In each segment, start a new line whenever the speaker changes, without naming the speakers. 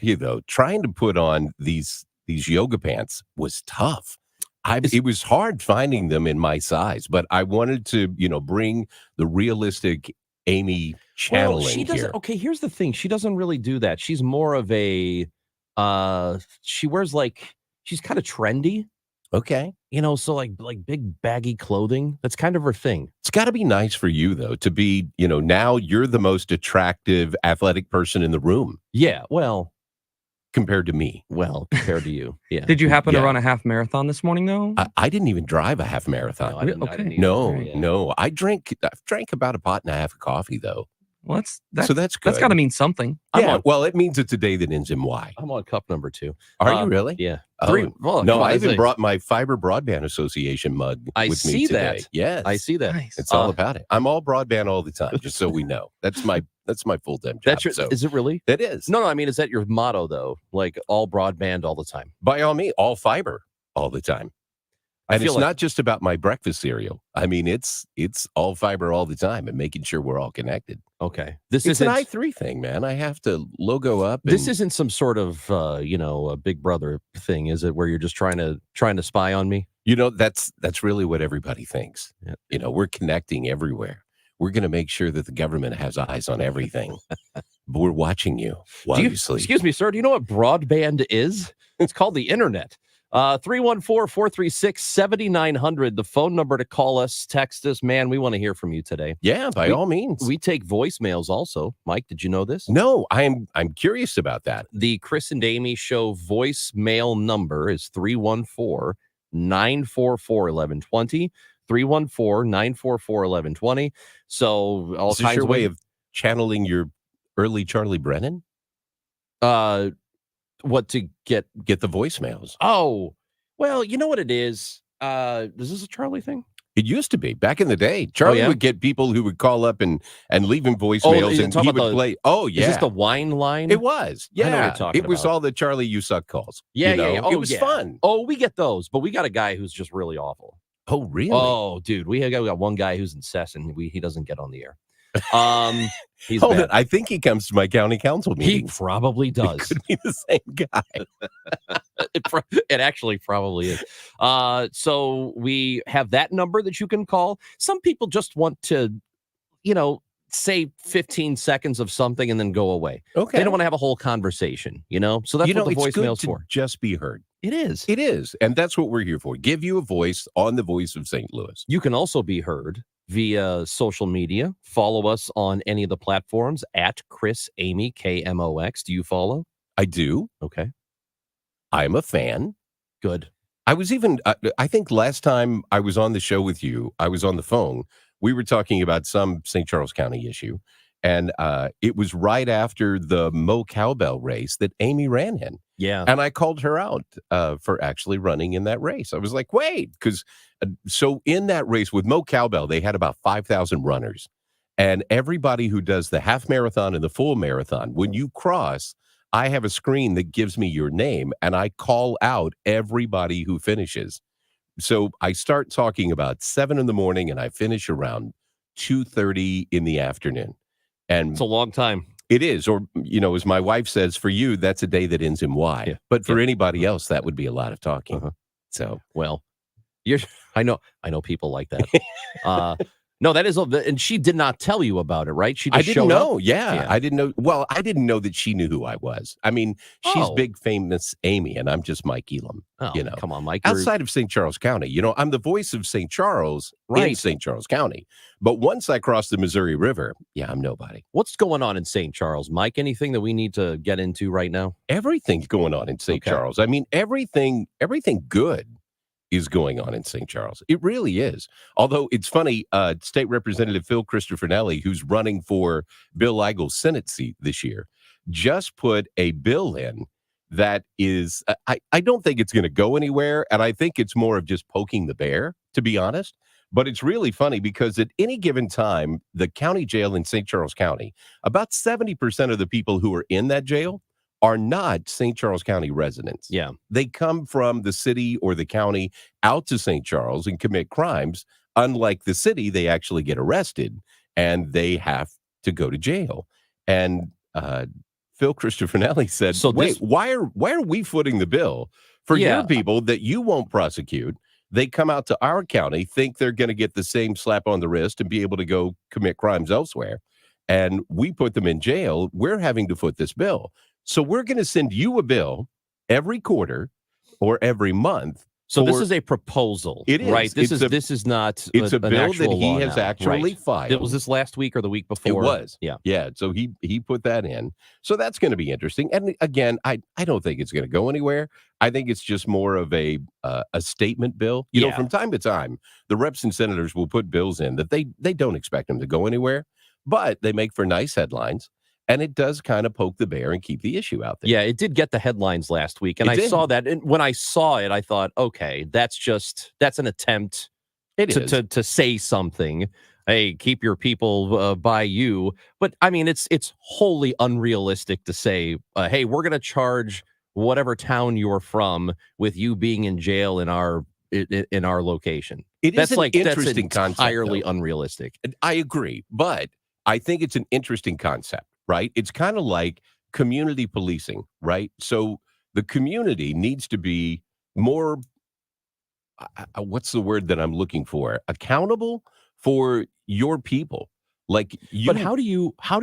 You though, trying to put on these yoga pants was tough. It was hard finding them in my size, but I wanted to, bring the realistic Amy
Well,
channeling
she doesn't.
here.
Okay, here's the thing. She doesn't really do that. She's more of a. She wears she's kind of trendy.
Okay.
So like big baggy clothing. That's kind of her thing.
It's got to be nice for you though to be, now you're the most attractive athletic person in the room
Yeah. Well,
compared to me.
Compared to you. Yeah.
Did you happen to run a half marathon this morning though?
I didn't even drive a half marathon.
No, I didn't either.
No. I've drank about a pot and a half of coffee though.
Well, that's
good.
That's got to mean something.
It means it's a day that ends in Y.
I'm on cup number 2.
Are you really?
Yeah.
Oh, no, I even brought my Fiber Broadband Association mug with me today.
That.
Yes.
I see that.
Nice.
It's all about it. I'm all broadband all the time, just so we know. That's my full-time job.
Is it really?
It is.
No, I mean, is that your motto, though? Like, all broadband all the time?
By all means, all fiber all the time. And it's not just about my breakfast cereal. I mean, it's all fiber all the time and making sure we're all connected.
Okay.
It's an i3 thing, man. I have to logo up.
This isn't some sort of, a Big Brother thing, is it? Where you're just trying to spy on me?
That's really what everybody thinks. Yeah. We're connecting everywhere. We're going to make sure that the government has eyes on everything. But we're watching you while you sleep.
Excuse me, sir. Do you know what broadband is? It's called the internet. 314-436-7900, the phone number to call us, text us. Man, we want to hear from you today.
Yeah, by all means.
We take voicemails also. Mike, did you know this?
No, I'm curious about that.
The Chris and Amy Show voicemail number is 314-944-1120. 314-944-1120. So all
is this
kinds
your
of
way of channeling your early Charlie Brennan?
What to get
the voicemails?
Oh, well, you know what it is. Is this a Charlie thing?
It used to be back in the day. Charlie would get people who would call up and leave him voicemails, and he would play. Oh yeah,
is this the wine line?
It was. Yeah,
I know what you're talking
it was
all
the Charlie you suck calls.
Yeah, yeah. Oh,
it was fun.
Oh, we get those, but we got a guy who's just really awful.
Oh, really?
Oh, dude, we got one guy who's incessant. He doesn't get on the air. He's
Hold
bad.
it. I think he comes to my county council meeting.
He probably does.
It could be the same guy.
It actually probably is. So we have that number that you can call. Some people just want to, say 15 seconds of something and then go away.
Okay.
They don't want to have a whole conversation, So that's what the voicemail's for.
Just be heard.
It is.
It is. And that's what we're here for. Give you a voice on the Voice of St. Louis.
You can also be heard via social media. Follow us on any of the platforms at Chris Amy KMOX. Do you follow?
I do.
Okay.
I'm a fan.
Good.
I was even, I think last time I was on the show with you, I was on the phone. We were talking about some St. Charles County issue. And it was right after the Mo Cowbell race that Amy ran in.
Yeah.
And I called her out for actually running in that race. I was like, wait, because so in that race with Mo Cowbell, they had about 5,000 runners. And everybody who does the half marathon and the full marathon, when you cross, I have a screen that gives me your name and I call out everybody who finishes. So I start talking about 7 in the morning and I finish around 2:30 in the afternoon. And
it's a long time.
It is. Or, as my wife says, for you, that's a day that ends in Y. Yeah. But for anybody else, that would be a lot of talking.
Uh-huh.
So,
well, I know people like that. No, that is, and she did not tell you about it, right? She just
I didn't know.
Up?
Yeah, I didn't know. Well, I didn't know that she knew who I was. I mean, she's big, famous Amy, and I'm just Mike Elam.
Oh, come on, Mike.
Outside of St. Charles County, I'm the voice of St. Charles in St. Charles County. But once I cross the Missouri River, I'm nobody.
What's going on in St. Charles, Mike? Anything that we need to get into right now?
Everything's going on in St. Charles. I mean, everything good is going on in St. Charles. It really is. Although it's funny, State Representative Phil Christopher-Nelly, who's running for Bill Eigel's Senate seat this year, just put a bill in that is, I don't think it's going to go anywhere, and I think it's more of just poking the bear, to be honest. But it's really funny because at any given time, the county jail in St. Charles County, about 70% of the people who are in that jail are not St. Charles County residents.
Yeah.
They come from the city or the county out to St. Charles and commit crimes. Unlike the city, they actually get arrested and they have to go to jail. And Phil Christopher said,
So
wait,
this-
why are we footing the bill for
Yeah.
your people that you won't prosecute? They come out to our county, think they're going to get the same slap on the wrist and be able to go commit crimes elsewhere. And we put them in jail. We're having to foot this bill. So we're going to send you a bill every quarter or every month.
So this is a proposal.
It is.
Right. This
It's
is not
It's a
an
bill that
actual
he
law
has
now.
actually
Right.
filed.
Was this last week or the week before?
It was.
Yeah.
Yeah. So he put that in. So that's going to be interesting. And again, I don't think it's going to go anywhere. I think it's just more of a statement bill. You know,
Yeah.
from time to time, the reps and senators will put bills in that they don't expect them to go anywhere, but they make for nice headlines. And it does kind of poke the bear and keep the issue out there.
Yeah, it did get the headlines last week. And
It
I
did.
saw that. And when I saw it, I thought, okay, that's an attempt to say something. Hey, keep your people by you. But I mean, it's wholly unrealistic to say, hey, we're going to charge whatever town you're from with you being in jail in our location.
That's an interesting concept.
Entirely
though.
unrealistic.
I agree, but I think it's an interesting concept, right? It's kind of like community policing, right? So the community needs to be more, what's the word that I'm looking for? Accountable for your people. Like you,
But how do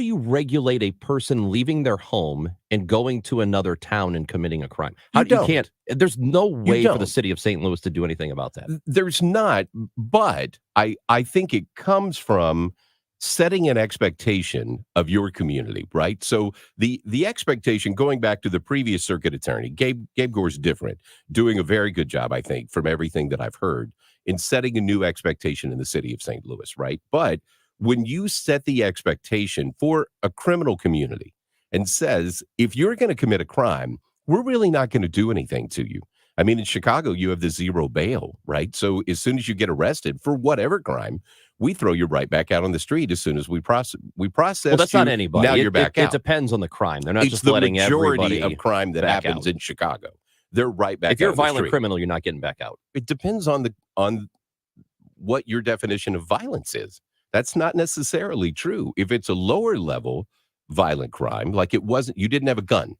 you regulate a person leaving their home and going to another town and committing a crime?
You don't.
Can't. There's no way for the
don't.
city of St. Louis to do anything about that.
There's not, but I think it comes from setting an expectation of your community, right? So the expectation, going back to the previous circuit attorney, Gabe Gore's different, doing a very good job, I think, from everything that I've heard, in setting a new expectation in the city of St. Louis, right? But when you set the expectation for a criminal community and says, if you're going to commit a crime, we're really not going to do anything to you. I mean, in Chicago, you have the zero bail, right? So as soon as you get arrested for whatever crime, we throw you right back out on the street as soon as we process. Well,
that's not anybody.
Now you're back out.
It depends on the crime. They're not
It's
just
the
letting
majority
everybody
of crime that
back
happens
out.
in Chicago. They're right back.
If you're
out
a
on the
violent
street.
criminal, you're not getting back out.
It depends on what your definition of violence is. That's not necessarily true. If it's a lower level violent crime, like it wasn't, you didn't have a gun,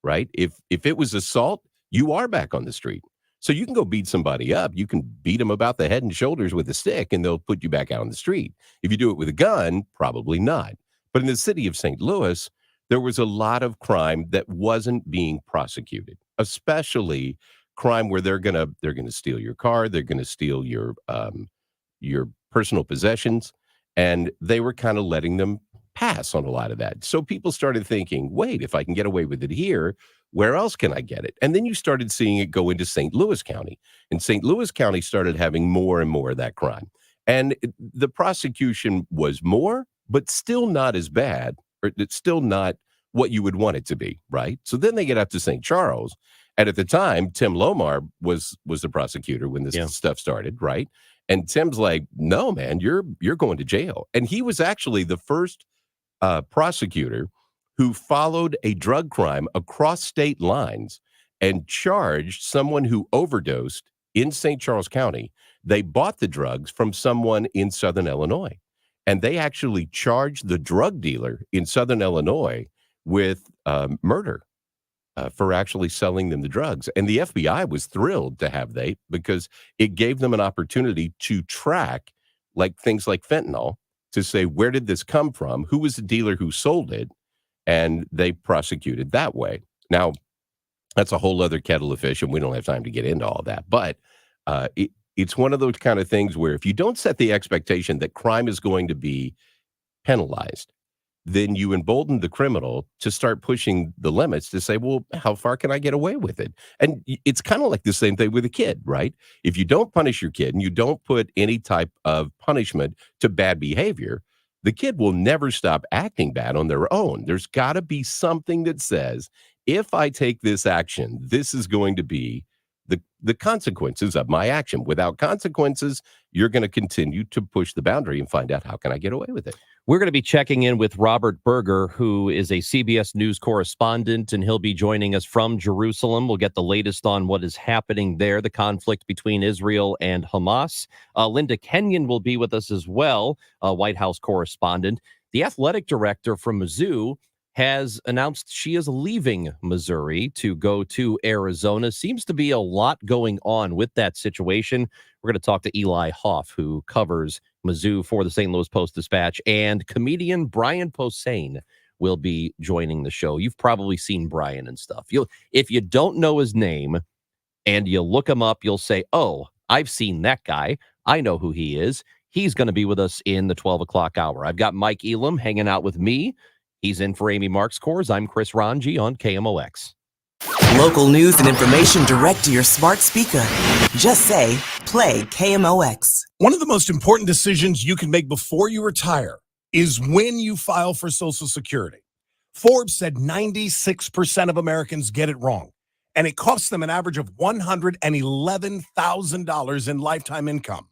right? If it was assault, you are back on the street. So you can go beat somebody up. You can beat them about the head and shoulders with a stick, and they'll put you back out on the street. If you do it with a gun, probably not. But in the city of St. Louis, there was a lot of crime that wasn't being prosecuted, especially crime where they're gonna steal your car, they're gonna steal your personal possessions, and they were kind of letting them pass on a lot of that. So people started thinking, wait, if I can get away with it here, where else can I get it? And then you started seeing it go into St. Louis County. And St. Louis County started having more and more of that crime. And the prosecution was more, but still not as bad, or it's still not what you would want it to be, right? So then they get up to St. Charles. And at the time, Tim Lomar was the prosecutor when this stuff started, right? And Tim's like, no, man, you're going to jail. And he was actually the first prosecutor who followed a drug crime across state lines and charged someone who overdosed in St. Charles County. They bought the drugs from someone in Southern Illinois, and they actually charged the drug dealer in Southern Illinois with murder for actually selling them the drugs. And the FBI was thrilled to have because it gave them an opportunity to track like things like fentanyl, to say, where did this come from? Who was the dealer who sold it? And they prosecuted that way. Now, that's a whole other kettle of fish, and we don't have time to get into all that. But it's one of those kind of things where if you don't set the expectation that crime is going to be penalized, then you embolden the criminal to start pushing the limits to say, well, how far can I get away with it? And it's kind of like the same thing with a kid, right? If you don't punish your kid and you don't put any type of punishment to bad behavior, the kid will never stop acting bad on their own. There's got to be something that says, if I take this action, this is going to be the consequences of my action. Without consequences, you're going to continue to push the boundary and find out, how can I get away with it?
We're going to be checking in with Robert Berger, who is a CBS News correspondent, and he'll be joining us from Jerusalem. We'll get the latest on what is happening there, the conflict between Israel and Hamas. Linda Kenyon will be with us as well, a White House correspondent. The athletic director from Mizzou has announced she is leaving Missouri to go to Arizona. Seems to be a lot going on with that situation. We're going to talk to Eli Hoff, who covers Mizzou for the St. Louis Post-Dispatch, and comedian Brian Posehn will be joining the show. You've probably seen Brian and stuff. If you don't know his name and you look him up, you'll say, oh, I've seen that guy. I know who he is. He's going to be with us in the 12 o'clock hour. I've got Mike Elam hanging out with me. He's in for Amy Marks-Kors. I'm Chris Rongey on KMOX.
Local news and information direct to your smart speaker. Just say, play KMOX.
One of the most important decisions you can make before you retire is when you file for Social Security. Forbes said 96% of Americans get it wrong, and it costs them an average of $111,000 in lifetime income.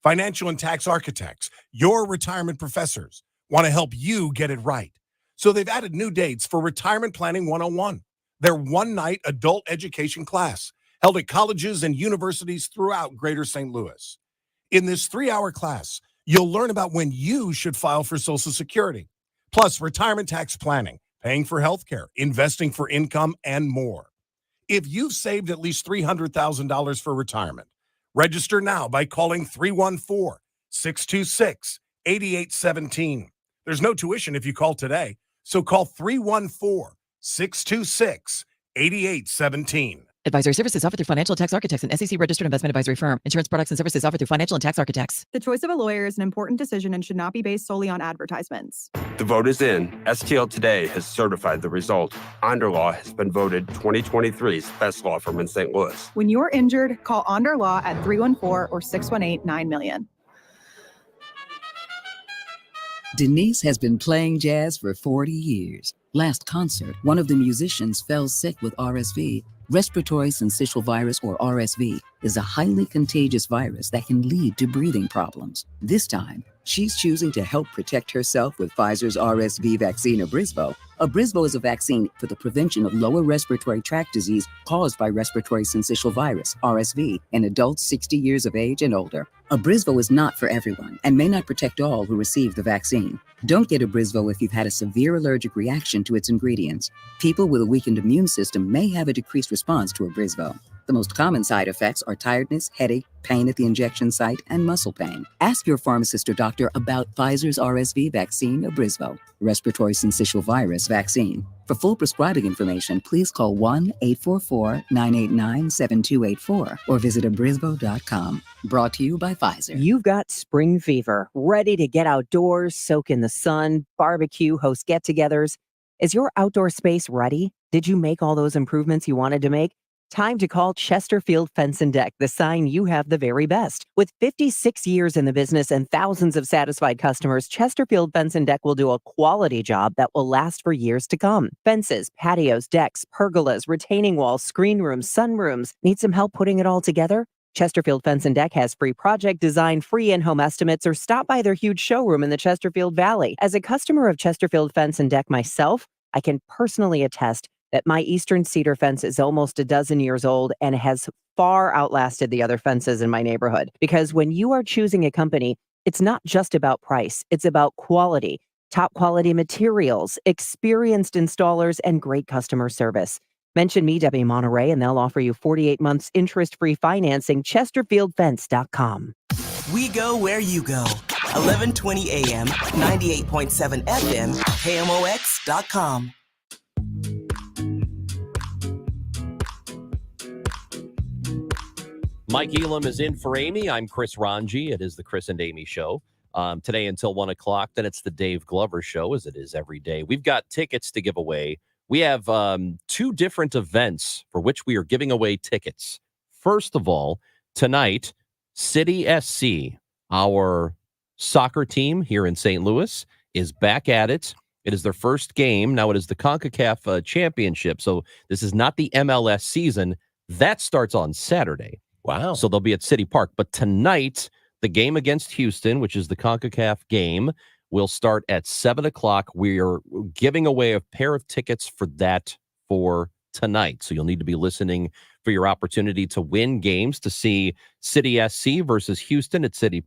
Financial and tax architects, your retirement professors, want to help you get it right. So they've added new dates for Retirement Planning 101, their one-night adult education class held at colleges and universities throughout Greater St. Louis. In this 3-hour class, you'll learn about when you should file for Social Security, plus retirement tax planning, paying for health care, investing for income, and more. If you've saved at least $300,000 for retirement, register now by calling 314-626-8817. There's no tuition if you call today, so call 314-626-8817.
Advisory services offered through Financial and Tax Architects, an SEC registered investment advisory firm. Insurance products and services offered through Financial and Tax Architects.
The choice of a lawyer is an important decision and should not be based solely on advertisements.
The vote is in. STL Today has certified the result. Onderlaw has been voted 2023's best law firm in St. Louis.
When you're injured, call Onder Law at 314 or 618-9000000.
Denise has been playing jazz for 40 years. Last concert, one of the musicians fell sick with RSV. Respiratory syncytial virus, or RSV, is a highly contagious virus that can lead to breathing problems. This time, she's choosing to help protect herself with Pfizer's RSV vaccine, Abrysvo. Abrysvo is a vaccine for the prevention of lower respiratory tract disease caused by respiratory syncytial virus, RSV, in adults 60 years of age and older. Abrysvo is not for everyone and may not protect all who receive the vaccine. Don't get Abrysvo if you've had a severe allergic reaction to its ingredients. People with a weakened immune system may have a decreased response to Abrysvo. The most common side effects are tiredness, headache, pain at the injection site, and muscle pain. Ask your pharmacist or doctor about Pfizer's RSV vaccine, Abrysvo, respiratory syncytial virus vaccine. For full prescribing information, please call 1-844-989-7284 or visit abrysvo.com. Brought to you by Pfizer.
You've got spring fever, ready to get outdoors, soak in the sun, barbecue, host get-togethers. Is your outdoor space ready? Did you make all those improvements you wanted to make? Time to call Chesterfield Fence and Deck, the sign you have the very best. With 56 years in the business and thousands of satisfied customers, Chesterfield Fence and Deck will do a quality job that will last for years to come. Fences, patios, decks, pergolas, retaining walls, screen rooms, sunrooms. Need some help putting it all together? Chesterfield Fence and Deck has free project design, free in-home estimates, or stop by their huge showroom in the Chesterfield Valley. As a customer of Chesterfield Fence and Deck myself, I can personally attest that my Eastern cedar fence is almost a dozen years old and has far outlasted the other fences in my neighborhood. Because when you are choosing a company, it's not just about price, it's about quality, top quality materials, experienced installers, and great customer service. Mention me, Debbie Monterey, and they'll offer you 48 months interest-free financing. ChesterfieldFence.com.
We go where you go. 1120 AM, 98.7 FM, KMOX.com.
Mike Elam is in for Amy. I'm Chris Rongey. It is the Chris and Amy show. Today until 1 o'clock. Then it's the Dave Glover show, as it is every day. We've got tickets to give away. We have 2 different events for which we are giving away tickets. First of all, tonight, City SC, our soccer team here in St. Louis, is back at it. It is their first game. Now it is the CONCACAF Championship. So this is not the MLS season. That starts on Saturday.
Wow.
So they'll be at City Park. But tonight, the game against Houston, which is the CONCACAF game, will start at 7 o'clock. We are giving away a pair of tickets for that for tonight. So you'll need to be listening for your opportunity to win games to see City SC versus Houston at City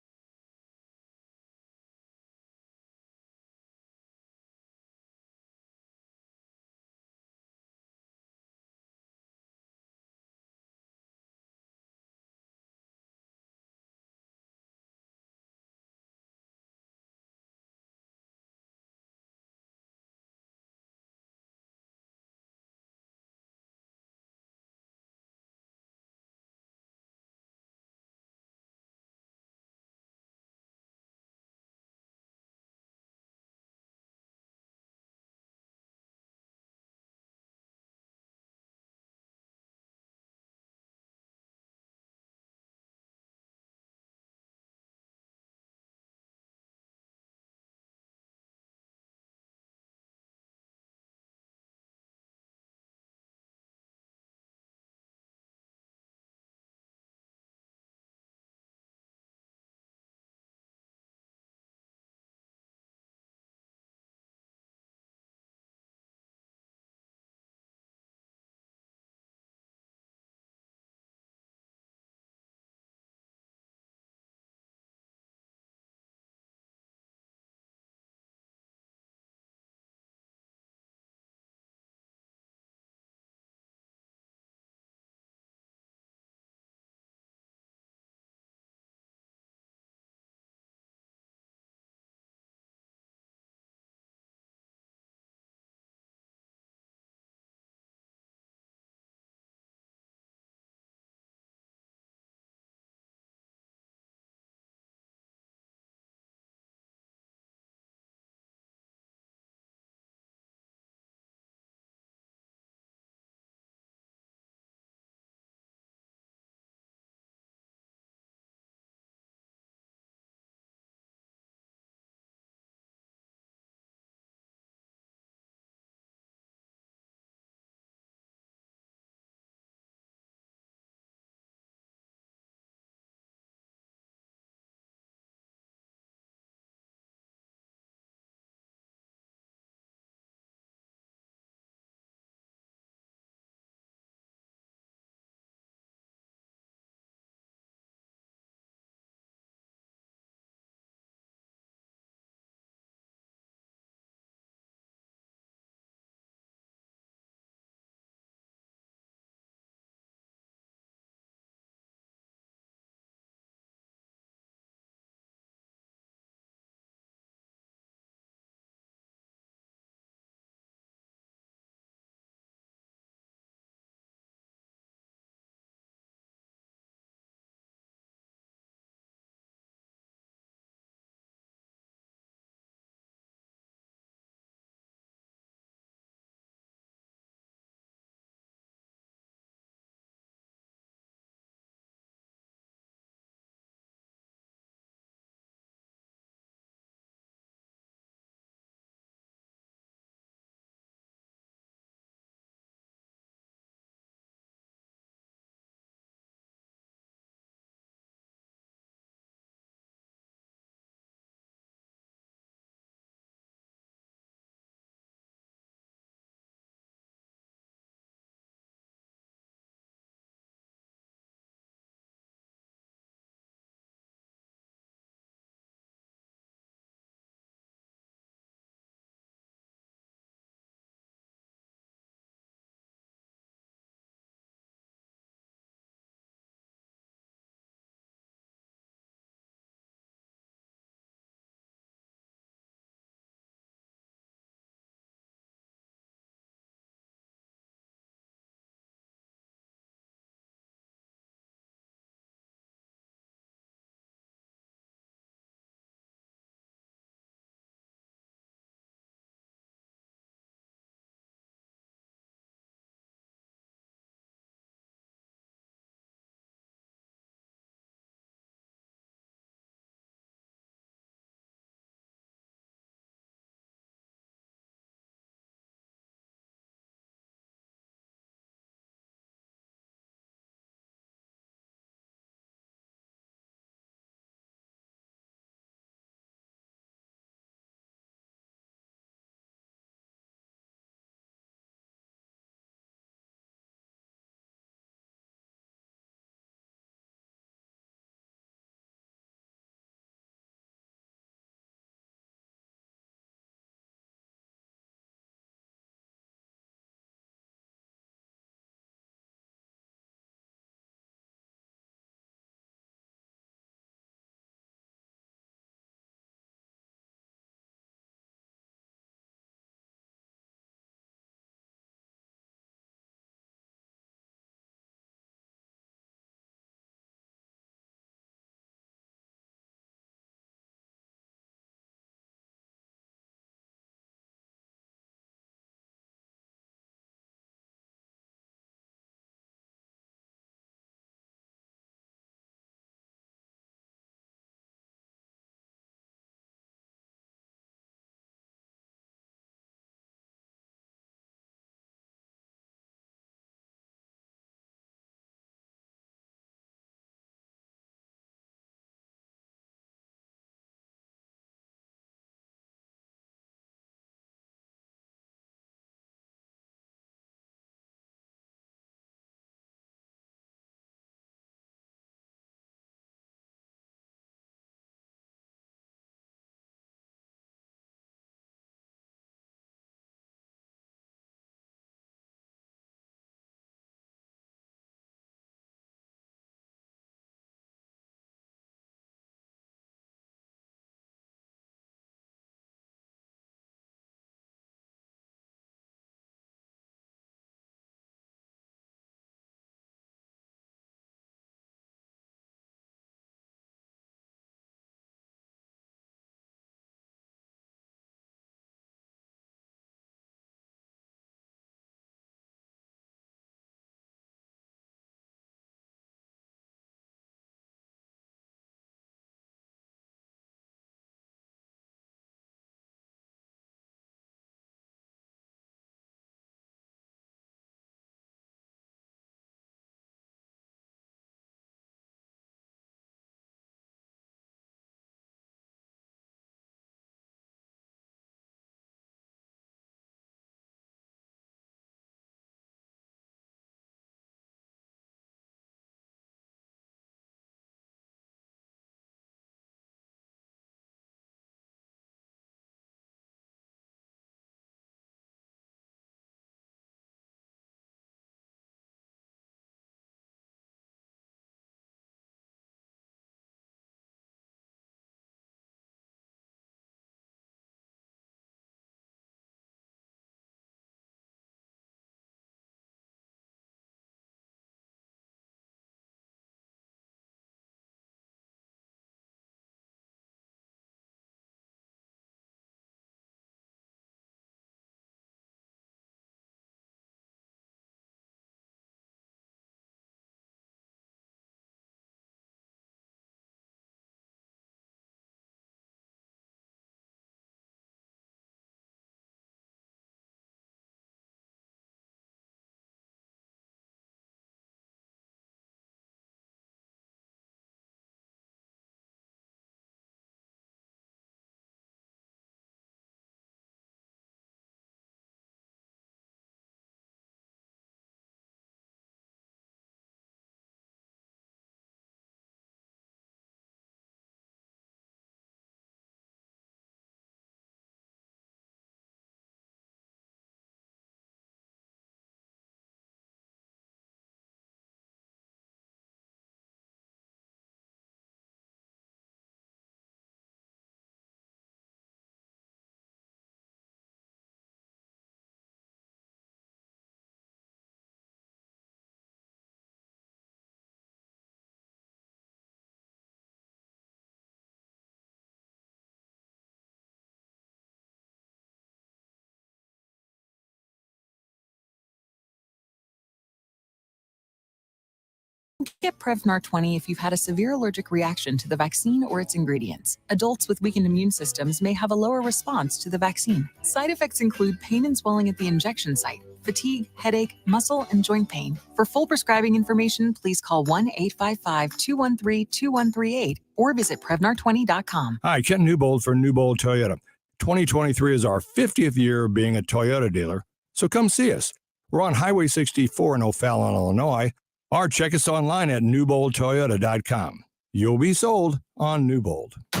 Get Prevnar 20 if you've had a severe allergic reaction to the vaccine or its ingredients. Adults with weakened immune systems may have a lower response to the vaccine. Side effects include pain and swelling at the injection site, fatigue, headache, muscle, and joint pain. For full prescribing information, please call 1-855-213-2138 or visit Prevnar20.com.
Hi, Ken Newbold for Newbold Toyota. 2023 is our 50th year of being a Toyota dealer, so come see us. We're on Highway 64 in O'Fallon, Illinois, or check us online at newboldtoyota.com. You'll be sold on Newbold.
At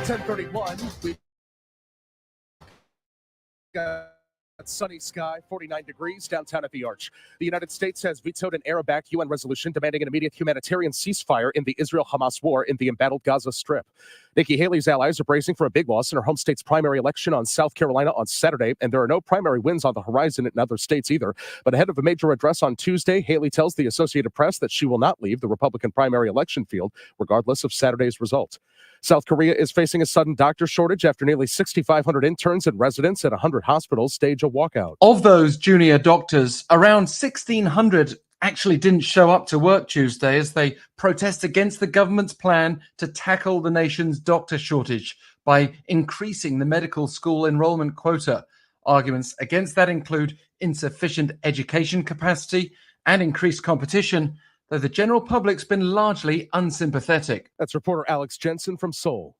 10:31, we got sunny sky, 49 degrees downtown at the Arch. The United States has vetoed an Arab-backed UN resolution demanding an immediate humanitarian ceasefire in the Israel-Hamas war in the embattled Gaza Strip. Nikki Haley's allies are bracing for a big loss in her home state's primary election on South Carolina on Saturday, and there are no primary wins on the horizon in other states either. But ahead of a major address on Tuesday, Haley tells the Associated Press that she will not leave the Republican primary election field, regardless of Saturday's result. South Korea is facing a sudden doctor shortage after nearly 6,500 interns and residents at 100 hospitals stage a walkout.
Of those junior doctors, around 1,600 actually didn't show up to work Tuesday as they protest against the government's plan to tackle the nation's doctor shortage by increasing the medical school enrollment quota. Arguments against that include insufficient education capacity and increased competition, though the general public's been largely unsympathetic.
That's reporter Alex Jensen from Seoul.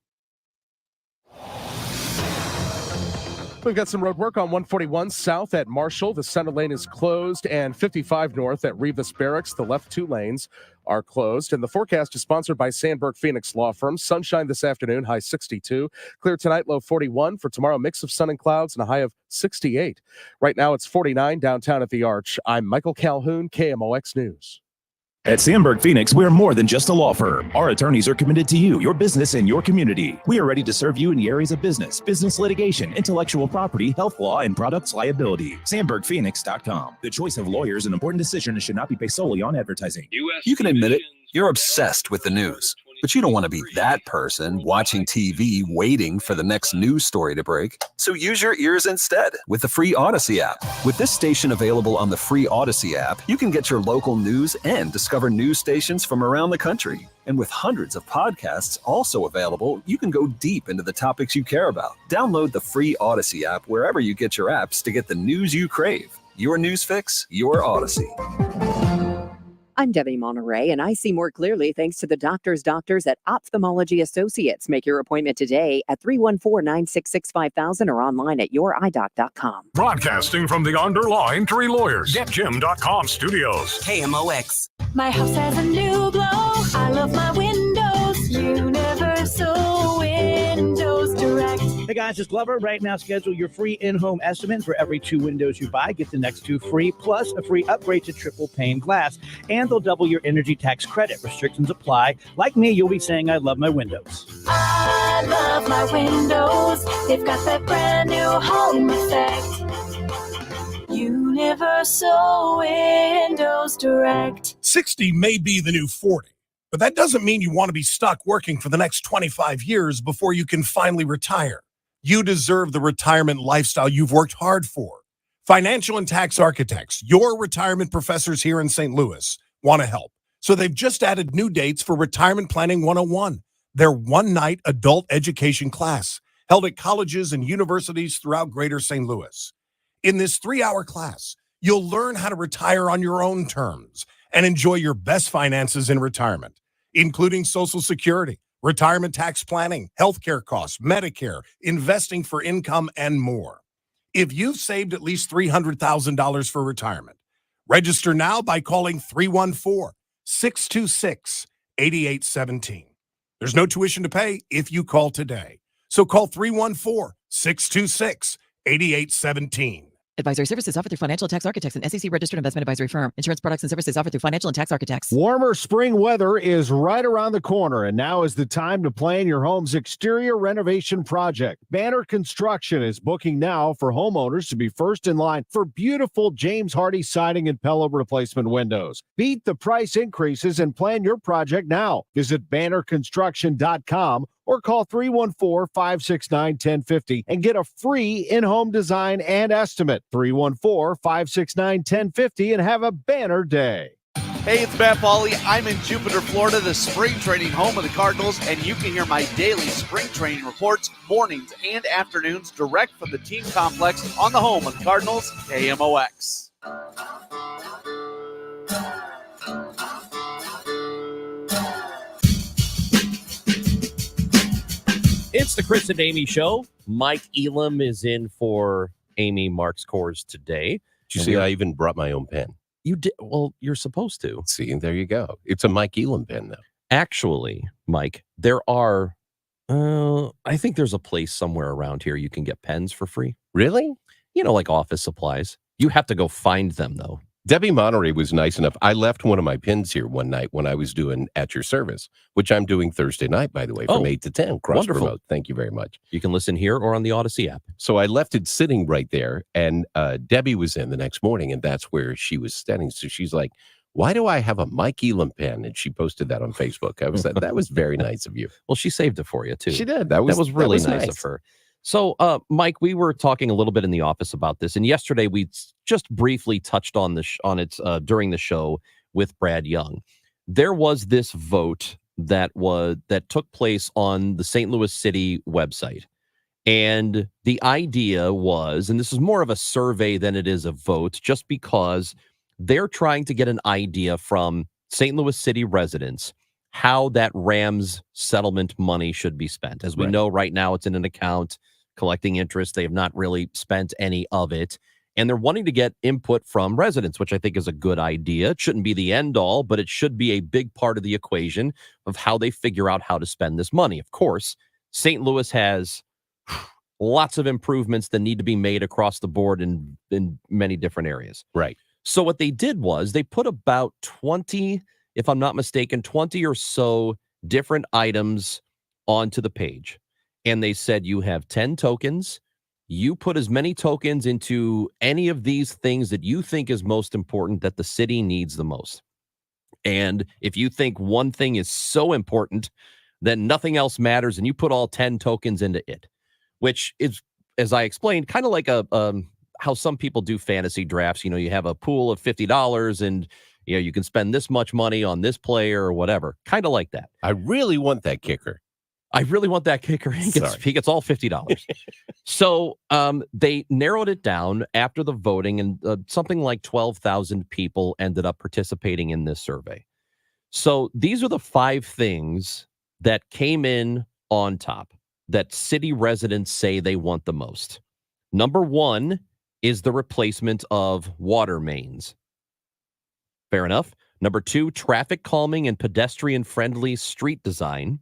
We've got some road work on 141 south at Marshall. The center lane is closed, and 55 north at Revis Barracks. The left two lanes are closed. And the forecast is sponsored by Sandberg Phoenix Law Firm. Sunshine this afternoon, high 62. Clear tonight, low 41. For tomorrow, mix of sun and clouds and a high of 68. Right now, it's 49 downtown at the Arch. I'm Michael Calhoun, KMOX News.
At Sandberg Phoenix, we're more than just a law firm. Our attorneys are committed to you, your business, and your community. We are ready to serve you in the areas of business litigation, intellectual property, health law, and products liability. SandbergPhoenix.com. The choice of lawyers is an important decision and should not be based solely on advertising.
You can admit it. You're obsessed with the news, but you don't want to be that person watching TV waiting for the next news story to break. So use your ears instead with the free Odyssey app. With this station available on the free Odyssey app, you can get your local news and discover news stations from around the country. And with hundreds of podcasts also available, you can go deep into the topics you care about. Download the free Odyssey app wherever you get your apps to get the news you crave. Your news fix, your Odyssey.
I'm Debbie Monterey, and I see more clearly thanks to the doctors at Ophthalmology Associates. Make your appointment today at 314-966-5000 or online at youridoc.com.
Broadcasting from the Underline 3 Lawyers, GetJim.com studios.
KMOX.
My house has a new glow. I love my windows. Universal Windows Direct.
Hey guys, it's Glover. Right now, schedule your free in-home estimate. For every 2 windows you buy, get the next 2 free, plus a free upgrade to triple pane glass. And they'll double your energy tax credit. Restrictions apply. Like me, you'll be saying, I love my windows.
I love my windows. They've got that brand new home effect. Universal Windows Direct.
60 may be the new 40, but that doesn't mean you want to be stuck working for the next 25 years before you can finally retire. You deserve the retirement lifestyle you've worked hard for. Financial and tax architects, your retirement professors here in St. Louis, want to help. So they've just added new dates for Retirement Planning 101, their one-night adult education class held at colleges and universities throughout Greater St. Louis. In this 3-hour class, you'll learn how to retire on your own terms and enjoy your best finances in retirement, including Social Security, retirement tax planning, healthcare costs, Medicare, investing for income, and more. If you've saved at least $300,000 for retirement, register now by calling 314-626-8817. There's no tuition to pay if you call today. So call 314-626-8817.
Advisory services offered through Financial and Tax Architects, an SEC registered investment advisory firm. Insurance products and services offered through Financial and Tax Architects.
Warmer spring weather is right around the corner, and now is the time to plan your home's exterior renovation project. Banner Construction is booking now for homeowners to be first in line for beautiful James Hardie siding and Pella replacement windows. Beat the price increases and plan your project now. Visit bannerconstruction.com or call 314-569-1050 and get a free in-home design and estimate. 314-569-1050 and have a banner day.
Hey, it's Matt Pauley. I'm in Jupiter, Florida, the spring training home of the Cardinals, and you can hear my daily spring training reports mornings and afternoons direct from the team complex on the home of the Cardinals, KMOX.
It's the Chris and Amy Show. Mike Elam is in for Amy Marks Kors today.
Did you see I even brought my own pen?
You did. Well, you're supposed to.
See, there you go. It's a Mike Elam pen, though.
Actually, Mike, there are, I think there's a place somewhere around here you can get pens for free.
Really?
You know, like office supplies. You have to go find them, though.
Debbie Monterey was nice enough. I left one of my pins here one night when I was doing At Your Service, which I'm doing Thursday night, by the way, from 8 to 10. Cross
wonderful.
promote. Thank you very much.
You can listen here or on the Odyssey app.
So I left it sitting right there, and Debbie was in the next morning, and that's where she was standing. So she's like, why do I have a Mike Elam pen? And she posted that on Facebook. I was that was very nice of you.
Well, she saved it for you, too.
She did. That was
really
nice
of her. So, Mike, we were talking a little bit in the office about this, and yesterday we just briefly touched on it during the show with Brad Young. There was this vote that took place on the St. Louis City website, and the idea was, and this is more of a survey than it is a vote, just because they're trying to get an idea from St. Louis City residents how that Rams settlement money should be spent. As we know right now, it's in an account collecting interest. They have not really spent any of it. And they're wanting to get input from residents, which I think is a good idea. It shouldn't be the end all, but it should be a big part of the equation of how they figure out how to spend this money. Of course, St. Louis has lots of improvements that need to be made across the board in many different areas.
Right.
So what they did was they put about 20, if I'm not mistaken, 20 or so different items onto the page. And they said, you have 10 tokens. You put as many tokens into any of these things that you think is most important, that the city needs the most. And if you think one thing is so important that nothing else matters, and you put all 10 tokens into it, which is, as I explained, kind of like how some people do fantasy drafts. You know, you have a pool of $50 and you can spend this much money on this player or whatever. Kind of like that.
I really want that kicker.
I really want that kicker. He gets all $50. So they narrowed it down after the voting, and something like 12,000 people ended up participating in this survey. So these are the 5 things that came in on top that city residents say they want the most. Number 1 is the replacement of water mains. Fair enough. Number 2, traffic calming and pedestrian-friendly street design.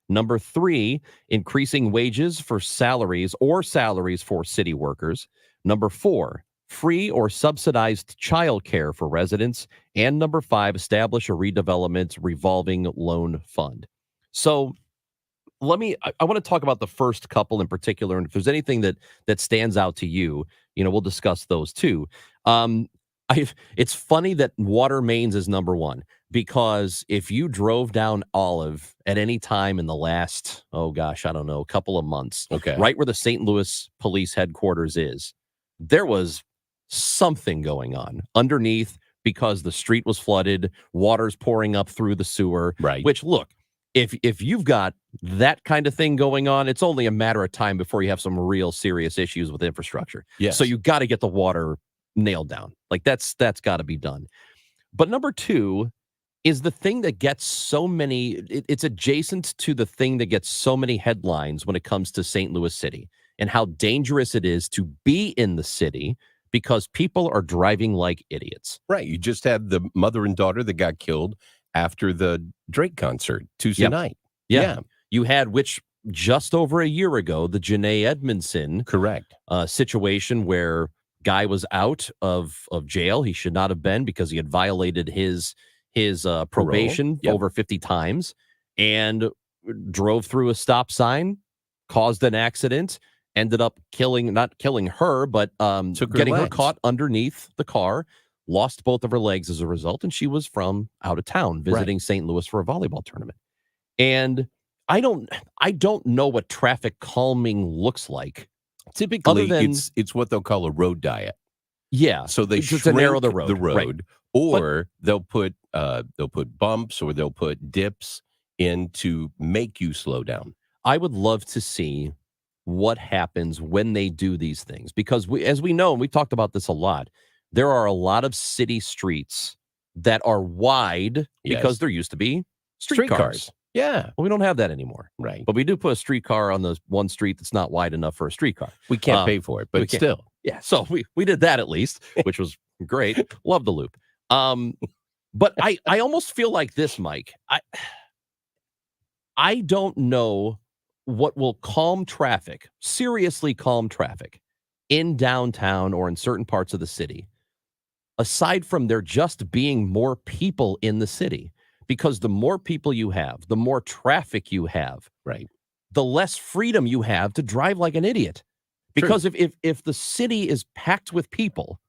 Number 3, increasing wages for salaries for city workers. Number 4, free or subsidized childcare for residents. And number 5, establish a redevelopment revolving loan fund. So I want to talk about the first couple in particular, and if there's anything that stands out to you, we'll discuss those too. It's funny that water mains is number 1, because if you drove down Olive at any time in the last, a couple of months, right where the St. Louis police headquarters is, there was something going on underneath because the street was flooded, water's pouring up through the sewer,
right?
Which, look, if you've got that kind of thing going on, it's only a matter of time before you have some real serious issues with infrastructure.
Yes.
So you got to get the water nailed down. Like that's got to be done. But number 2 is the thing that gets so many, it's adjacent to the thing that gets so many headlines when it comes to St. Louis City and how dangerous it is to be in the city because people are driving like idiots.
Right. You just had the mother and daughter that got killed after the Drake concert Tuesday night.
Yeah. You had, which just over a year ago, the Janae Edmondson situation where guy was out of jail. He should not have been because he had violated his probation over 50 times and drove through a stop sign, caused an accident, ended up not killing her, but getting her caught underneath the car, lost both of her legs as a result, and she was from out of town visiting St. Louis for a volleyball tournament. And I don't know what traffic calming looks like.
Typically,
Other than,
it's what they'll call a road diet.
Yeah.
So they
just
shrink
to narrow the road. Right.
or they'll put bumps or they'll put dips in to make you slow down.
I would love to see what happens when they do these things, because as we know, and we talked about this a lot, there are a lot of city streets that are wide because there used to be streetcars.
Yeah.
Well, we don't have that anymore.
Right.
But we do put a streetcar on the one street that's not wide enough for a streetcar.
We can't pay for it, but still.
Yeah. So we did that at least, which was great. Love the loop. But I almost feel like this, Mike. I don't know what will calm traffic, seriously calm traffic in downtown or in certain parts of the city, aside from there just being more people in the city. Because the more people you have, the more traffic you have,
right,
the less freedom you have to drive like an idiot. Because if the city is packed with people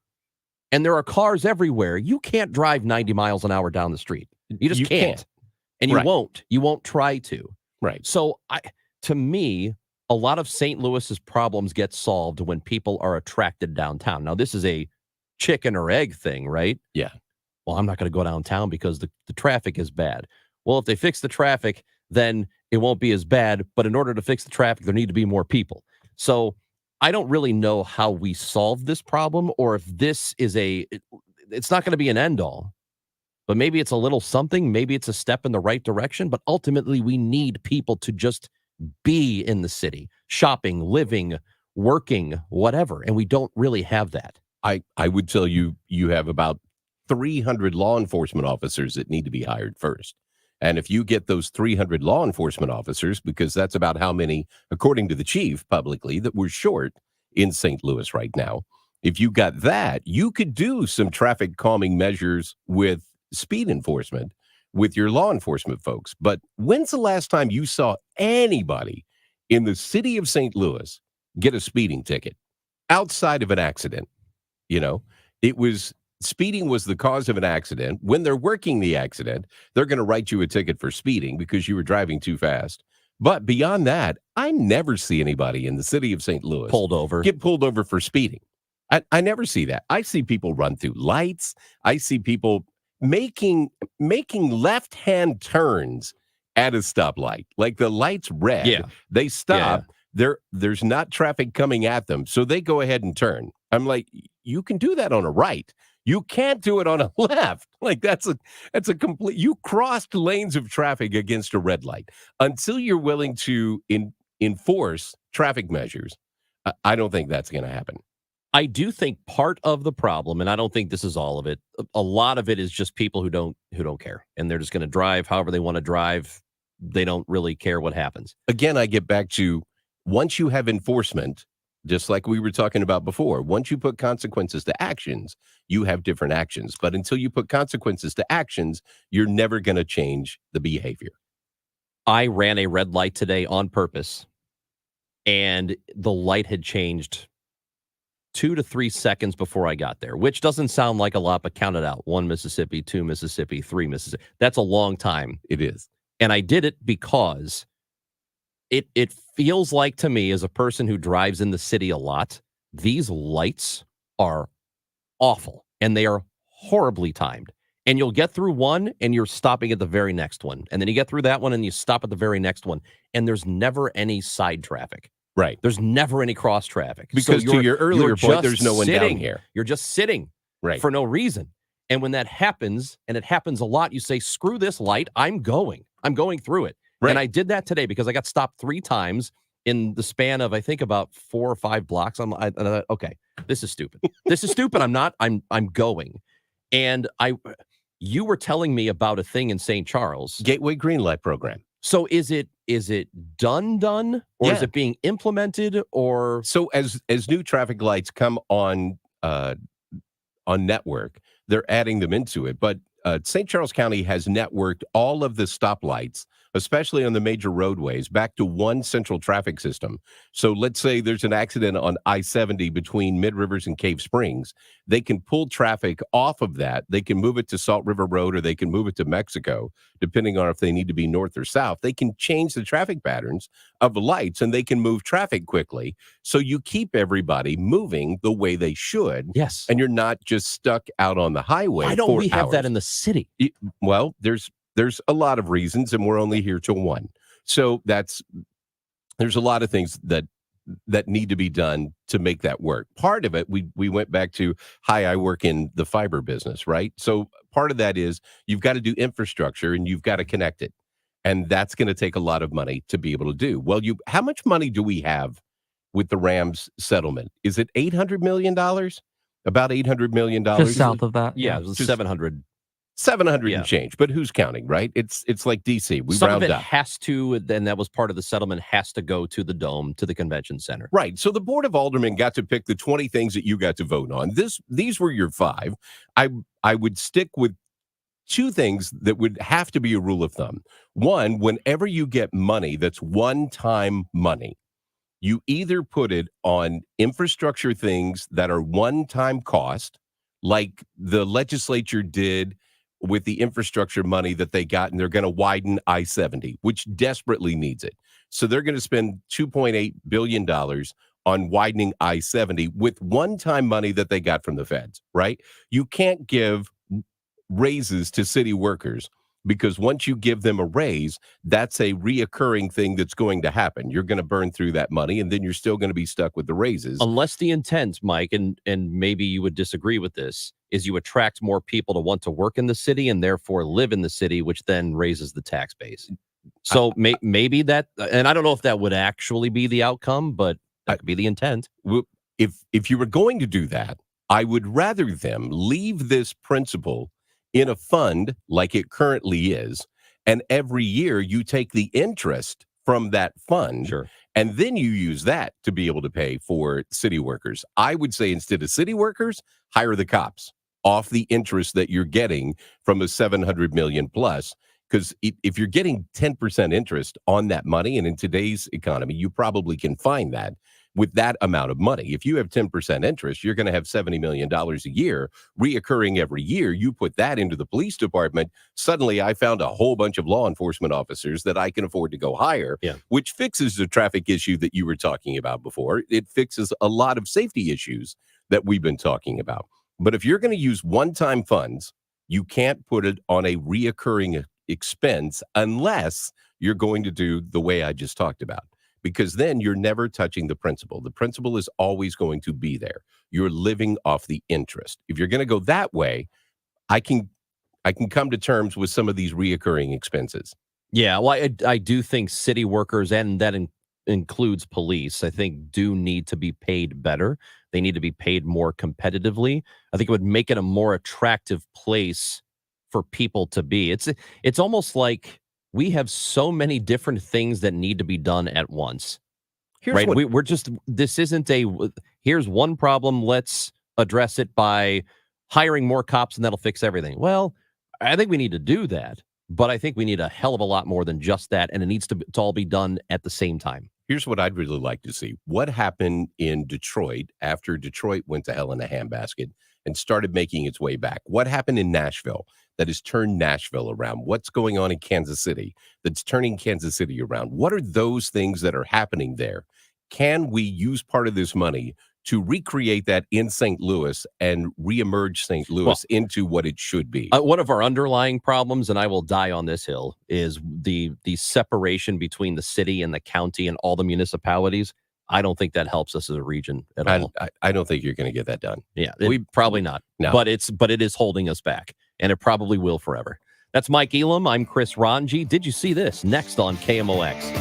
and there are cars everywhere, you can't drive 90 miles an hour down the street. You just can't. And you won't. You won't try to.
Right.
So to me, a lot of St. Louis's problems get solved when people are attracted downtown. Now, this is a chicken or egg thing, right?
Yeah.
Well, I'm not going to go downtown because the traffic is bad. Well, if they fix the traffic, then it won't be as bad. But in order to fix the traffic, there need to be more people. So I don't really know how we solve this problem, or if this is it's not going to be an end all, but maybe it's a little something. Maybe it's a step in the right direction. But ultimately, we need people to just be in the city, shopping, living, working, whatever. And we don't really have that.
I would tell you have about 300 law enforcement officers that need to be hired first. And if you get those 300 law enforcement officers, because that's about how many, according to the chief publicly, that we're short in St. Louis right now. If you got that, you could do some traffic calming measures with speed enforcement with your law enforcement folks. But when's the last time you saw anybody in the city of St. Louis get a speeding ticket outside of an accident? You know, speeding was the cause of an accident. When they're working the accident, they're going to write you a ticket for speeding because you were driving too fast. But beyond that, I never see anybody in the city of St. Louis get pulled over for speeding. I never see that. I see people run through lights. I see people making left-hand turns at a stoplight. Like the light's red.
Yeah.
They stop. Yeah. There's not traffic coming at them, so they go ahead and turn. I'm like, you can do that on a right. You can't do it on a left. Like that's a complete. You crossed lanes of traffic against a red light. Until you're willing to enforce traffic measures, I don't think that's going to happen.
I do think part of the problem, and I don't think this is all of it, a lot of it is just people who don't care, and they're just going to drive however they want to drive. They don't really care what happens.
Again, I get back to once you have enforcement, just like we were talking about before, once you put consequences to actions, you have different actions. But until you put consequences to actions, you're never going to change the behavior.
I ran a red light today on purpose, and the light had changed 2 to 3 seconds before I got there, which doesn't sound like a lot, but count it out. 1 Mississippi, 2 Mississippi, 3 Mississippi. That's a long time.
It is.
And I did it because it feels like to me, as a person who drives in the city a lot, these lights are awful and they are horribly timed. And you'll get through one and you're stopping at the very next one. And then you get through that one and you stop at the very next one. And there's never any side traffic.
Right.
There's never any cross traffic.
Because to your earlier point, there's no one down here.
You're just sitting for no reason. And when that happens, and it happens a lot, you say, screw this light, I'm going through it. Right. And I did that today because I got stopped 3 times in the span of, I think, about 4 or 5 blocks. Okay, this is stupid. This is stupid. I'm going. And you were telling me about a thing in St. Charles.
Gateway Green Light Program.
So is it done, or is it being implemented, or?
So as new traffic lights come on network, they're adding them into it. But St. Charles County has networked all of the stoplights especially on the major roadways, back to one central traffic system. So let's say there's an accident on I-70 between Mid Rivers and Cave Springs. They can pull traffic off of that. They can move it to Salt River Road, or they can move it to Mexico, depending on if they need to be north or south. They can change the traffic patterns of the lights, and they can move traffic quickly. So you keep everybody moving the way they should.
Yes.
And you're not just stuck out on the highway.
Why don't
for
we have that
hours.
in the city?
Well, there's a lot of reasons, and we're only here till 1. So there's a lot of things that need to be done to make that work. Part of it, we went back to, hi, I work in the fiber business, right? So part of that is you've got to do infrastructure and you've got to connect it. And that's going to take a lot of money to be able to do. Well, how much money do we have with the Rams settlement? Is it $800 million? About $800 million?
Just south of that.
Yeah, it was 700.
700
Yeah.
and change, but who's counting, right? It's like DC. We
Some
round
of it
up.
has to, and that was part of the settlement, has to go to the Dome, to the convention center.
Right. So the Board of Aldermen got to pick the 20 things that you got to vote on. These were your 5. I would stick with 2 things that would have to be a rule of thumb. One, whenever you get money that's one-time money, you either put it on infrastructure things that are one-time cost, like the legislature did with the infrastructure money that they got, and they're going to widen I-70, which desperately needs it. So they're going to spend $2.8 billion on widening I-70 with one-time money that they got from the feds, right? You can't give raises to city workers, because once you give them a raise, that's a reoccurring thing that's going to happen. You're going to burn through that money, and then you're still going to be stuck with the raises.
Unless the intent, Mike, and maybe you would disagree with this, is you attract more people to want to work in the city and therefore live in the city, which then raises the tax base. So maybe that, and I don't know if that would actually be the outcome, but that could be the intent.
If you were going to do that, I would rather them leave this principle in a fund like it currently is, and every year you take the interest from that fund, and then you use that to be able to pay for city workers. I would say, instead of city workers, hire the cops off the interest that you're getting from a $700 million plus. Because if you're getting 10% interest on that money, and in today's economy, you probably can find that with that amount of money. If you have 10% interest, you're going to have $70 million a year reoccurring every year. You put that into the police department. Suddenly I found a whole bunch of law enforcement officers that I can afford to go hire, which fixes the traffic issue that you were talking about before. It fixes a lot of safety issues that we've been talking about. But if you're going to use one-time funds, you can't put it on a reoccurring expense unless you're going to do the way I just talked about. Because then you're never touching the principal. The principal is always going to be there. You're living off the interest. If you're going to go that way, I can come to terms with some of these reoccurring expenses.
Yeah, well, I do think city workers, and that includes police, I think do need to be paid better. They need to be paid more competitively. I think it would make it a more attractive place for people to be. It's almost like we have so many different things that need to be done at once.
Here's
We're just, this isn't here's one problem, let's address it by hiring more cops and that'll fix everything. Well, I think we need to do that, but I think we need a hell of a lot more than just that, and it needs to all be done at the same time.
Here's what I'd really like to see. What happened in Detroit after Detroit went to hell in a handbasket and started making its way back? What happened in Nashville that has turned Nashville around? What's going on in Kansas City that's turning Kansas City around? What are those things that are happening there? Can we use part of this money to recreate that in St. Louis and reemerge St. Louis into what it should be?
One of our underlying problems, and I will die on this hill, is the separation between the city and the county and all the municipalities. I don't think that helps us as a region at all.
I don't think you're going to get that done.
Yeah, probably not.
No.
But it is holding us back, and it probably will forever. That's Mike Elam. I'm Chris Rongey. Did you see this? Next on KMOX.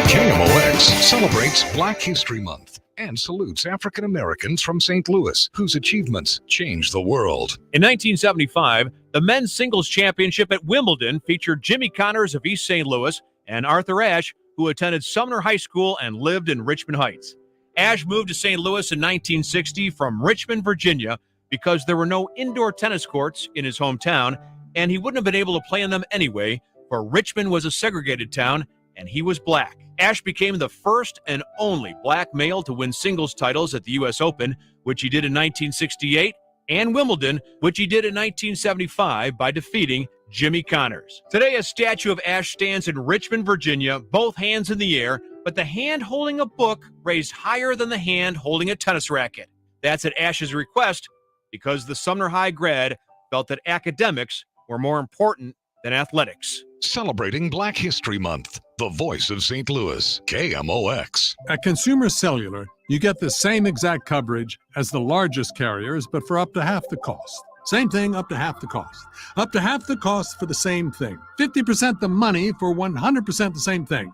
KMOX celebrates Black History Month and salutes African Americans from St. Louis whose achievements changed the world.
In 1975, the men's singles championship at Wimbledon featured Jimmy Connors of East St. Louis and Arthur Ashe, who attended Sumner High School and lived in Richmond Heights. Ashe moved to St. Louis in 1960 from Richmond, Virginia, because there were no indoor tennis courts in his hometown, and he wouldn't have been able to play in them anyway, for Richmond was a segregated town, and he was black. Ashe became the first and only black male to win singles titles at the U.S. Open, which he did in 1968, and Wimbledon, which he did in 1975 by defeating Jimmy Connors. Today, a statue of Ashe stands in Richmond, Virginia, both hands in the air, but the hand holding a book raised higher than the hand holding a tennis racket. That's at Ashe's request because the Sumner High grad felt that academics were more important than athletics.
Celebrating Black History Month, the voice of St. Louis, KMOX.
At Consumer Cellular, you get the same exact coverage as the largest carriers, but for up to half the cost. Same thing, up to half the cost. Up to half the cost for the same thing. 50% the money for 100% the same thing.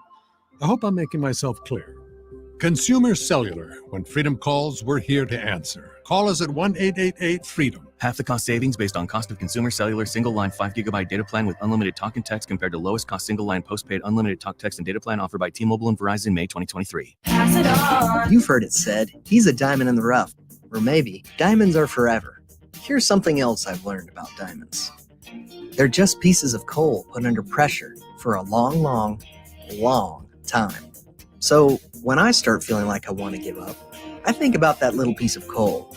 I hope I'm making myself clear. Consumer Cellular. When freedom calls, we're here to answer. Call us at 1-888-FREEDOM.
Half the cost savings based on cost of Consumer Cellular single line 5 gigabyte data plan with unlimited talk and text compared to lowest cost single line postpaid unlimited talk, text, and data plan offered by T-Mobile and Verizon May 2023.
Pass it on. You've heard it said, he's a diamond in the rough. Or maybe, diamonds are forever. Here's something else I've learned about diamonds. They're just pieces of coal put under pressure for a long, long, long time. So when I start feeling like I want to give up, I think about that little piece of coal.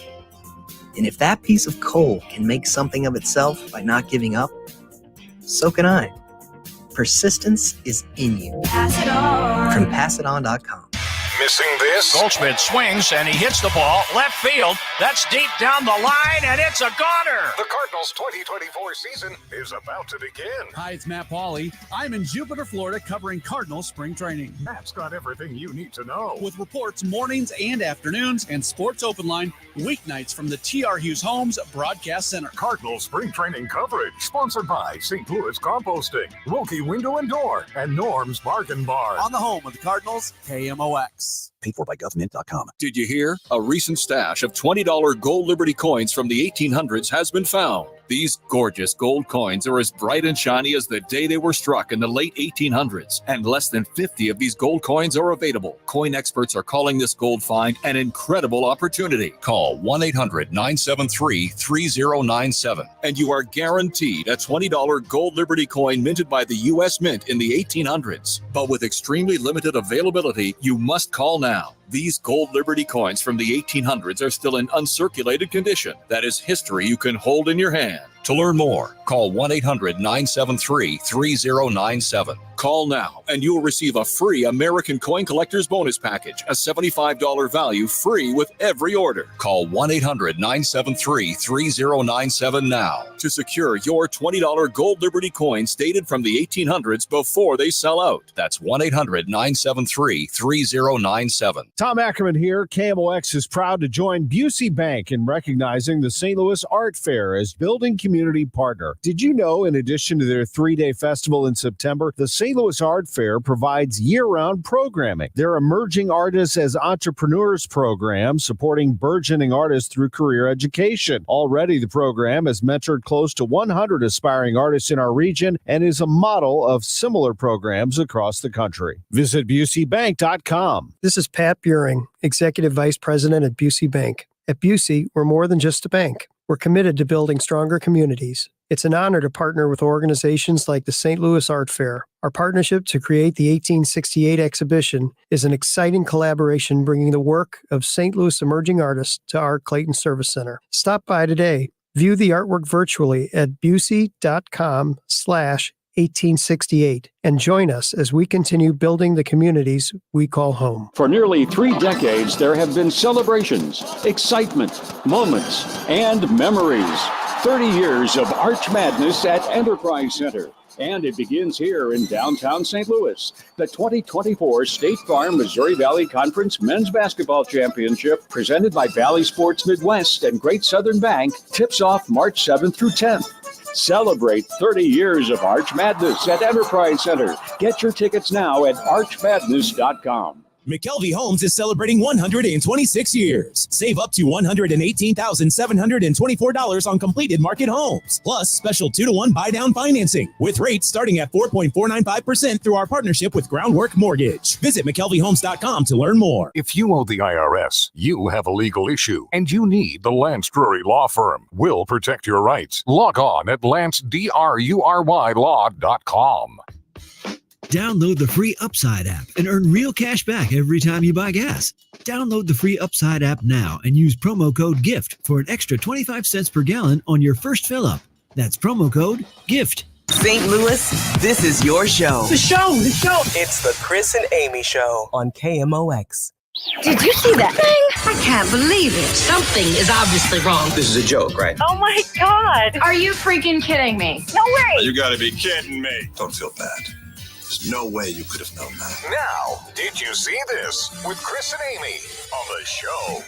And if that piece of coal can make something of itself by not giving up, so can I. Persistence is in you. Pass it on. From PassItOn.com.
Missing this?
Goldschmidt swings and he hits the ball left field. That's deep down the line, and it's a goner.
The Cardinals' 2024 season is about to begin.
Hi, it's Matt Pauley. I'm in Jupiter, Florida, covering Cardinals spring training.
Matt's got everything you need to know.
With reports mornings and afternoons and Sports Open Line weeknights from the T.R. Hughes Homes Broadcast Center.
Cardinals spring training coverage sponsored by St. Louis Composting, Wilkie Window and Door, and Norm's Bargain Bar.
On the home of the Cardinals, KMOX.
Paid for by government.com.
Did you hear? A recent stash of $20 gold Liberty coins from the 1800s has been found. These gorgeous gold coins are as bright and shiny as the day they were struck in the late 1800s, and less than 50 of these gold coins are available. Coin experts are calling this gold find an incredible opportunity. Call 1-800-973-3097, and you are guaranteed a $20 gold Liberty coin minted by the U.S. Mint in the 1800s. But with extremely limited availability, you must call now. These gold Liberty coins from the 1800s are still in uncirculated condition. That is history you can hold in your hand. To learn more, call 1-800-973-3097. Call now, and you will receive a free American Coin Collector's Bonus Package, a $75 value free with every order. Call 1-800-973-3097 now to secure your $20 gold Liberty coins dated from the 1800s before they sell out. That's 1-800-973-3097.
Tom Ackerman here. KMOX is proud to join Busey Bank in recognizing the St. Louis Art Fair as building community partner. Did you know, in addition to their 3-day festival in September, the St. Louis Art Fair provides year-round programming. Their Emerging Artists as Entrepreneurs program, supporting burgeoning artists through career education. Already, the program has mentored close to 100 aspiring artists in our region and is a model of similar programs across the country. Visit BuseyBank.com.
This is Pat Buring, Executive Vice President at Busey Bank. At Busey, we're more than just a bank. We're committed to building stronger communities. It's an honor to partner with organizations like the St. Louis Art Fair. Our partnership to create the 1868 exhibition is an exciting collaboration bringing the work of St. Louis emerging artists to our Clayton Service Center. Stop by today. View the artwork virtually at busey.com/1868 and join us as we continue building the communities we call home.
For nearly 3 decades, there have been celebrations, excitement, moments, and memories. 30 years of Arch Madness at Enterprise Center. And it begins here in downtown St. Louis. The 2024 State Farm Missouri Valley Conference Men's Basketball Championship, presented by Valley Sports Midwest and Great Southern Bank, tips off March 7th through 10th. Celebrate 30 years of Arch Madness at Enterprise Center. Get your tickets now at archmadness.com.
McKelvey Homes is celebrating 126 years. Save up to $118,724 on completed market homes, plus special 2-to-1 buy-down financing with rates starting at 4.495% through our partnership with Groundwork Mortgage. Visit McKelveyHomes.com to learn more.
If you owe the IRS, you have a legal issue, and you need the Lance Drury Law Firm. We'll protect your rights. Log on at LanceDruryLaw.com.
Download the free Upside app and earn real cash back every time you buy gas. Download the free Upside app now and use promo code GIFT for an extra 25 cents per gallon on your first fill-up. That's promo code GIFT.
St. Louis, this is your show.
The show.
It's the Chris and Amy Show on KMOX.
Did you see that thing? I can't believe it. Something is obviously wrong.
This is a joke, right?
Oh my God. Are you freaking kidding me? No way.
You gotta be kidding me. Don't feel bad. There's no way you could have known that.
Now, did you see this with Chris and Amy on the show?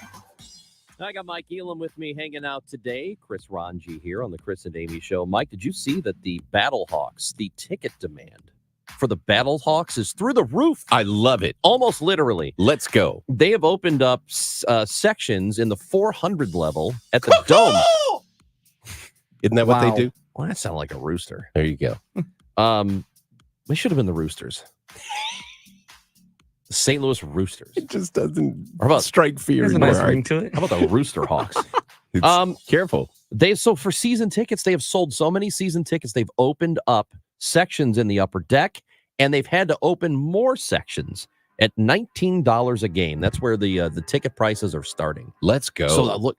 I got Mike Elam with me hanging out today. Chris Rongey here on the Chris and Amy Show. Mike, did you see that the Battlehawks, the ticket demand for the Battlehawks is through the roof?
I love it.
Almost literally.
Let's go.
They have opened up sections in the 400 level at the Dome.
Isn't that what they do?
Well, that sounded like a rooster.
There you go.
They should have been the Roosters. The St. Louis Roosters.
It just doesn't
How about
strike fear.
There's a
in
nice
my
ring
heart.
to it.
How about the Rooster Hawks?
Careful.
So for season tickets, they have sold so many season tickets. They've opened up sections in the upper deck, and they've had to open more sections at $19 a game. That's where the ticket prices are starting.
Let's go.
So look,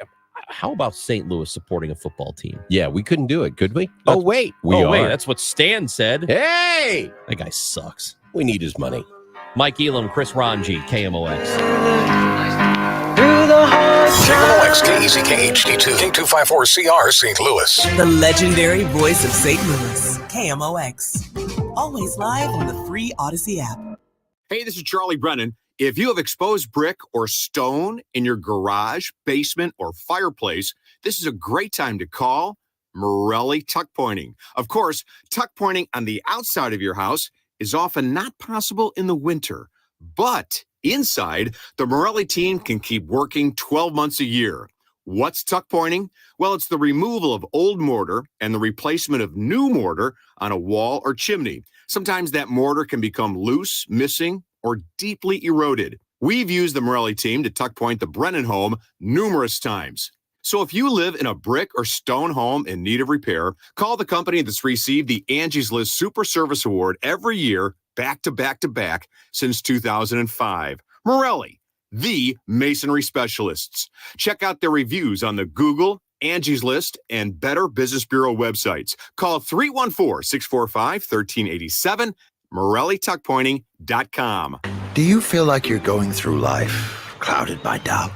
how about St. Louis supporting a football team?
Yeah, we couldn't do it, could we? Oh, wait. We are.
That's what Stan said.
Hey!
That guy sucks.
We need his money.
Mike Elam, Chris Rongey, KMOX.
KMOX KEZK HD2 K254CR St. Louis.
The legendary voice of St. Louis, KMOX. Always live on the free Odyssey app.
Hey, this is Charlie Brennan. If you have exposed brick or stone in your garage, basement, or fireplace, this is a great time to call Morelli Tuck Pointing. Of course, tuck pointing on the outside of your house is often not possible in the winter, but inside, the Morelli team can keep working 12 months a year. What's tuck pointing? Well, it's the removal of old mortar and the replacement of new mortar on a wall or chimney. Sometimes that mortar can become loose, missing, or deeply eroded. We've used the Morelli team to tuck point the Brennan home numerous times. So if you live in a brick or stone home in need of repair, call the company that's received the Angie's List Super Service Award every year, back to back to back, since 2005. Morelli, the masonry specialists. Check out their reviews on the Google, Angie's List, and Better Business Bureau websites. Call 314-645-1387, MorelliTuckPointing.com.
Do you feel like you're going through life clouded by doubt?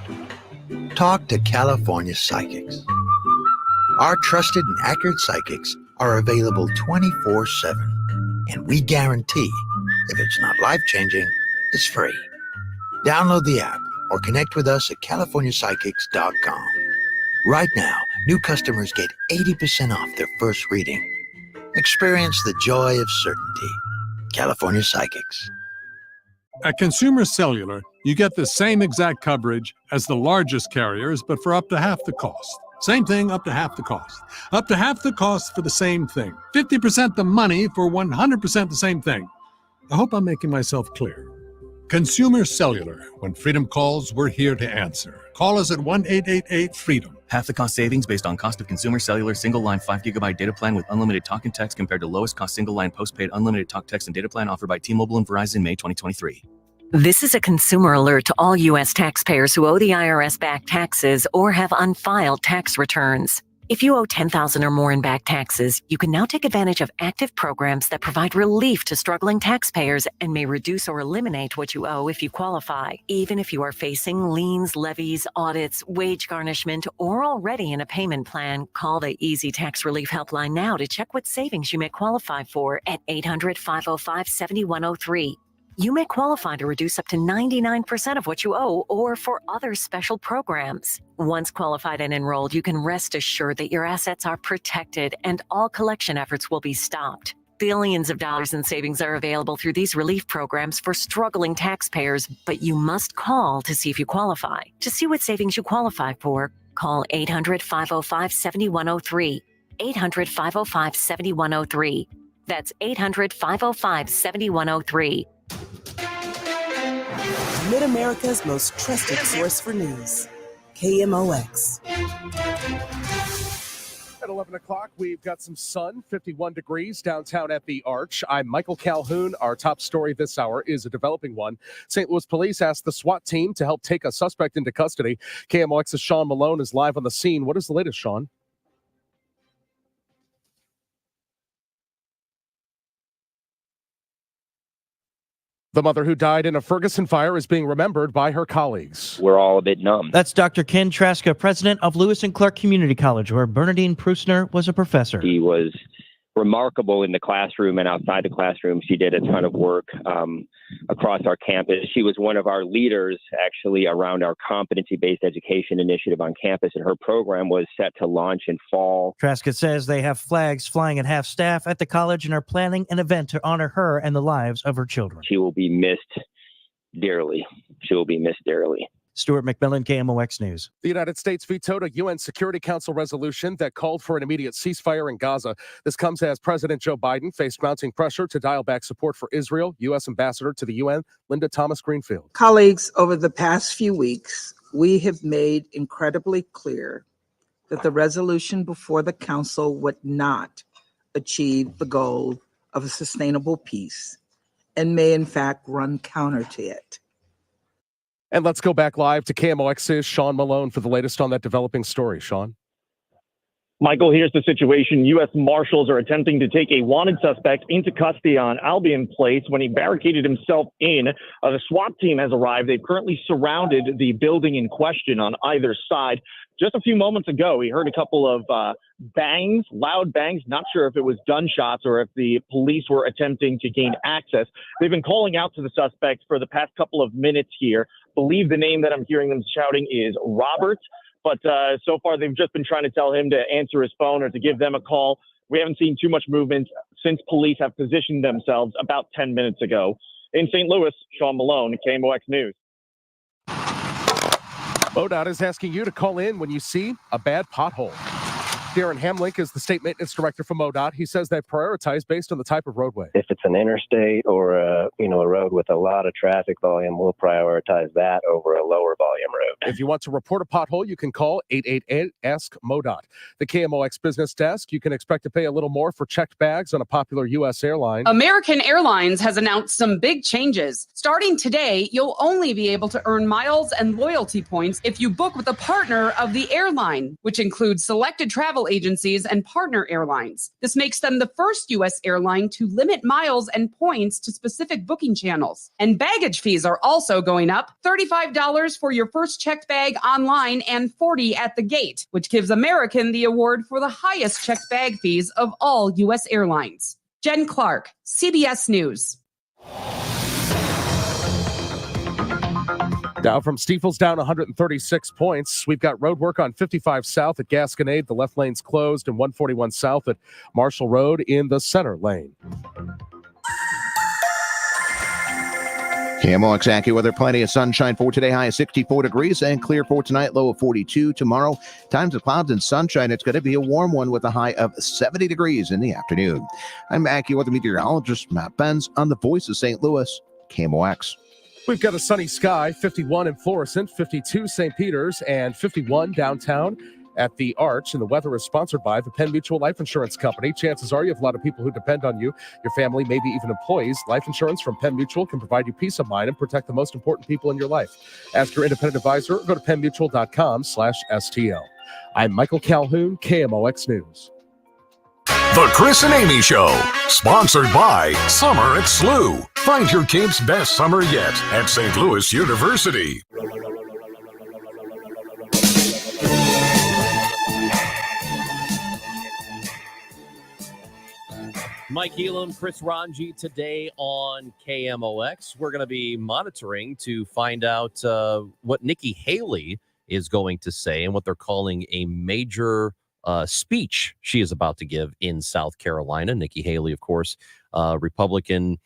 Talk to California Psychics. Our trusted and accurate psychics are available 24/7, and we guarantee if it's not life-changing, it's free. Download the app or connect with us at CaliforniaPsychics.com. Right now, new customers get 80% off their first reading. Experience the joy of certainty. California Psychics.
At Consumer Cellular, you get the same exact coverage as the largest carriers, but for up to half the cost. Same thing, up to half the cost. Up to half the cost for the same thing. 50% the money for 100% the same thing. I hope I'm making myself clear. Consumer Cellular. When freedom calls, we're here to answer. Call us at 1-888-FREEDOM.
Half the cost savings based on cost of consumer cellular single line 5 gigabyte data plan with unlimited talk and text compared to lowest cost single line postpaid unlimited talk, text, and data plan offered by T-Mobile and Verizon May 2023.
This is a consumer alert to all U.S. taxpayers who owe the IRS back taxes or have unfiled tax returns. If you owe $10,000 or more in back taxes, you can now take advantage of active programs that provide relief to struggling taxpayers and may reduce or eliminate what you owe if you qualify, even if you are facing liens, levies, audits, wage garnishment, or already in a payment plan. Call the Easy Tax Relief Helpline now to check what savings you may qualify for at 800-505-7103. You may qualify to reduce up to 99% of what you owe or for other special programs. Once qualified and enrolled, you can rest assured that your assets are protected and all collection efforts will be stopped. Billions of dollars in savings are available through these relief programs for struggling taxpayers, but you must call to see if you qualify. To see what savings you qualify for, call 800-505-7103. 800-505-7103. That's 800-505-7103.
Mid-America's most trusted source for news. KMOX.
At 11 o'clock, we've got some sun, 51 degrees downtown at the Arch. I'm Michael Calhoun. Our top story this hour is a developing one. St. Louis police asked the SWAT team to help take a suspect into custody. KMOX's Sean Malone is live on the scene. What is the latest, Sean? The mother who died in a Ferguson fire is being remembered by her colleagues.
We're all a bit numb.
That's Dr. Ken Traska, president of Lewis and Clark Community College, where Bernadine Prusner was a professor.
He was remarkable in the classroom and outside the classroom. She did a ton of work across our campus. She was one of our leaders, actually, around our competency-based education initiative on campus, and her program was set to launch in fall.
Traska says they have flags flying at half-staff at the college and are planning an event to honor her and the lives of her children.
She will be missed dearly. She will be missed dearly.
Stuart McMillan, KMOX News.
The United States vetoed a UN Security Council resolution that called for an immediate ceasefire in Gaza. This comes as President Joe Biden faced mounting pressure to dial back support for Israel. U.S. Ambassador to the UN, Linda Thomas-Greenfield.
Colleagues, over the past few weeks, we have made incredibly clear that the resolution before the Council would not achieve the goal of a sustainable peace and may, in fact, run counter to it.
And let's go back live to KMOX's Sean Malone for the latest on that developing story. Sean?
Michael, here's the situation. U.S. Marshals are attempting to take a wanted suspect into custody on Albion Place when he barricaded himself in. The SWAT team has arrived. They've currently surrounded the building in question on either side. Just a few moments ago, we heard a couple of bangs, loud bangs. Not sure if it was gunshots or if the police were attempting to gain access. They've been calling out to the suspect for the past couple of minutes here. Believe the name that I'm hearing them shouting is Robert. But so far, they've just been trying to tell him to answer his phone or to give them a call. We haven't seen too much movement since police have positioned themselves about 10 minutes ago. In St. Louis, Sean Malone, KMOX News.
MoDOT is asking you to call in when you see a bad pothole. Darren Hamlink is the state maintenance director for MoDOT. He says they prioritize based on the type of roadway.
If it's an interstate or a road with a lot of traffic volume, we'll prioritize that over a lower volume road.
If you want to report a pothole, you can call 888-ASK-MoDOT. The KMOX business desk, you can expect to pay a little more for checked bags on a popular U.S. airline.
American Airlines has announced some big changes. Starting today, you'll only be able to earn miles and loyalty points if you book with a partner of the airline, which includes selected travel agencies and partner airlines. This makes them the first U.S. airline to limit miles and points to specific booking channels. And baggage fees are also going up. $35 for your first checked bag online and $40 at the gate, which gives American the award for the highest checked bag fees of all U.S. airlines. Jen Clark, CBS News.
Dow from Steeples down 136 points. We've got road work on 55 South at Gasconade. The left lane's closed, and 141 South at Marshall Road in the center lane.
KMOX AccuWeather, plenty of sunshine for today, high of 64 degrees, and clear for tonight, low of 42. Tomorrow, times of clouds and sunshine. It's going to be a warm one with a high of 70 degrees in the afternoon. I'm AccuWeather meteorologist Matt Benz on the Voice of St. Louis, KMOX.
We've got a sunny sky, 51 in Florissant, 52 St. Peter's, and 51 downtown at the Arch. And the weather is sponsored by the Penn Mutual Life Insurance Company. Chances are you have a lot of people who depend on you, your family, maybe even employees. Life insurance from Penn Mutual can provide you peace of mind and protect the most important people in your life. Ask your independent advisor or go to pennmutual.com/STL. I'm Michael Calhoun, KMOX News.
The Chris and Amy Show, sponsored by Summer at SLU. Find your kid's best summer yet at St. Louis University.
Mike Elam, Chris Rongey today on KMOX. We're going to be monitoring to find out what Nikki Haley is going to say and what they're calling a major speech she is about to give in South Carolina. Nikki Haley, of course, Republican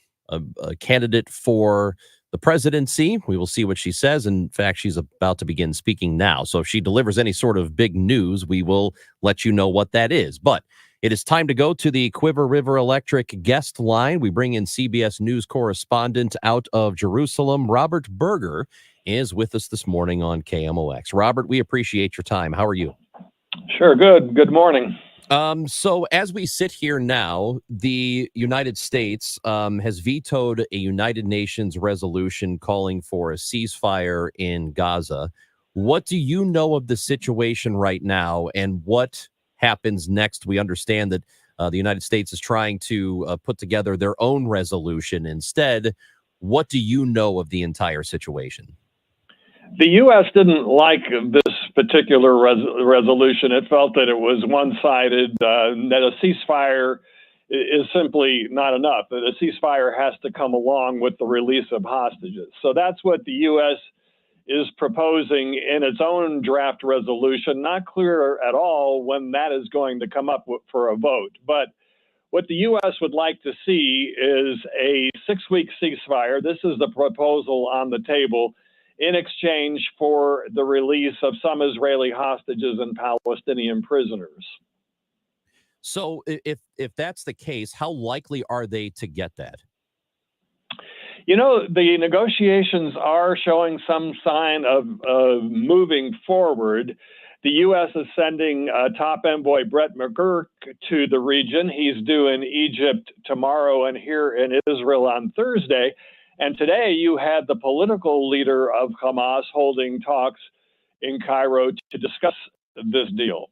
candidate for the presidency. We will see what she says. In fact, she's about to begin speaking now. So if she delivers any sort of big news, we will let you know what that is. But it is time to go to the Quiver River Electric guest line. We bring in CBS News correspondent out of Jerusalem, Robert Berger, is with us this morning on KMOX. Robert, we appreciate your time. How are you?
Sure, good. Good morning.
So as we sit here now, the United States has vetoed a United Nations resolution calling for a ceasefire in Gaza. What do you know of the situation right now, and what happens next? We understand that the United States is trying to put together their own resolution instead. What do you know of the entire situation?
The U.S. didn't like this particular resolution. It felt that it was one-sided, that a ceasefire is simply not enough, that a ceasefire has to come along with the release of hostages. So that's what the U.S. is proposing in its own draft resolution. Not clear at all when that is going to come up for a vote. But what the U.S. would like to see is a 6-week ceasefire. This is the proposal on the table, in exchange for the release of some Israeli hostages and Palestinian prisoners.
So if that's the case, how likely are they to get that?
You know, the negotiations are showing some sign of moving forward. The U.S. is sending top envoy Brett McGurk to the region. He's due in Egypt tomorrow and here in Israel on Thursday. And today you had the political leader of Hamas holding talks in Cairo to discuss this deal.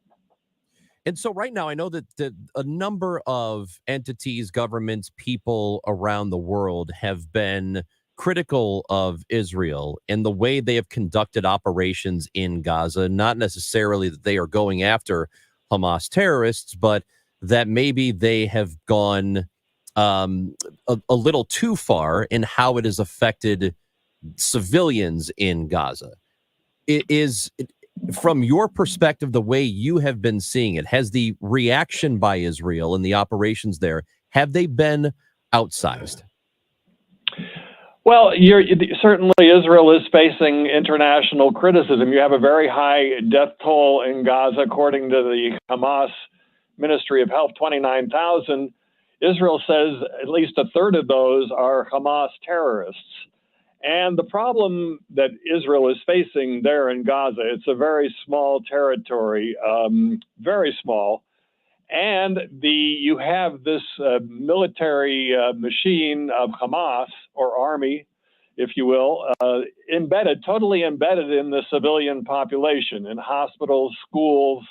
And so right now, I know that a number of entities, governments, people around the world have been critical of Israel and the way they have conducted operations in Gaza. Not necessarily that they are going after Hamas terrorists, but that maybe they have gone a little too far in how it has affected civilians in Gaza. It is, from your perspective, the way you have been seeing it, has the reaction by Israel and the operations there, have they been outsized?
Well, certainly Israel is facing international criticism. You have a very high death toll in Gaza, according to the Hamas Ministry of Health, 29,000. Israel says at least a third of those are Hamas terrorists. And the problem that Israel is facing there in Gaza, it's a very small territory, very small. And you have this military machine of Hamas, or army, if you will, totally embedded in the civilian population, in hospitals, schools.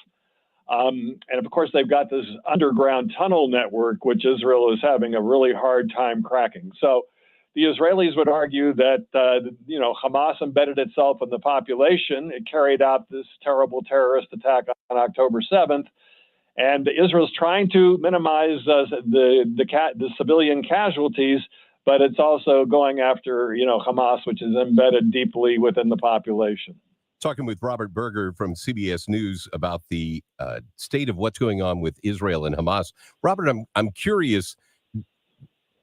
And of course, they've got this underground tunnel network, which Israel is having a really hard time cracking. So the Israelis would argue that, Hamas embedded itself in the population. It carried out this terrible terrorist attack on October 7th. And Israel's trying to minimize the civilian casualties, but it's also going after, Hamas, which is embedded deeply within the population.
Talking with Robert Berger from CBS News about the state of what's going on with Israel and Hamas. Robert, I'm curious.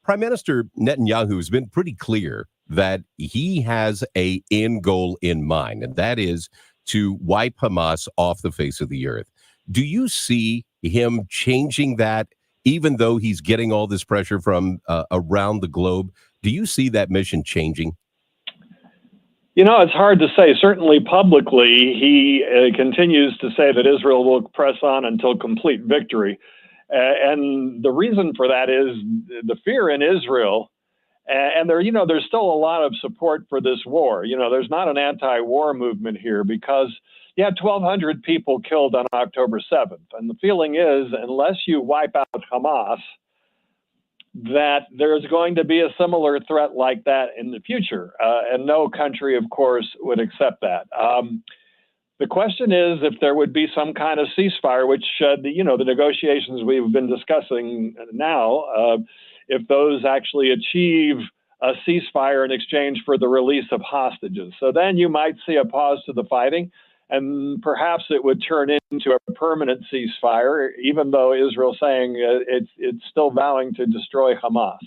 Prime Minister Netanyahu has been pretty clear that he has an end goal in mind, and that is to wipe Hamas off the face of the earth. Do you see him changing that, even though he's getting all this pressure from around the globe? Do you see that mission changing?
It's hard to say. Certainly publicly, he continues to say that Israel will press on until complete victory. And the reason for that is the fear in Israel. And there's still a lot of support for this war. There's not an anti-war movement here because you had 1,200 people killed on October 7th. And the feeling is, unless you wipe out Hamas, that there's going to be a similar threat like that in the future. And no country, of course, would accept that. The question is if there would be some kind of ceasefire, which, the negotiations we've been discussing now, if those actually achieve a ceasefire in exchange for the release of hostages. So then you might see a pause to the fighting. and perhaps it would turn into a permanent ceasefire, even though Israel's saying it's still vowing to destroy Hamas.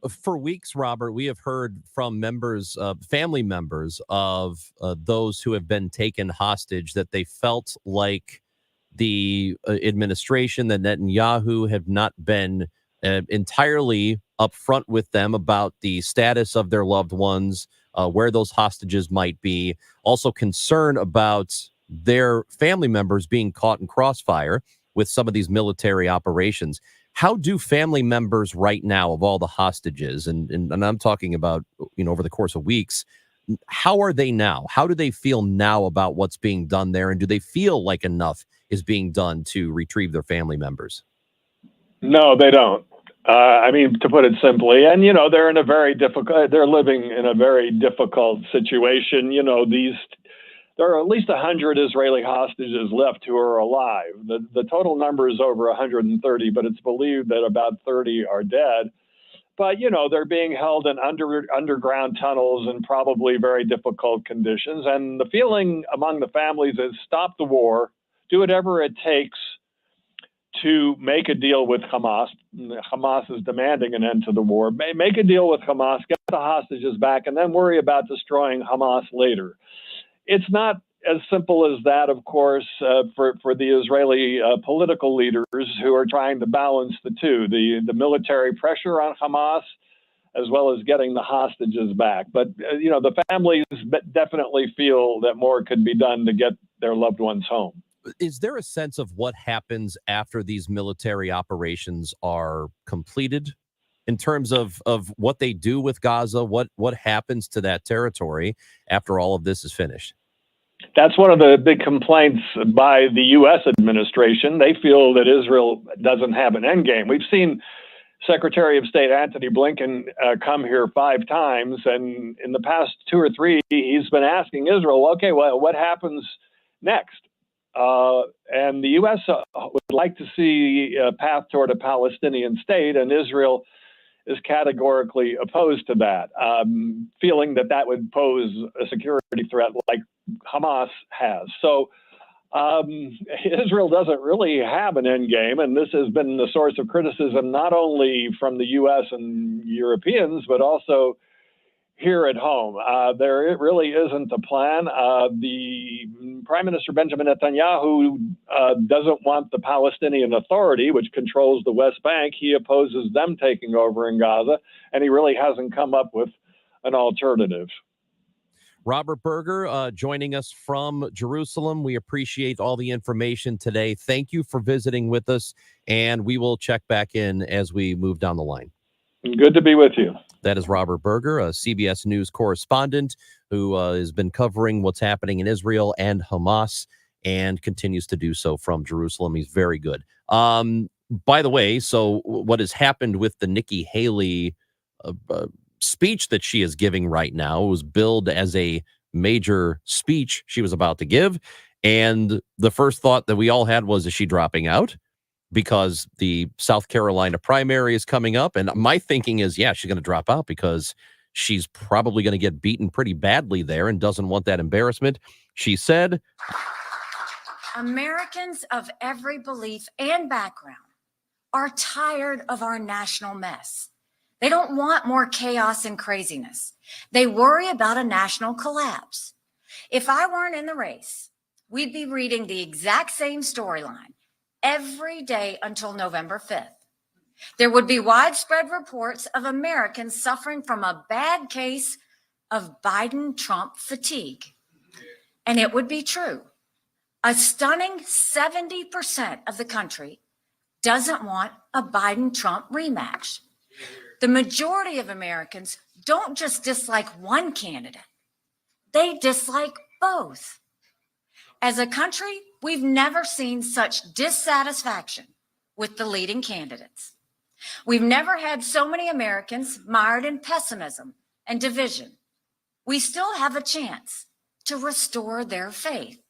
For weeks, Robert, we have heard from members, family members of those who have been taken hostage, that they felt like the administration, that Netanyahu, have not been entirely upfront with them about the status of their loved ones, where those hostages might be. Also concern about their family members being caught in crossfire with some of these military operations. How do family members right now of all the hostages, and I'm talking about, over the course of weeks, how are they now? How do they feel now about what's being done there? And do they feel like enough is being done to retrieve their family members?
No, they don't. To put it simply, and they're in a very difficult. They're living in a very difficult situation. There are at least 100 Israeli hostages left who are alive. The total number is over 130, but it's believed that about 30 are dead. But they're being held in underground tunnels in probably very difficult conditions. And the feeling among the families is stop the war, do whatever it takes to make a deal with Hamas. Hamas is demanding an end to the war. Make a deal with Hamas, get the hostages back, and then worry about destroying Hamas later. It's not as simple as that, of course, for the Israeli political leaders who are trying to balance the two, the military pressure on Hamas, as well as getting the hostages back. But, the families definitely feel that more could be done to get their loved ones home.
Is there a sense of what happens after these military operations are completed, in terms of what they do with Gaza? What happens to that territory after all of this is finished?
That's one of the big complaints by the U.S. administration. They feel that Israel doesn't have an end game. We've seen Secretary of State Antony Blinken come here 5 times, and in the past 2 or 3, he's been asking Israel, okay, well, what happens next? And the U.S. would like to see a path toward a Palestinian state, and Israel is categorically opposed to that, feeling that would pose a security threat like Hamas has. So Israel doesn't really have an end game, and this has been the source of criticism not only from the U.S. and Europeans, but also here at home. There really isn't a plan. The Prime Minister Benjamin Netanyahu doesn't want the Palestinian Authority, which controls the West Bank. He opposes them taking over in Gaza, and he really hasn't come up with an alternative.
Robert Berger joining us from Jerusalem. We appreciate all the information today. Thank you for visiting with us, and we will check back in as we move down the line.
Good to be with you.
That is Robert Berger, a CBS News correspondent who has been covering what's happening in Israel and Hamas, and continues to do so from Jerusalem. He's very good. By the way, so what has happened with the Nikki Haley speech that she is giving right now was billed as a major speech she was about to give. And the first thought that we all had was, is she dropping out? Because the South Carolina primary is coming up. And my thinking is, yeah, she's going to drop out because she's probably going to get beaten pretty badly there and doesn't want that embarrassment. She said,
Americans of every belief and background are tired of our national mess. They don't want more chaos and craziness. They worry about a national collapse. If I weren't in the race, we'd be reading the exact same storyline every day until November 5th. There would be widespread reports of Americans suffering from a bad case of Biden-Trump fatigue. And it would be true. A stunning 70% of the country doesn't want a Biden-Trump rematch. The majority of Americans don't just dislike one candidate. They dislike both. As a country, we've never seen such dissatisfaction with the leading candidates. We've never had so many Americans mired in pessimism and division. We still have a chance to restore their faith.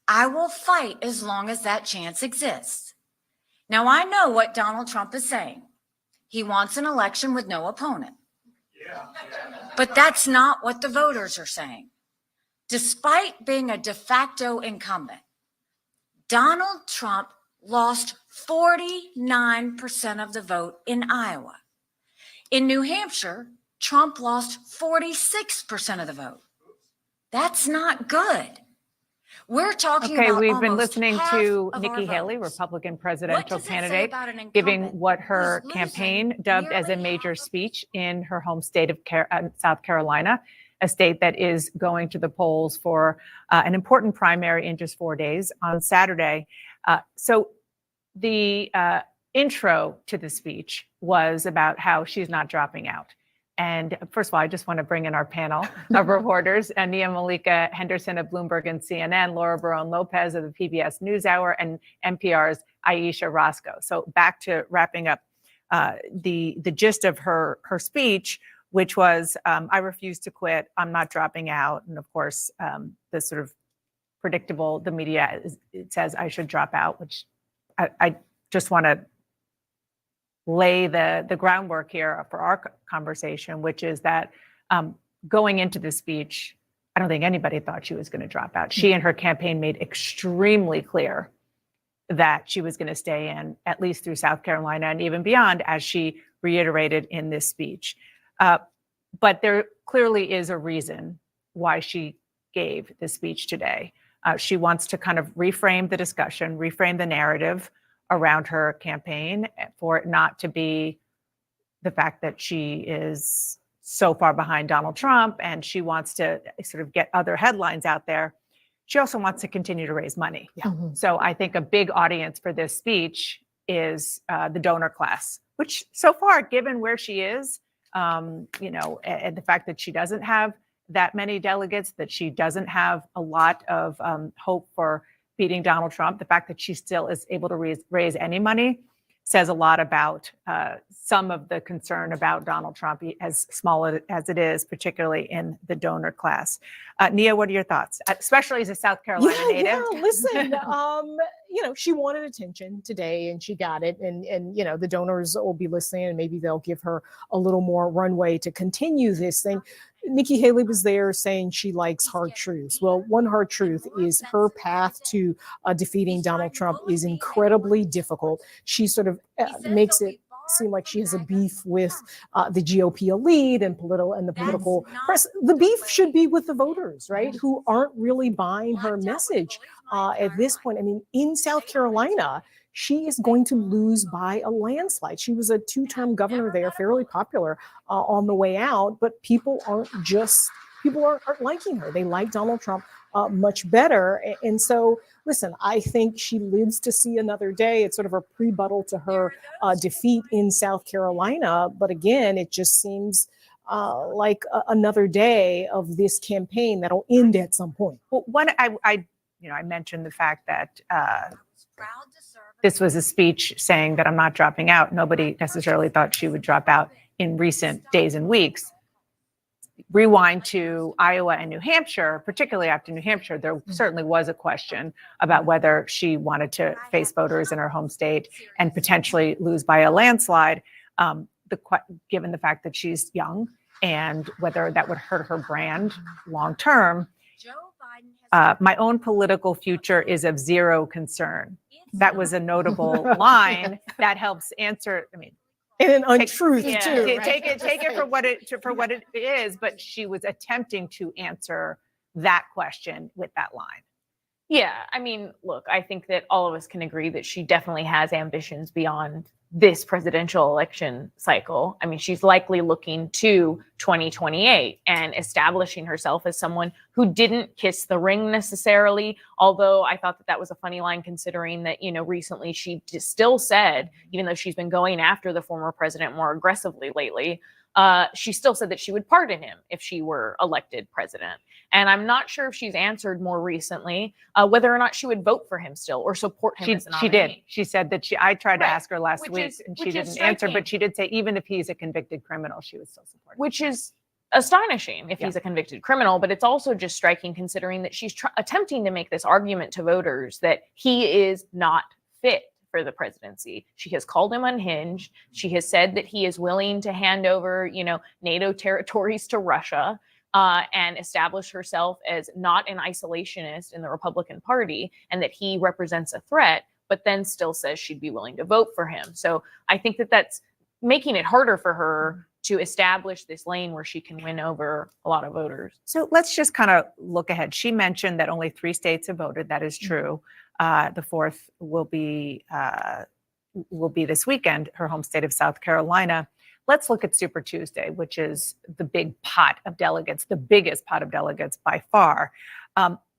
I will fight as long as that chance exists. Now, I know what Donald Trump is saying. He wants an election with no opponent. But that's not what the voters are saying. Despite being a de facto incumbent, Donald Trump lost 49% of the vote in Iowa. In New Hampshire, Trump lost 46% of the vote. That's not good. We're talking
Okay,
about
we've been
almost
listening
half
to
of
Nikki
our
Haley,
voters.
Republican
What
presidential
does it say
candidate,
about an
giving
incumbent
what her
who's
campaign
losing
dubbed as a
nearly
major
half of
speech in her home state of South Carolina, a state that is going to the polls for an important primary in just 4 days on Saturday. So the intro to the speech was about how she's not dropping out. And first of all, I just want to bring in our panel of reporters, Nia Malika Henderson of Bloomberg and CNN, Laura Barone Lopez of the PBS NewsHour, and NPR's Aisha Roscoe. So back to wrapping up the gist of her speech, which was, I refuse to quit, I'm not dropping out. And of course, the sort of predictable, the media, it says I should drop out, which I just want to lay the groundwork here for our conversation, which is that going into the speech, I don't think anybody thought she was going to drop out. She and her campaign made extremely clear that she was going to stay in, at least through South Carolina and even beyond, as she reiterated in this speech. But there clearly is a reason why she gave this speech today. She wants to kind of reframe the discussion, reframe the narrative around her campaign, for it not to be the fact that she is so far behind Donald Trump and she wants to sort of get other headlines out there. She also wants to continue to raise money. So I think a big audience for this speech is the donor class, which so far, given where she is, and the fact that she doesn't have that many delegates, that she doesn't have a lot of hope for beating Donald Trump, the fact that she still is able to raise any money says a lot about some of the concern about Donald Trump, as small as it is, particularly in the donor class. Nia, what are your thoughts, especially as a South Carolina native?
Yeah, listen, she wanted attention today and she got it. And the donors will be listening and maybe they'll give her a little more runway to continue this thing. Nikki Haley was there saying she likes hard truths. Well, one hard truth is her path to defeating Donald Trump is incredibly difficult. She sort of makes it seem like she has a beef with the GOP elite and the political press. The beef should be with the voters, right, who aren't really buying her message at this point. I mean, in South Carolina, she is going to lose by a landslide. She was a two-term governor there, fairly popular on the way out, but people aren't liking her. They like Donald Trump much better. And so, listen, I think she lives to see another day. It's sort of a rebuttal to her defeat in South Carolina. But again, it just seems like another day of this campaign that'll end at some point.
Well, I mentioned the fact that this was a speech saying that I'm not dropping out. Nobody necessarily thought she would drop out in recent days and weeks. Rewind to Iowa and New Hampshire, particularly after New Hampshire, there certainly was a question about whether she wanted to face voters in her home state and potentially lose by a landslide, given the fact that she's young and whether that would hurt her brand long term. My own political future is of zero concern. That was a notable line that helps answer. I mean,
and an untruth too.
Right? Take it for what it is. But she was attempting to answer that question with that line.
Yeah, I mean, look, I think that all of us can agree that she definitely has ambitions beyond this presidential election cycle. I mean, she's likely looking to 2028 and establishing herself as someone who didn't kiss the ring necessarily. Although I thought that was a funny line, considering that, recently she still said, even though she's been going after the former president more aggressively lately, she still said that she would pardon him if she were elected president. And I'm not sure if she's answered more recently whether or not she would vote for him still or support him as a nominee.
She did. She said that I tried to ask her last week and she didn't answer, but she did say even if he's a convicted criminal, she would still support him.
Which is astonishing if he's a convicted criminal, but it's also just striking considering that she's attempting to make this argument to voters that he is not fit for the presidency. She has called him unhinged. She has said that he is willing to hand over, NATO territories to Russia. and establish herself as not an isolationist in the Republican Party and that he represents a threat, but then still says she'd be willing to vote for him. So I think that that's making it harder for her to establish this lane where she can win over a lot of voters.
So let's just kind of look ahead. She mentioned that only 3 states have voted. That is true. The 4th will be this weekend, her home state of South Carolina. Let's look at Super Tuesday, which is the big pot of delegates, the biggest pot of delegates by far.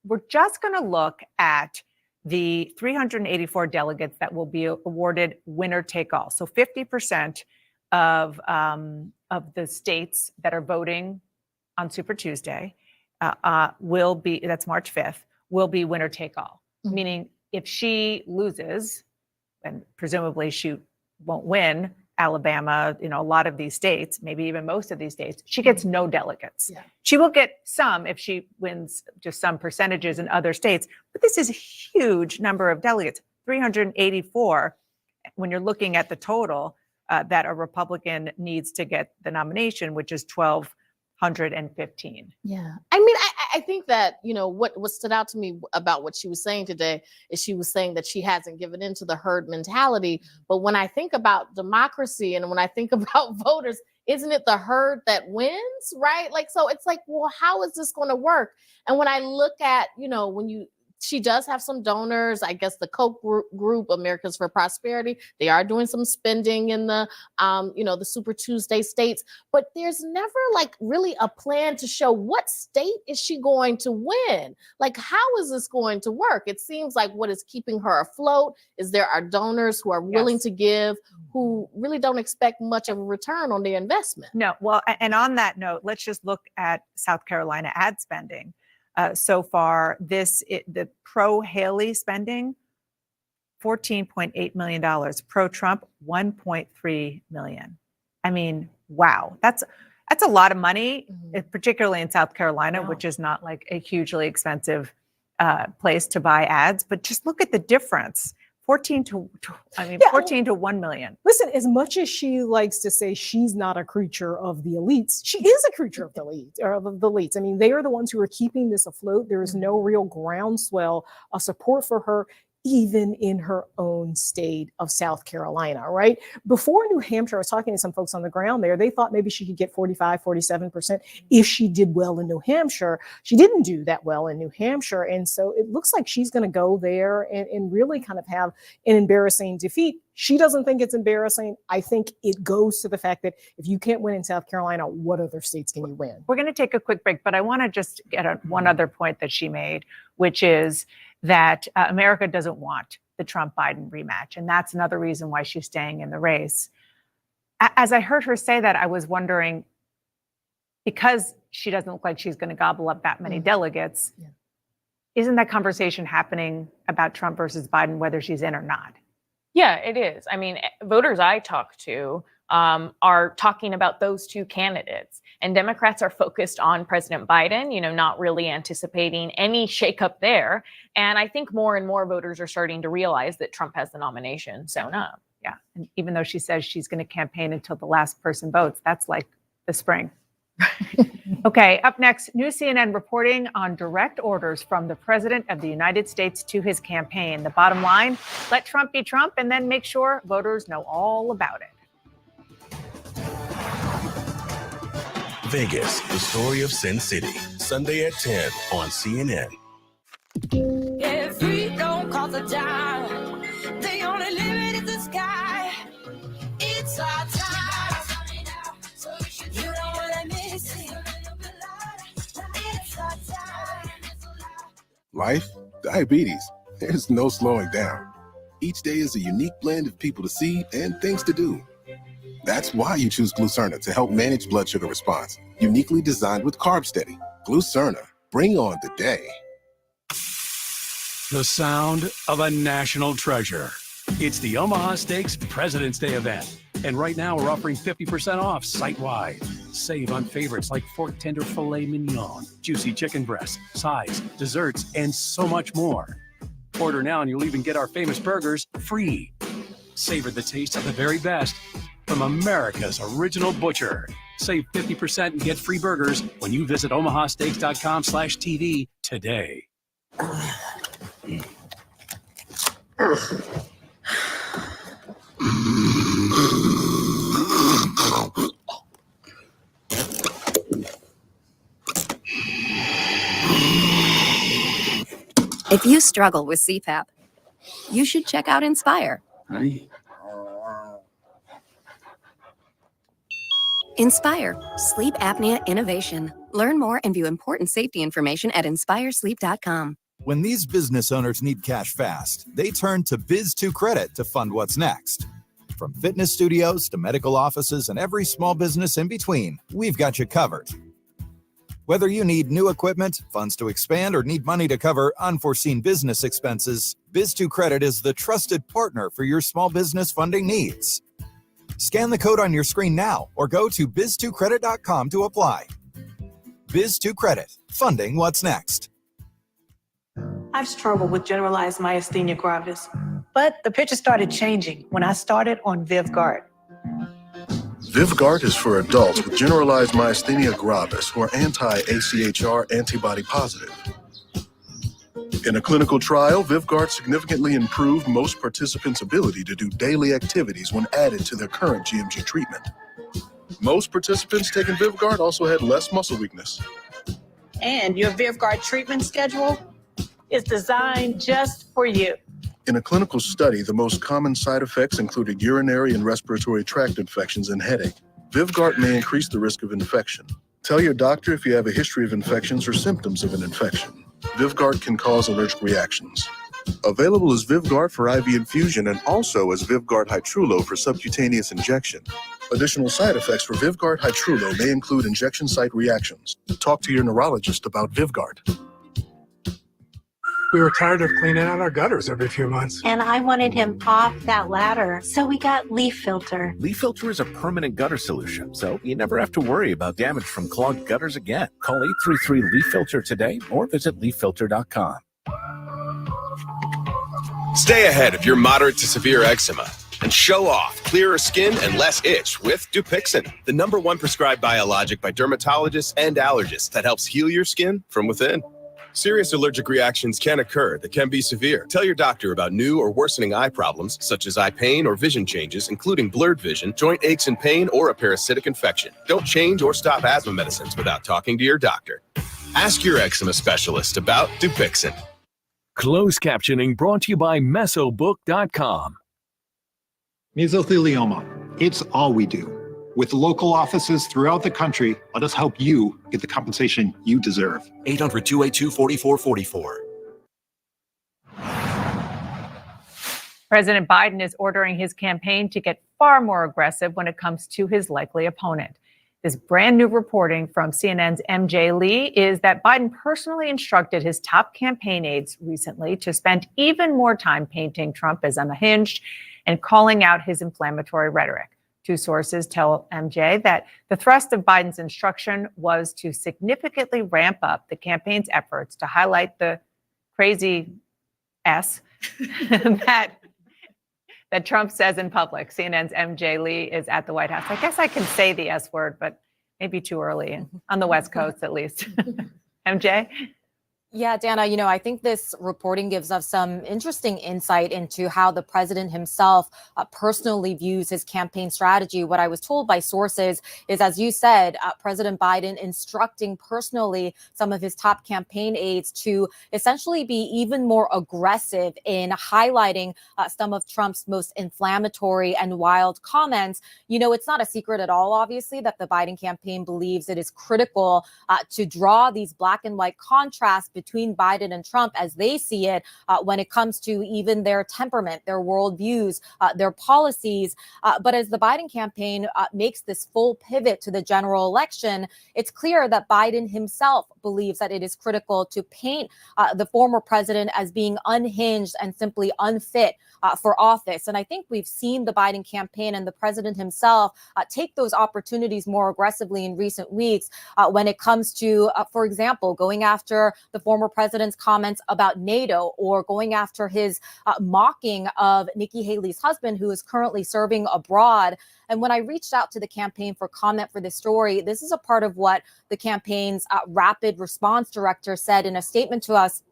We're just going to look at the 384 delegates that will be awarded winner take all. So 50% of the states that are voting on Super Tuesday will be, that's March 5th, will be winner take all. Meaning if she loses, and presumably she won't win, Alabama, a lot of these states, maybe even most of these states, she gets no delegates.
Yeah.
She will get some if she wins just some percentages in other states, but this is a huge number of delegates, 384. When you're looking at the total that a Republican needs to get the nomination, which is 1,215.
Yeah. I mean, I think that, what stood out to me about what she was saying today is she was saying that she hasn't given into the herd mentality. But when I think about democracy and when I think about voters, isn't it the herd that wins, right? So it's like, well, how is this going to work? And when I look at, she does have some donors. I guess the Koch group, Americans for Prosperity, they are doing some spending in the, the Super Tuesday states. But there's never really a plan to show what state is she going to win. How is this going to work? It seems like what is keeping her afloat is there are donors who are willing to give, who really don't expect much of a return on their investment.
No, well, and on that note, let's just look at South Carolina ad spending. So far, the pro-Haley spending, $14.8 million. Pro-Trump, $1.3 million. I mean, wow. That's a lot of money, particularly in South Carolina, which is not a hugely expensive place to buy ads. But just look at the difference. 14 to 1 million.
Listen, as much as she likes to say she's not a creature of the elites, she is a creature of the elites. I mean, they are the ones who are keeping this afloat. There is no real groundswell of support for her, even in her own state of South Carolina, right? Before New Hampshire, I was talking to some folks on the ground there. They thought maybe she could get 45, 47% if she did well in New Hampshire. She didn't do that well in New Hampshire. And so it looks like she's going to go there and really kind of have an embarrassing defeat. She doesn't think it's embarrassing. I think it goes to the fact that if you can't win in South Carolina, what other states can you win?
We're going to take a quick break, but I want to just get at one other point that she made, which is that America doesn't want the Trump-Biden rematch. And that's another reason why she's staying in the race. As I heard her say that, I was wondering, because she doesn't look like she's going to gobble up that many delegates, isn't that conversation happening about Trump versus Biden, whether she's in or not?
Yeah, it is. I mean, voters I talk to are talking about those two candidates, and Democrats are focused on President Biden, not really anticipating any shakeup there. And I think more and more voters are starting to realize that Trump has the nomination. So no.
Yeah. And even though she says she's going to campaign until the last person votes, that's like the spring. Okay, up next, new CNN reporting on direct orders from the President of the United States to his campaign. The bottom line, let Trump be Trump and then make sure voters know all about it.
Vegas, the story of Sin City, Sunday at 10 on CNN.
Get free, don't cost a dime. The only limit is the sky. It's our time. You don't wanna miss it. It's our time.
Life, diabetes, there's no slowing down. Each day is a unique blend of people to see and things to do. That's why you choose Glucerna to help manage blood sugar response. Uniquely designed with Carb Steady. Glucerna, bring on the day.
The sound of a national treasure. It's the Omaha Steaks President's Day event. And right now we're offering 50% off site-wide. Save on favorites like fork tender filet mignon, juicy chicken breasts, sides, desserts, and so much more. Order now and you'll even get our famous burgers free. Savor the taste of the very best from America's original butcher. Save 50% and get free burgers when you visit omahasteaks.com/TV today.
If you struggle with CPAP, you should check out Inspire. Inspire, sleep apnea innovation. Learn more and view important safety information at inspiresleep.com.
When these business owners need cash fast, they turn to Biz2 Credit to fund what's next. From fitness studios to medical offices and every small business in between, we've got you covered. Whether you need new equipment, funds to expand, or need money to cover unforeseen business expenses, Biz2 Credit is the trusted partner for your small business funding needs. Scan the code on your screen now or go to biz2credit.com to apply. Biz2 Credit, funding what's next.
I've struggled with generalized myasthenia gravis, but the picture started changing when I started on VivGuard.
VivGuard is for adults with generalized myasthenia gravis who are anti-AChR antibody positive. In a clinical trial, VivGuard significantly improved most participants' ability to do daily activities when added to their current GMG treatment. Most participants taking VivGuard also had less muscle weakness.
And your VivGuard treatment schedule is designed just for you.
In a clinical study, the most common side effects included urinary and respiratory tract infections and headache. VivGuard may increase the risk of infection. Tell your doctor if you have a history of infections or symptoms of an infection. VivGuard can cause allergic reactions. Available as VivGuard for IV infusion and also as VivGuard Hytrulo for subcutaneous injection. Additional side effects for VivGuard Hytrulo may include injection site reactions. Talk to your neurologist about VivGuard.
We were tired of cleaning out our gutters every few months.
And I wanted him off that ladder, so we got Leaf Filter.
Leaf Filter is a permanent gutter solution, so you never have to worry about damage from clogged gutters again. Call 833-LEAF-FILTER today or visit leaffilter.com.
Stay ahead of your moderate to severe eczema and show off clearer skin and less itch with Dupixent, the #1 prescribed biologic by dermatologists and allergists that helps heal your skin from within. Serious allergic reactions can occur that can be severe. Tell your doctor about new or worsening eye problems, such as eye pain or vision changes, including blurred vision, joint aches and pain, or a parasitic infection. Don't change or stop asthma medicines without talking to your doctor. Ask your eczema specialist about Dupixent.
Closed captioning brought to you by mesobook.com.
Mesothelioma. It's all we do. With local offices throughout the country, let us help you get the compensation you deserve.
800-282-4444.
President Biden is ordering his campaign to get far more aggressive when it comes to his likely opponent. This brand new reporting from CNN's MJ Lee is that Biden personally instructed his top campaign aides recently to spend even more time painting Trump as unhinged and calling out his inflammatory rhetoric. Two sources tell MJ that the thrust of Biden's instruction was to significantly ramp up the campaign's efforts to highlight the crazy S that Trump says in public. CNN's MJ Lee is at the White House. I guess I can say the S word, but maybe too early on the West Coast, at least. MJ?
Yeah, Dana, I think this reporting gives us some interesting insight into how the president himself personally views his campaign strategy. What I was told by sources is, as you said, President Biden instructing personally some of his top campaign aides to essentially be even more aggressive in highlighting some of Trump's most inflammatory and wild comments. It's not a secret at all, obviously, that the Biden campaign believes it is critical to draw these black and white contrasts between Biden and Trump as they see it when it comes to even their temperament, their worldviews, their policies. But as the Biden campaign makes this full pivot to the general election, it's clear that Biden himself believes that it is critical to paint the former president as being unhinged and simply unfit for office. And I think we've seen the Biden campaign and the president himself take those opportunities more aggressively in recent weeks when it comes to, for example, going after the former former president's comments about NATO or going after his mocking of Nikki Haley's husband, who is currently serving abroad. And when I reached out to the campaign for comment for this story, this is a part of what the campaign's rapid response director said in a statement to us.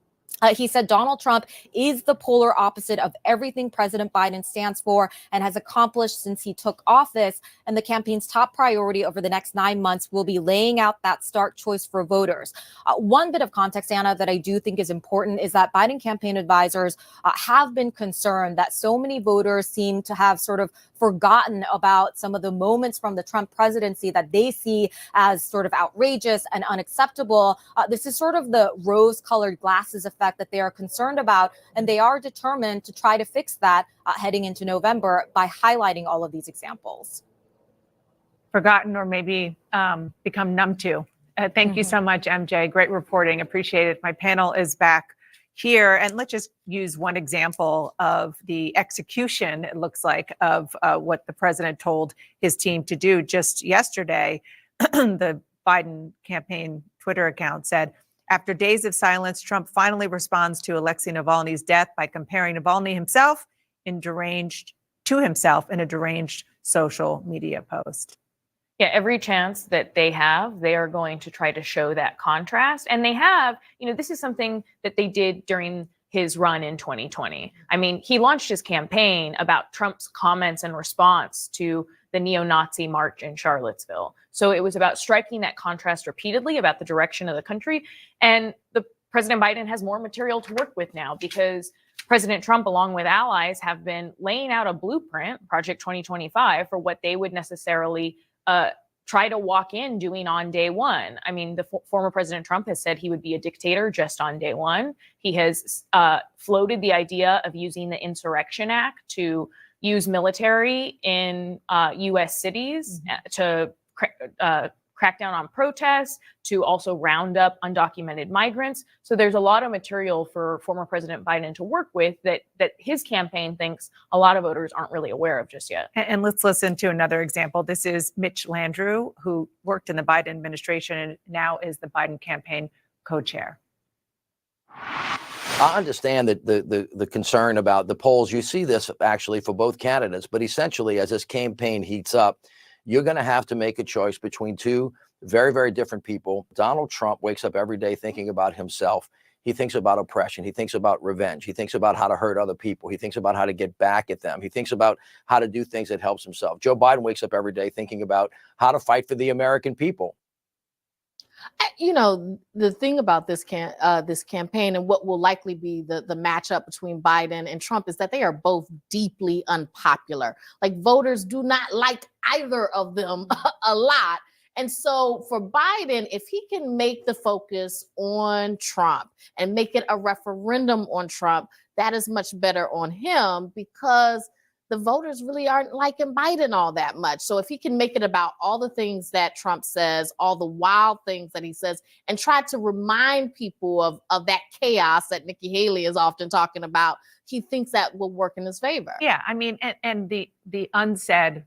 He said Donald Trump is the polar opposite of everything President Biden stands for and has accomplished since he took office. And the campaign's top priority over the next 9 months will be laying out that stark choice for voters. One bit of context, Anna, that I do think is important is that Biden campaign advisors have been concerned that so many voters seem to have sort of forgotten about some of the moments from the Trump presidency that they see as sort of outrageous and unacceptable. This is sort of the rose-colored glasses effect that they are concerned about, and they are determined to try to fix that heading into November by highlighting all of these examples.
Forgotten or maybe become numb to. Thank you so much, MJ. Great reporting. Appreciate it. My panel is back here, and let's just use one example of the execution, it looks like, of what the president told his team to do just yesterday. The Biden campaign Twitter account said, after days of silence, Trump finally responds to Alexei Navalny's death by comparing Navalny himself in a deranged social media post.
Yeah, every chance that they have, they are going to try to show that contrast. And they have, this is something that they did during his run in 2020. I mean, he launched his campaign about Trump's comments and response to the neo-Nazi march in Charlottesville. So it was about striking that contrast repeatedly about the direction of the country. And the President Biden has more material to work with now because President Trump, along with allies, have been laying out a blueprint, Project 2025, for what they would necessarily try to walk in doing on day one. I mean, the former President Trump has said he would be a dictator just on day one. He has floated the idea of using the Insurrection Act to use military in U.S. cities to crack down on protests, to also round up undocumented migrants. So there's a lot of material for former President Biden to work with that his campaign thinks a lot of voters aren't really aware of just yet.
And let's listen to another example. This is Mitch Landrieu, who worked in the Biden administration and now is the Biden campaign co-chair.
I understand that the concern about the polls. You see this actually for both candidates, but essentially as this campaign heats up, you're going to have to make a choice between two very, very different people. Donald Trump wakes up every day thinking about himself. He thinks about oppression. He thinks about revenge. He thinks about how to hurt other people. He thinks about how to get back at them. He thinks about how to do things that helps himself. Joe Biden wakes up every day thinking about how to fight for the American people.
The thing about this campaign and what will likely be the matchup between Biden and Trump is that they are both deeply unpopular. Like, voters do not like either of them a lot. And so for Biden, if he can make the focus on Trump and make it a referendum on Trump, that is much better on him because the voters really aren't liking Biden all that much. So if he can make it about all the things that Trump says, all the wild things that he says, and try to remind people of that chaos that Nikki Haley is often talking about, he thinks that will work in his favor.
Yeah, I mean, and the unsaid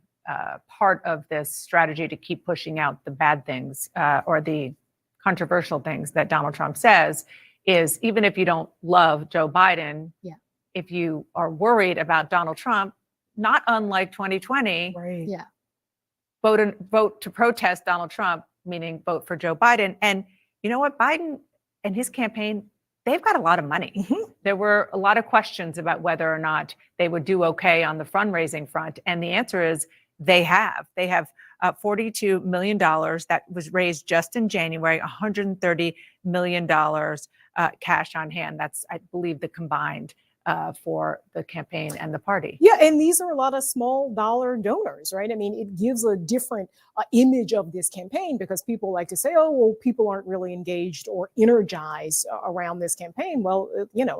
part of this strategy to keep pushing out the bad things or the controversial things that Donald Trump says is, even if you don't love Joe Biden, if you are worried about Donald Trump, not unlike 2020, vote to protest Donald Trump, meaning vote for Joe Biden. And you know what? Biden and his campaign, they've got a lot of money. There were a lot of questions about whether or not they would do okay on the fundraising front. And the answer is they have. They have $42 million that was raised just in January, $130 million cash on hand. That's, I believe, the combined for the campaign and the party.
Yeah, and these are a lot of small dollar donors, right? I mean, it gives a different image of this campaign because people like to say, oh, well, people aren't really engaged or energized around this campaign. Well,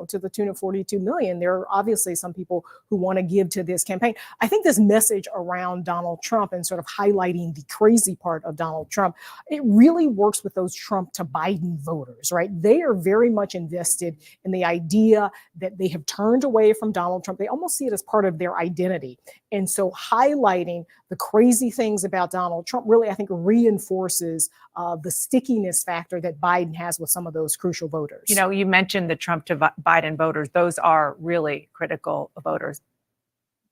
to the tune of 42 million, there are obviously some people who want to give to this campaign. I think this message around Donald Trump and sort of highlighting the crazy part of Donald Trump, it really works with those Trump to Biden voters, right? They are very much invested in the idea that they have turned away from Donald Trump. They almost see it as part of their identity. And so highlighting the crazy things about Donald Trump really, I think, reinforces the stickiness factor that Biden has with some of those crucial voters.
You know, you mentioned the Trump to Biden voters. Those are really critical voters.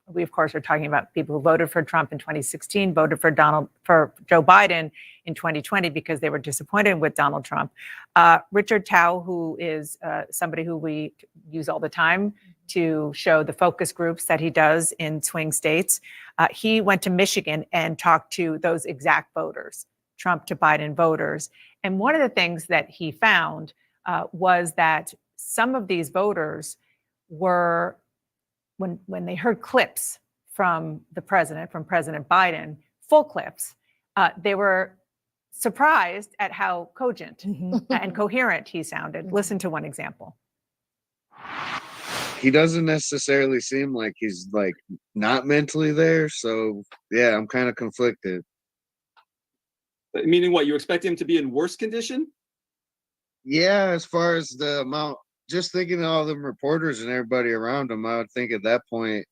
We, of course, are talking about people who voted for Trump in 2016, voted for Joe Biden in 2020 because they were disappointed with Donald Trump. Richard Tao, who is somebody who we use all the time to show the focus groups that he does in swing states, he went to Michigan and talked to those exact voters, Trump to Biden voters. And one of the things that he found was that some of these voters were, when they heard clips from the president, from President Biden, full clips, they were surprised at how cogent and coherent he sounded. Listen to one example.
He doesn't necessarily seem like he's like not mentally there. So yeah, I'm kind of conflicted.
Meaning what? You expect him to be in worse condition?
Yeah, as far as the amount, just thinking of all them reporters and everybody around him, I would think at that point,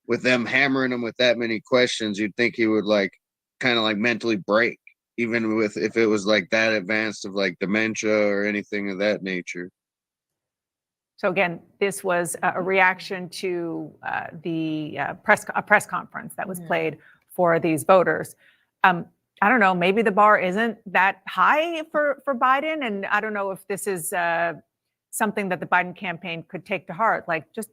with them hammering him with that many questions, you'd think he would like kind of like mentally break, even with if it was like that advanced of like dementia or anything of that nature.
So again, this was a reaction to the press conference that was played for these voters. I don't know, maybe the bar isn't that high for Biden, and I don't know if this is something that the Biden campaign could take to heart, like just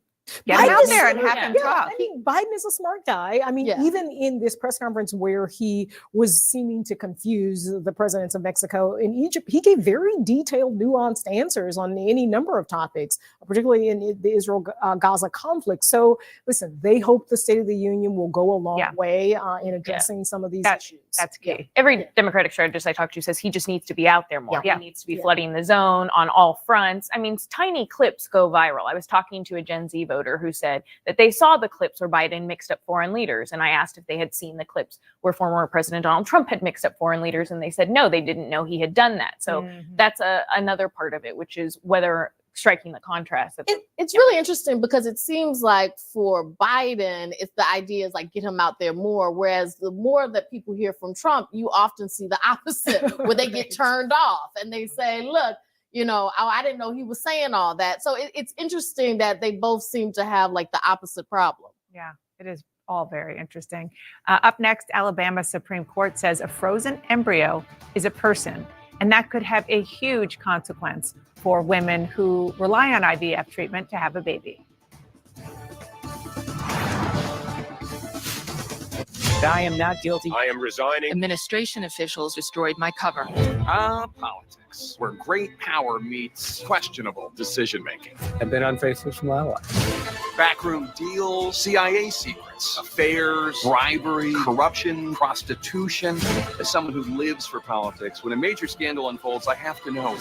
get him out there and have him talk.
I mean, Biden is a smart guy. I mean, even in this press conference where he was seeming to confuse the presidents of Mexico and Egypt, he gave very detailed, nuanced answers on any number of topics, particularly in the Israel-Gaza conflict. So listen, they hope the State of the Union will go a long way in addressing some of these issues.
That's key. Every Democratic strategist I talk to says he just needs to be out there more. He needs to be flooding the zone on all fronts. I mean, tiny clips go viral. I was talking to a Gen Z voter who said that they saw the clips where Biden mixed up foreign leaders. And I asked if they had seen the clips where former President Donald Trump had mixed up foreign leaders. And they said, no, they didn't know he had done that. So that's another part of it, which is whether striking the contrast.
It's really interesting because it seems like for Biden, it's the idea is like get him out there more. Whereas the more that people hear from Trump, you often see the opposite where they get turned off and they say, look, you know, I didn't know he was saying all that. So it's interesting that they both seem to have like the opposite problem.
Yeah, it is all very interesting. Up next, Alabama Supreme Court says a frozen embryo is a person, and that could have a huge consequence for women who rely on IVF treatment to have a baby.
I am not guilty.
I am resigning.
Administration officials destroyed my cover.
Politics, where great power meets questionable decision-making.
I've been unfaithful to my wife.
Backroom deals, CIA secrets, affairs, bribery, corruption, prostitution. As someone who lives for politics, when a major scandal unfolds, I have to know.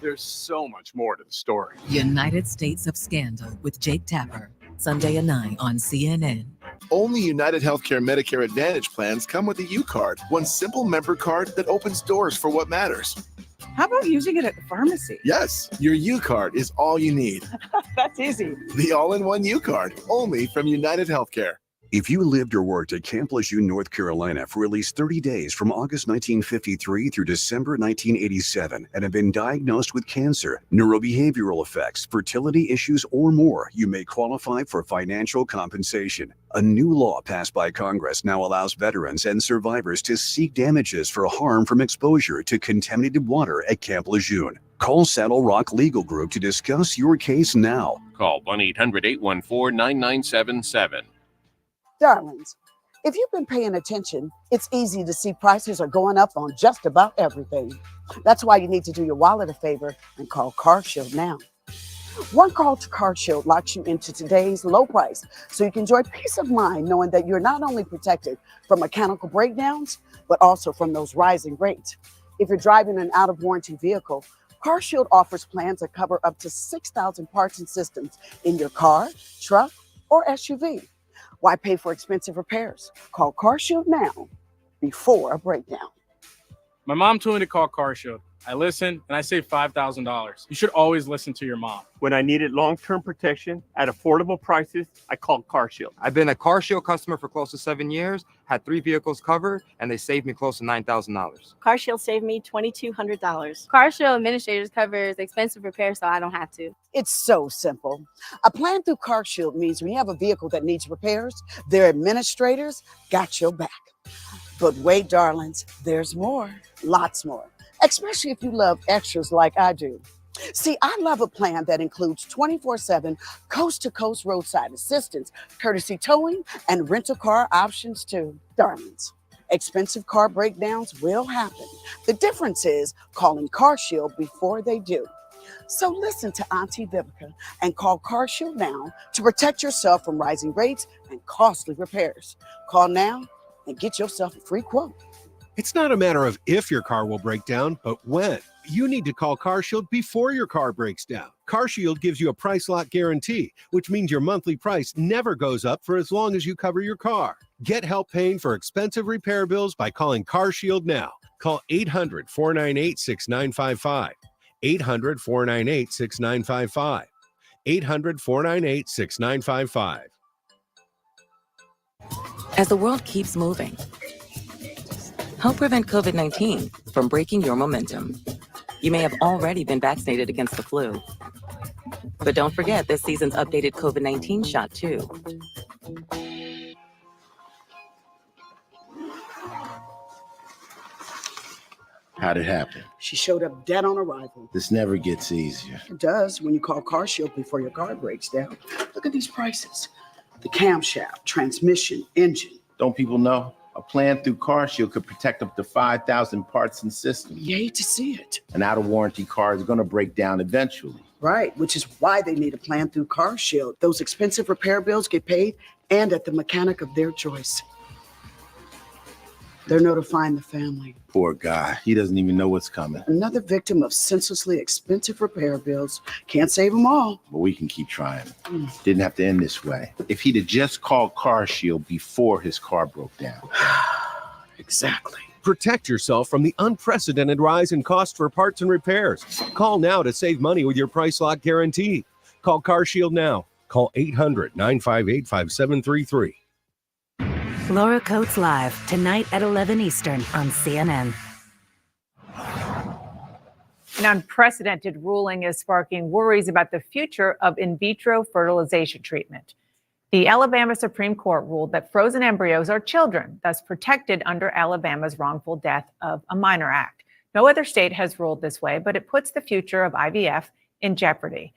There's so much more to the story.
United States of Scandal with Jake Tapper. Sunday at 9 on CNN.
Only United Healthcare Medicare Advantage plans come with a U-Card, one simple member card that opens doors for what matters.
How about using it at the pharmacy?
Yes, your U-Card is all you need.
That's easy.
The all-in-one U-Card, only from United Healthcare.
If you lived or worked at Camp Lejeune, North Carolina for at least 30 days from August 1953 through December 1987 and have been diagnosed with cancer, neurobehavioral effects, fertility issues, or more, you may qualify for financial compensation. A new law passed by Congress now allows veterans and survivors to seek damages for harm from exposure to contaminated water at Camp Lejeune. Call Saddle Rock Legal Group to discuss your case now.
Call 1-800-814-9977.
Darlings, if you've been paying attention, it's easy to see prices are going up on just about everything. That's why you need to do your wallet a favor and call CarShield now. One call to CarShield locks you into today's low price, so you can enjoy peace of mind knowing that you're not only protected from mechanical breakdowns, but also from those rising rates. If you're driving an out-of-warranty vehicle, CarShield offers plans that cover up to 6,000 parts and systems in your car, truck, or SUV. Why pay for expensive repairs? Call CarShield now before a breakdown.
My mom told me to call CarShield.
I listened and I saved $5,000. You should always listen to your mom.
When I needed long-term protection at affordable prices, I called CarShield.
I've been a CarShield customer for close to 7 years, had 3 vehicles covered, and they saved me close to $9,000.
CarShield saved me $2,200.
CarShield Administrators covers expensive repairs so I don't have to.
It's so simple. A plan through CarShield means when you have a vehicle that needs repairs, their administrators got your back. But wait, darlings, there's more, lots more, especially if you love extras like I do. See, I love a plan that includes 24/7 coast-to-coast roadside assistance, courtesy towing, and rental car options too. Darlings, expensive car breakdowns will happen. The difference is calling CarShield before they do. So listen to Auntie Vivica and call CarShield now to protect yourself from rising rates and costly repairs. Call now and get yourself a free quote.
It's not a matter of if your car will break down, but when. You need to call CarShield before your car breaks down. CarShield gives you a price lock guarantee, which means your monthly price never goes up for as long as you cover your car. Get help paying for expensive repair bills by calling CarShield now. Call 800-498-6955. 800-498-6955. 800-498-6955.
As the world keeps moving, help prevent COVID-19 from breaking your momentum. You may have already been vaccinated against the flu. But don't forget this season's updated COVID-19 shot, too.
How'd it happen?
She showed up dead on arrival.
This never gets easier.
It does when you call CarShield before your car breaks down. Look at these prices. The camshaft, transmission, engine.
Don't people know? A plan through CarShield could protect up to 5,000 parts and systems.
Yay to see it.
An out-of-warranty car is going to break down eventually.
Right, which is why they need a plan through CarShield. Those expensive repair bills get paid and at the mechanic of their choice. They're notifying the family.
Poor guy. He doesn't even know what's coming.
Another victim of senselessly expensive repair bills. Can't save them all.
But we can keep trying. Didn't have to end this way. If he'd have just called CarShield before his car broke down.
Exactly.
Protect yourself from the unprecedented rise in cost for parts and repairs. Call now to save money with your price lock guarantee. Call CarShield now. Call 800-958-5733.
Laura Coates Live, tonight at 11 Eastern on CNN.
An unprecedented ruling is sparking worries about the future of in vitro fertilization treatment. The Alabama Supreme Court ruled that frozen embryos are children, thus protected under Alabama's Wrongful Death of a Minor Act. No other state has ruled this way, but it puts the future of IVF in jeopardy.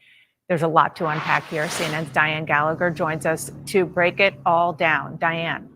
There's a lot to unpack here. CNN's Diane Gallagher joins us to break it all down. Diane.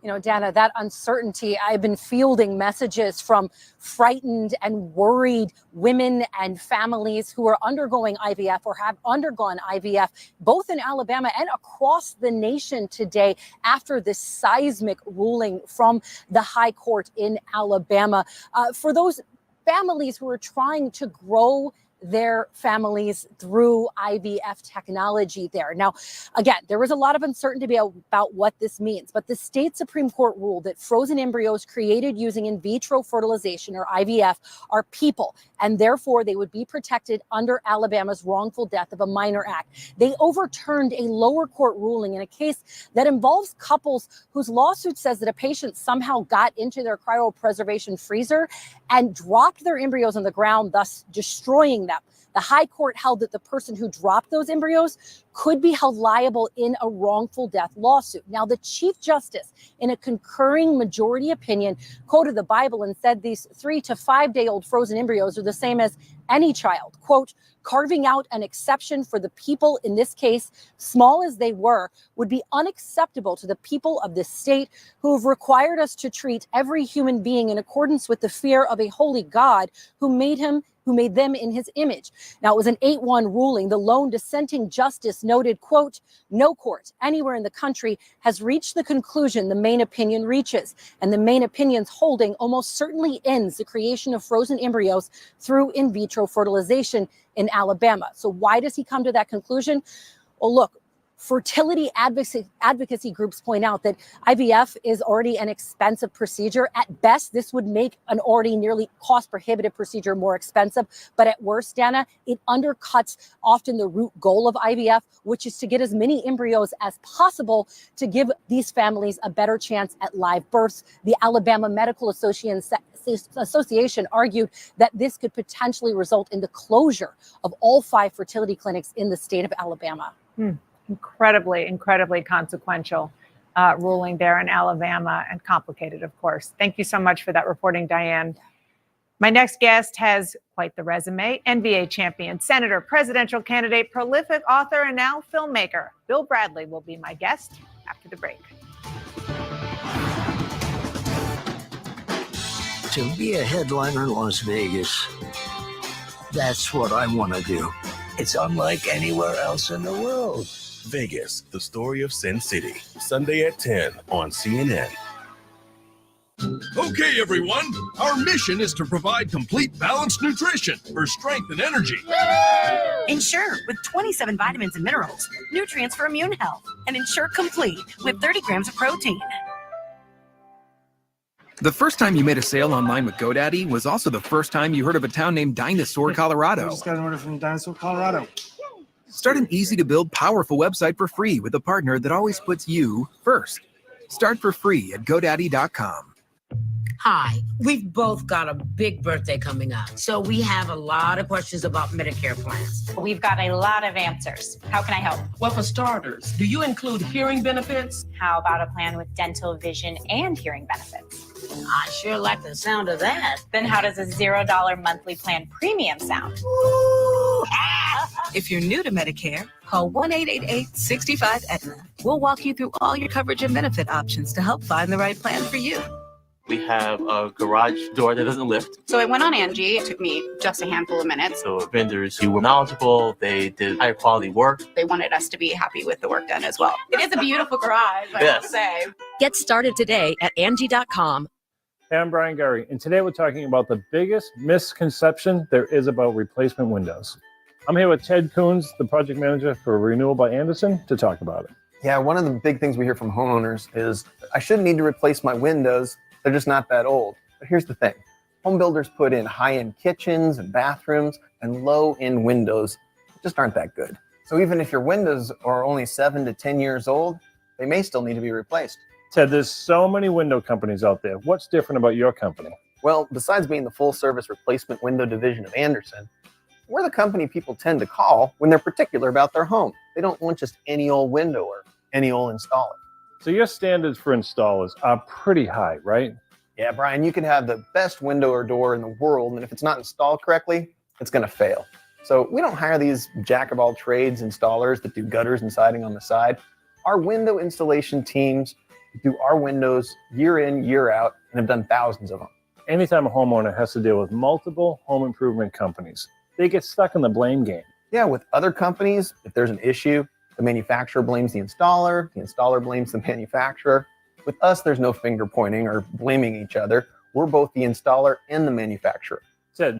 You know, Dana, that uncertainty, I've been fielding messages from frightened and worried women and families who are undergoing IVF or have undergone IVF, both in Alabama and across the nation today after this seismic ruling from the high court in Alabama. For those families who are trying to grow their families through IVF technology there. Now, again, there was a lot of uncertainty about what this means, but the state Supreme Court ruled that frozen embryos created using in vitro fertilization or IVF are people, and therefore they would be protected under Alabama's Wrongful Death of a Minor Act. They overturned a lower court ruling in a case that involves couples whose lawsuit says that a patient somehow got into their cryopreservation freezer and dropped their embryos on the ground, thus destroying them. The high court held that the person who dropped those embryos could be held liable in a wrongful death lawsuit. Now, the Chief Justice, in a concurring majority opinion, quoted the Bible and said these 3 to 5 day old frozen embryos are the same as any child, quote, carving out an exception for the people in this case, small as they were, would be unacceptable to the people of this state who have required us to treat every human being in accordance with the fear of a holy God who made them in his image. Now, it was an 8-1 ruling. The lone dissenting justice noted, quote, no court anywhere in the country has reached the conclusion the main opinion reaches, and the main opinion's holding almost certainly ends the creation of frozen embryos through in vitro fertilization in Alabama. So why does he come to that conclusion? Well, look,
fertility advocacy groups point out that IVF is already an expensive procedure. At best, this would make an already nearly cost prohibitive procedure more expensive. But at worst, Dana, it undercuts often the root goal of IVF, which is to get as many embryos as possible to give these families a better chance at live births. The Alabama Medical Association argued that this could potentially result in the closure of all 5 fertility clinics in the state of Alabama.
Incredibly consequential ruling there in Alabama, and complicated, of course. Thank you so much for that reporting, Diane. My next guest has quite the resume. NBA champion, senator, presidential candidate, prolific author, and now filmmaker. Bill Bradley will be my guest after the break.
To be a headliner in Las Vegas, that's what I want to do. It's unlike anywhere else in the world.
Vegas, the story of Sin City. Sunday at 10 on CNN.
Okay, everyone. Our mission is to provide complete balanced nutrition for strength and energy.
Ensure with 27 vitamins and minerals, nutrients for immune health, and Ensure Complete with 30 grams of protein.
The first time you made a sale online with GoDaddy was also the first time you heard of a town named Dinosaur, Colorado.
I just got an order from Dinosaur, Colorado.
Start an easy-to-build, powerful website for free with a partner that always puts you first. Start for free at GoDaddy.com.
Hi, we've both got a big birthday coming up, so we have a lot of questions about Medicare plans.
We've got a lot of answers. How can I help?
Well, for starters, do you include hearing benefits?
How about a plan with dental, vision, and hearing benefits?
I sure like the sound of that.
Then how does a $0 monthly plan premium sound?
If you're new to Medicare, call 1-888-65-ETNA. We'll walk you through all your coverage and benefit options to help find the right plan for you.
We have a garage door that doesn't lift.
So I went on Angie. It took me just a handful of minutes.
So vendors who were knowledgeable, they did higher quality work.
They wanted us to be happy with the work done as well. It is a beautiful garage, I will say.
Get started today at Angie.com.
Hey, I'm Brian Gary, and today we're talking about the biggest misconception there is about replacement windows. I'm here with Ted Coons, the project manager for Renewal by Anderson, to talk about it.
Yeah, one of the big things we hear from homeowners is, I shouldn't need to replace my windows. They're just not that old. But here's the thing. Home builders put in high-end kitchens and bathrooms, and low-end windows just aren't that good. So even if your windows are only 7 to 10 years old, they may still need to be replaced.
Ted, there's so many window companies out there. What's different about your company?
Well, besides being the full-service replacement window division of Anderson, we're the company people tend to call when they're particular about their home. They don't want just any old window or any old installer.
So your standards for installers are pretty high, right?
Yeah, Brian, you can have the best window or door in the world, and if it's not installed correctly, it's going to fail. So we don't hire these jack-of-all-trades installers that do gutters and siding on the side. Our window installation teams do our windows year in, year out, and have done thousands of them.
Anytime a homeowner has to deal with multiple home improvement companies, they get stuck in the blame game.
Yeah, with other companies, if there's an issue, the manufacturer blames the installer blames the manufacturer. With us, there's no finger pointing or blaming each other. We're both the installer and the manufacturer.
Ted,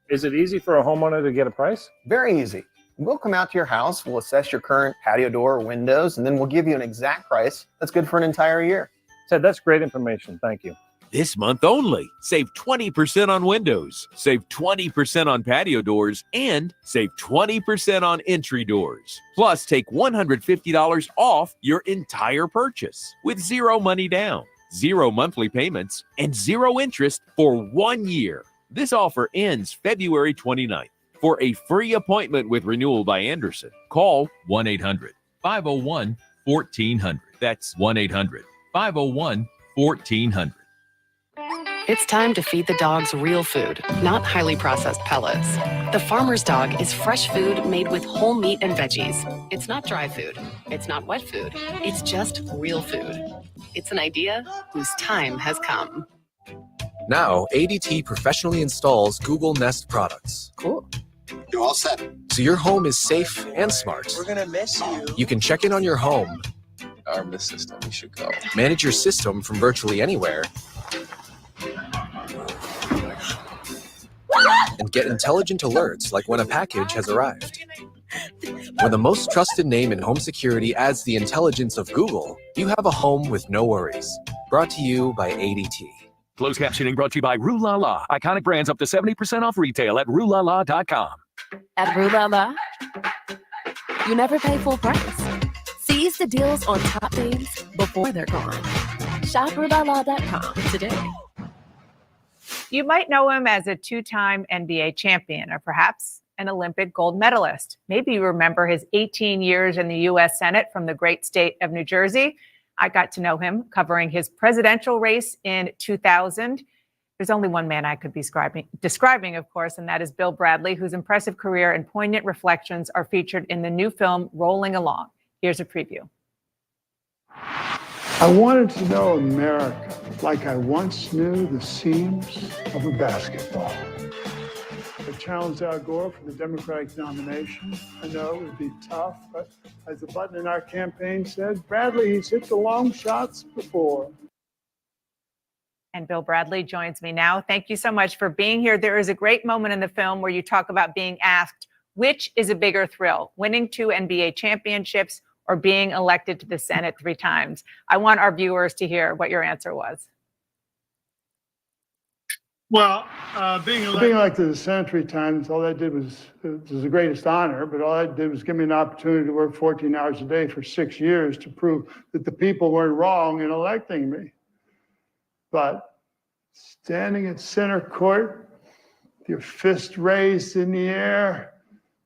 is it easy for a homeowner to get a price?
Very easy. We'll come out to your house, we'll assess your current patio door or windows, and then we'll give you an exact price that's good for an entire year.
Ted, that's great information. Thank you.
This month only, save 20% on windows, save 20% on patio doors, and save 20% on entry doors. Plus, take $150 off your entire purchase with zero money down, zero monthly payments, and zero interest for 1 year. This offer ends February 29th. For a free appointment with Renewal by Anderson, call 1-800-501-1400. That's 1-800-501-1400.
It's time to feed the dogs real food, not highly processed pellets. The farmer's dog is fresh food made with whole meat and veggies. It's not dry food. It's not wet food. It's just real food. It's an idea whose time has come.
Now, ADT professionally installs Google Nest products.
Cool.
You're all set. So your home is safe and smart.
We're gonna miss you.
You can check in on your home.
Our miss system, we should go.
Manage your system from virtually anywhere. And get intelligent alerts like when a package has arrived. When the most trusted name in home security adds the intelligence of Google, you have a home with no worries. Brought to you by ADT.
Closed captioning brought to you by Rue La La. Iconic brands up to 70% off retail at RueLaLa.com.
At Rue La La, you never pay full price. Seize the deals on top things before they're gone. Shop RueLaLa.com today.
You might know him as a two-time NBA champion or perhaps an Olympic gold medalist. Maybe you remember his 18 years in the U.S. Senate from the great state of New Jersey. I got to know him covering his presidential race in 2000. There's only one man I could be describing, of course, and that is Bill Bradley, whose impressive career and poignant reflections are featured in the new film Rolling Along. Here's a preview.
I wanted to know America like I once knew the seams of a basketball. I challenged Al Gore for the Democratic nomination. I know it would be tough, but as the button in our campaign said, Bradley, he's hit the long shots before.
And Bill Bradley joins me now. Thank you so much for being here. There is a great moment in the film where you talk about being asked, which is a bigger thrill, winning 2 NBA championships or being elected to the Senate 3 times? I want our viewers to hear what your answer was.
Well, being elected to the Senate 3 times, all that did was, it was the greatest honor, but all that did was give me an opportunity to work 14 hours a day for 6 years to prove that the people weren't wrong in electing me. But standing at center court, your fist raised in the air,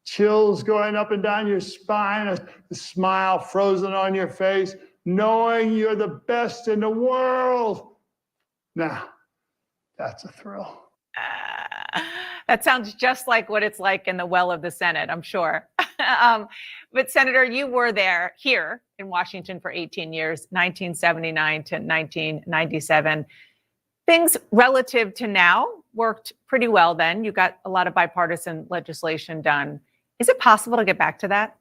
chills going up and down your spine, a smile frozen on your face, knowing you're the best in the world. Now, that's a thrill.
That sounds just like what it's like in the well of the Senate, I'm sure. But Senator, you were here in Washington for 18 years, 1979 to 1997. Things relative to now worked pretty well then. You got a lot of bipartisan legislation done. Is it possible to get back to that?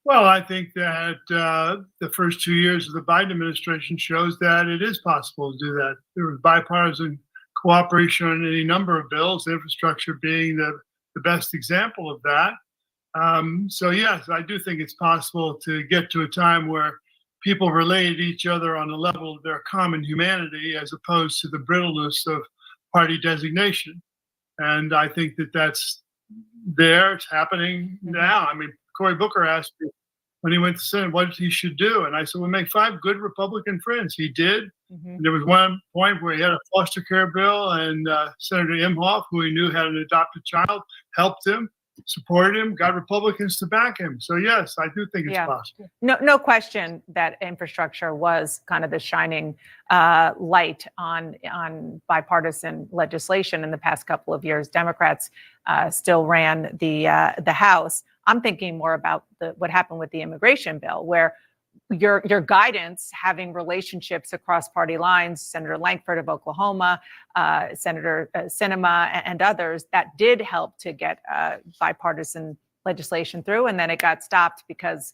Well, I think that the first 2 years of the Biden administration shows that it is possible to do that. There was bipartisan cooperation on any number of bills, infrastructure being the best example of that. So yes, I do think it's possible to get to a time where people relate to each other on the level of their common humanity as opposed to the brittleness of party designation. And I think that that's there. It's happening now. I mean, Cory Booker asked me when he went to Senate what he should do. And I said, well, make 5 good Republican friends. He did. And there was one point where he had a foster care bill, and Senator Imhoff, who he knew had an adopted child, helped him, supported him, got Republicans to back him. So yes, I do think it's possible.
No question that infrastructure was kind of the shining light on bipartisan legislation in the past couple of years. Democrats still ran the House. I'm thinking more about what happened with the immigration bill, where your guidance, having relationships across party lines, Senator Lankford of Oklahoma, Senator Sinema, and others, that did help to get bipartisan legislation through, and then it got stopped because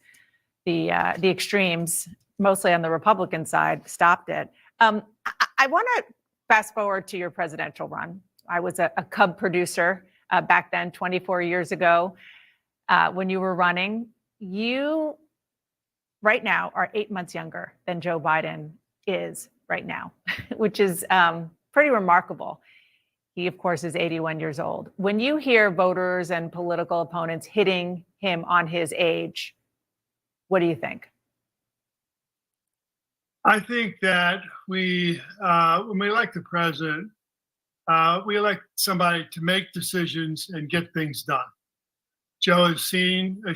the extremes, mostly on the Republican side, stopped it. I want to fast forward to your presidential run. I was a Cub producer back then, 24 years ago, when you were running. You right now are 8 months younger than Joe Biden is right now, which is pretty remarkable. He, of course, is 81 years old. When you hear voters and political opponents hitting him on his age, what do you think?
I think that when we elect the president, we elect somebody to make decisions and get things done. Joe has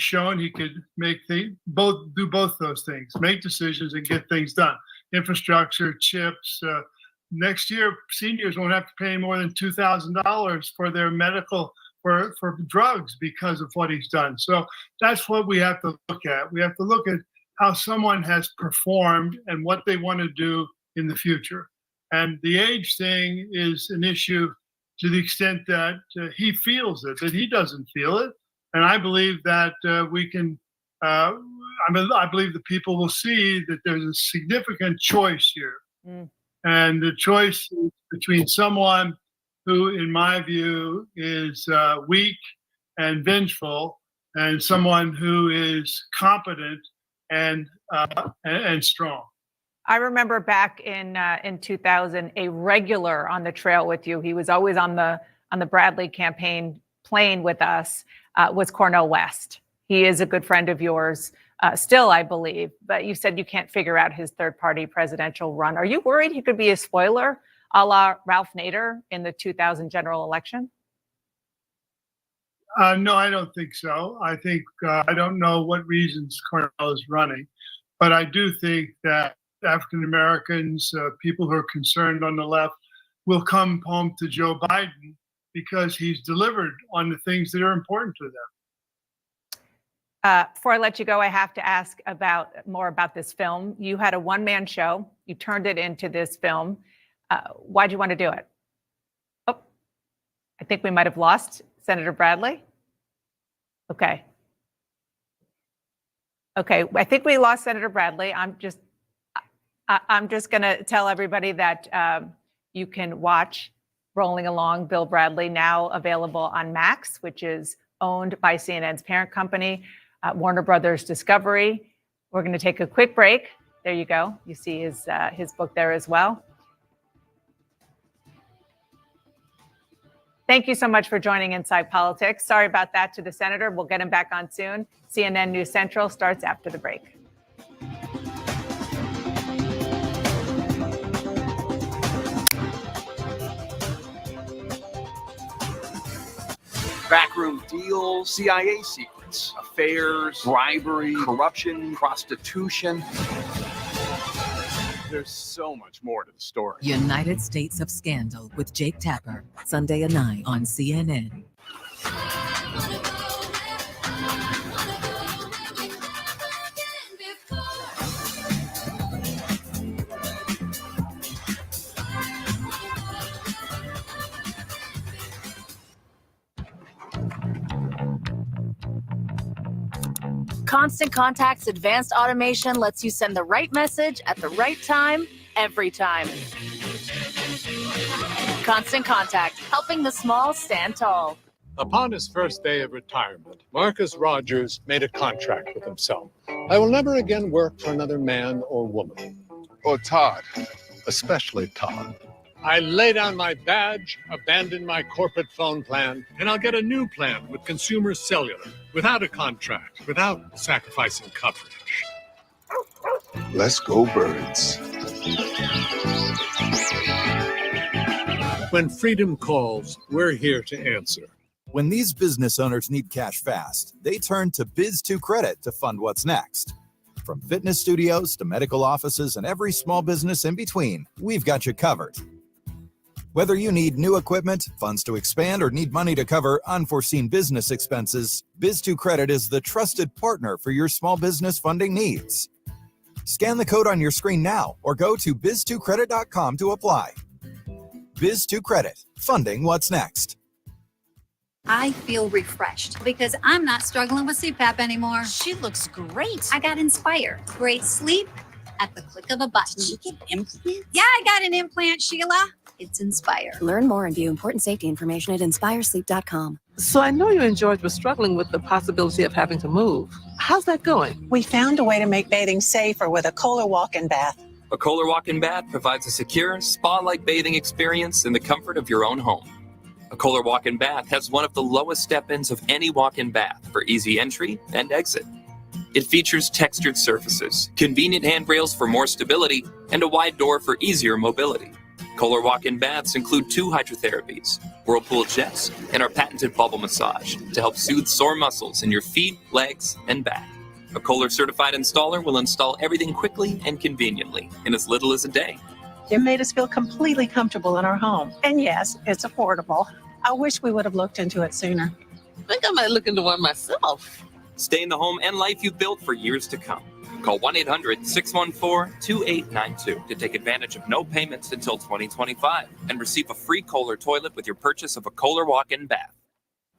shown he could do both those things, make decisions and get things done. Infrastructure, chips. Next year, seniors won't have to pay more than $2,000 for their medical, for drugs because of what he's done. So that's what we have to look at. We have to look at how someone has performed and what they want to do in the future. And the age thing is an issue to the extent that he feels it, that he doesn't feel it. And I believe that we can, I believe the people will see that there's a significant choice here. And the choice is between someone who, in my view, is weak and vengeful, and someone who is competent and strong.
I remember back in 2000, a regular on the trail with you. He was always on the Bradley campaign plane with us. Was Cornel West. He is a good friend of yours, still, I believe. But you said you can't figure out his third-party presidential run. Are you worried he could be a spoiler, a la Ralph Nader in the 2000 general election?
No, I don't think so. I think I don't know what reasons Cornel is running, but I do think that African Americans, people who are concerned on the left, will come home to Joe Biden because he's delivered on the things that are important to them.
Before I let you go, I have to ask more about this film. You had a one-man show. You turned it into this film. Why'd you want to do it? Oh, I think we might have lost Senator Bradley. Okay. I think we lost Senator Bradley. I'm just going to tell everybody that you can watch Rolling Along, Bill Bradley, now available on Max, which is owned by CNN's parent company, Warner Brothers Discovery. We're going to take a quick break. There you go. You see his book there as well. Thank you so much for joining Inside Politics. Sorry about that to the senator. We'll get him back on soon. CNN News Central starts after the break.
Backroom deals, CIA secrets, affairs, bribery, corruption, prostitution. There's so much more to the story.
United States of Scandal with Jake Tapper, Sunday at 9 on CNN.
Constant Contact's advanced automation lets you send the right message at the right time, every time. Constant Contact, helping the small stand tall.
Upon his first day of retirement, Marcus Rogers made a contract with himself. I will never again work for another man or woman. Or Todd, especially Todd. I lay down my badge, abandon my corporate phone plan, and I'll get a new plan with Consumer Cellular, without a contract, without sacrificing coverage.
Let's go, birds.
When freedom calls, we're here to answer.
When these business owners need cash fast, they turn to Biz2 Credit to fund what's next. From fitness studios to medical offices and every small business in between, we've got you covered. Whether you need new equipment, funds to expand, or need money to cover unforeseen business expenses, Biz2 Credit is the trusted partner for your small business funding needs. Scan the code on your screen now or go to biz2credit.com to apply. Biz2 Credit, funding what's next.
I feel refreshed because I'm not struggling with CPAP anymore. She looks great. I got Inspire. Great sleep at the click of a button. Did you get implants? Yeah, I got an implant, Sheila. It's Inspire.
Learn more and view important safety information at inspiresleep.com.
So I know you enjoyed but struggling with the possibility of having to move. How's that going?
We found a way to make bathing safer with a Kohler walk-in bath.
A Kohler walk-in bath provides a secure, spa-like bathing experience in the comfort of your own home. A Kohler walk-in bath has one of the lowest step-ins of any walk-in bath for easy entry and exit. It features textured surfaces, convenient handrails for more stability, and a wide door for easier mobility. Kohler walk-in baths include 2 hydrotherapies, Whirlpool jets, and our patented bubble massage to help soothe sore muscles in your feet, legs, and back. A Kohler certified installer will install everything quickly and conveniently in as little as a day.
It made us feel completely comfortable in our home. And yes, it's affordable. I wish we would have looked into it sooner.
I think I might look into one myself.
Stay in the home and life you've built for years to come. Call 1-800-614-2892 to take advantage of no payments until 2025 and receive a free Kohler toilet with your purchase of a Kohler walk-in bath.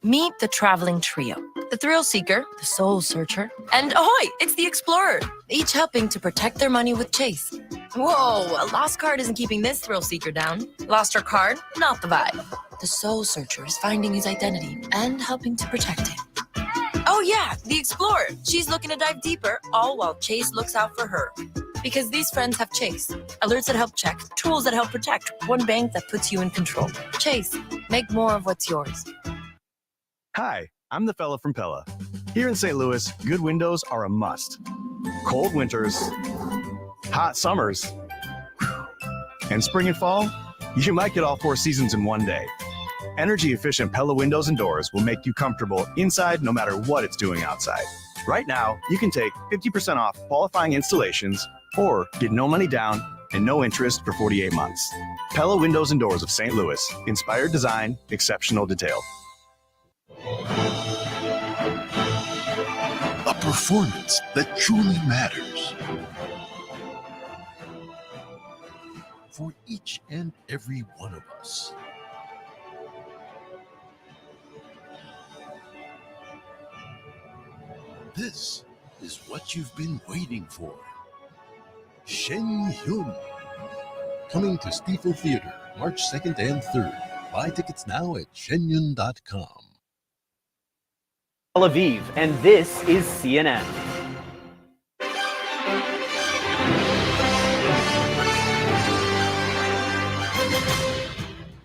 Meet the traveling trio, the thrill seeker, the soul searcher, and ahoy, it's the explorer, each helping to protect their money with Chase. Whoa, a lost card isn't keeping this thrill seeker down. Lost her card? Not the vibe. The soul searcher is finding his identity and helping to protect it. Oh yeah, the explorer. She's looking to dive deeper, all while Chase looks out for her. Because these friends have Chase. Alerts that help check, tools that help protect, one bank that puts you in control. Chase, make more of what's yours.
Hi, I'm the fella from Pella. Here in St. Louis, good windows are a must. Cold winters, hot summers, and spring and fall, you might get all 4 seasons in one day. Energy-efficient Pella windows and doors will make you comfortable inside no matter what it's doing outside. Right now, you can take 50% off qualifying installations or get no money down and no interest for 48 months. Pella Windows and Doors of St. Louis. Inspired design, exceptional detail.
A performance that truly matters. For each and every one of us. This is what you've been waiting for. Shen Yun. Coming to Stifel Theater, March 2nd and 3rd. Buy tickets now at shenyun.com.
Tel Aviv, and this is CNN.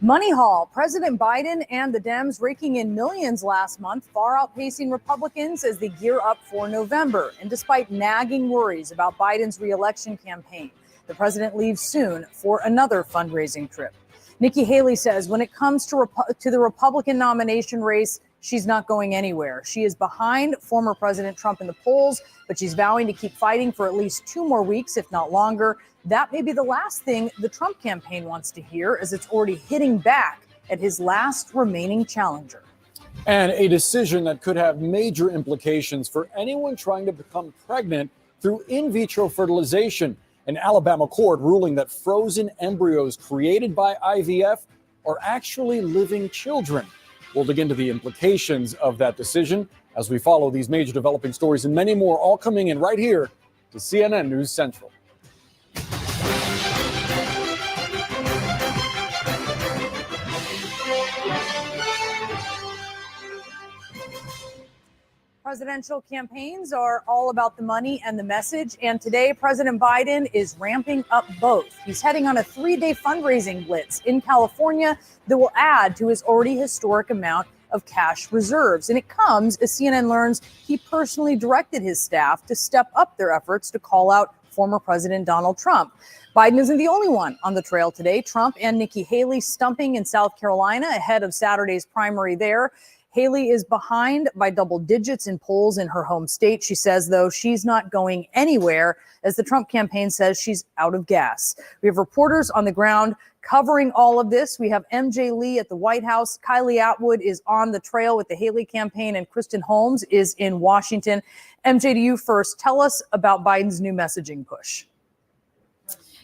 Money haul. President Biden and the Dems raking in millions last month, far outpacing Republicans as they gear up for November. And despite nagging worries about Biden's re-election campaign, the president leaves soon for another fundraising trip. Nikki Haley says when it comes to the Republican nomination race, she's not going anywhere. She is behind former President Trump in the polls, but she's vowing to keep fighting for at least 2 more weeks, if not longer. That may be the last thing the Trump campaign wants to hear, as it's already hitting back at his last remaining challenger.
And a decision that could have major implications for anyone trying to become pregnant through in vitro fertilization. An Alabama court ruling that frozen embryos created by IVF are actually living children. We'll dig into the implications of that decision as we follow these major developing stories and many more, all coming in right here to CNN News Central.
Presidential campaigns are all about the money and the message. And today, President Biden is ramping up both. He's heading on a 3-day fundraising blitz in California that will add to his already historic amount of cash reserves. And it comes as CNN learns he personally directed his staff to step up their efforts to call out former President Donald Trump. Biden isn't the only one on the trail today. Trump and Nikki Haley stumping in South Carolina ahead of Saturday's primary there. Haley is behind by double digits in polls in her home state. She says, though, she's not going anywhere as the Trump campaign says she's out of gas. We have reporters on the ground covering all of this. We have MJ Lee at the White House. Kylie Atwood is on the trail with the Haley campaign, and Kristen Holmes is in Washington. MJ, to you first. Tell us about Biden's new messaging push.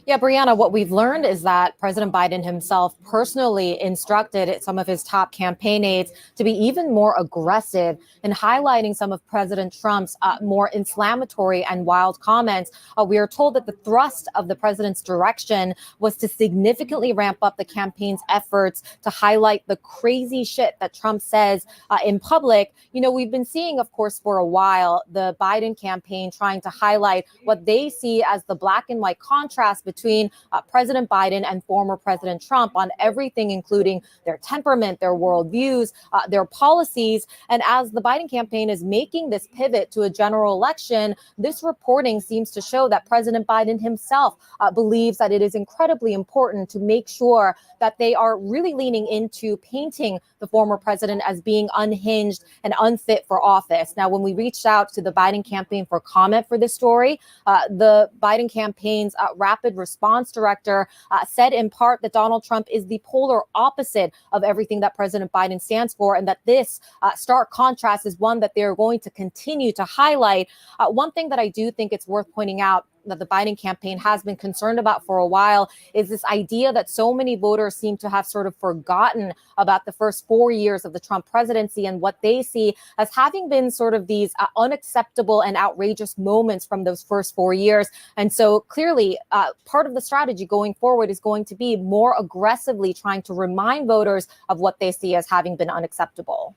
Yeah, Brianna, what we've learned is that President Biden himself personally instructed some of his top campaign aides to be even more aggressive in highlighting some of President Trump's more inflammatory and wild comments. We are told that the thrust of the president's direction was to significantly ramp up the campaign's efforts to highlight the crazy shit that Trump says in public. You know, we've been seeing, of course, for a while, the Biden campaign trying to highlight what they see as the black and white contrast between President Biden and former President Trump on everything, including their temperament, their worldviews, their policies. And as the Biden campaign is making this pivot to a general election, this reporting seems to show that President Biden himself believes that it is incredibly important to make sure that they are really leaning into painting the former president as being unhinged and unfit for office. Now, when we reached out to the Biden campaign for comment for this story, the Biden campaign's rapid response director said in part that Donald Trump is the polar opposite of everything that President Biden stands for, and that this stark contrast is one that they're going to continue to highlight. One thing that I do think it's worth pointing out that the Biden campaign has been concerned about for a while is this idea that so many voters seem to have sort of forgotten about the first 4 years of the Trump presidency and what they see as having been sort of these unacceptable and outrageous moments from those first 4 years. And so clearly part of the strategy going forward is going to be more aggressively trying to remind voters of what they see as having been unacceptable.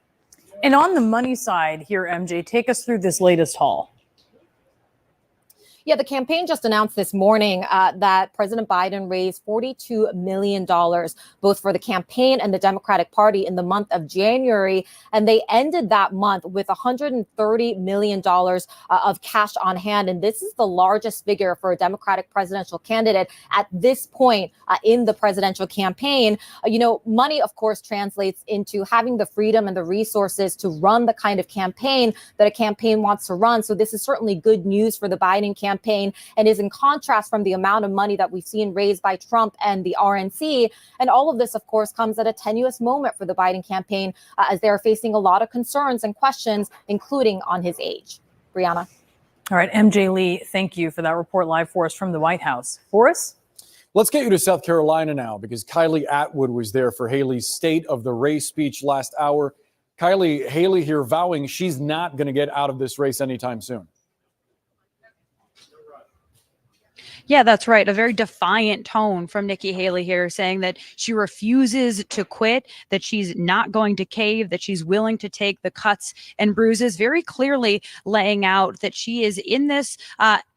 And on the money side here, MJ, take us through this latest haul.
Yeah, the campaign just announced this morning that President Biden raised $42 million, both for the campaign and the Democratic Party in the month of January. And they ended that month with $130 million of cash on hand. And this is the largest figure for a Democratic presidential candidate at this point in the presidential campaign. Money, of course, translates into having the freedom and the resources to run the kind of campaign that a campaign wants to run. So this is certainly good news for the Biden campaign and is in contrast from the amount of money that we've seen raised by Trump and the RNC. And all of this, of course, comes at a tenuous moment for the Biden campaign as they're facing a lot of concerns and questions, including on his age. Brianna.
All right, MJ Lee, thank you for that report live for us from the White House. Boris?
Let's get you to South Carolina now, because Kylie Atwood was there for Haley's State of the Race speech last hour. Kylie, Haley here vowing she's not going to get out of this race anytime soon.
Yeah, that's right. A very defiant tone from Nikki Haley here, saying that she refuses to quit, that she's not going to cave, that she's willing to take the cuts and bruises, very clearly laying out that she is in this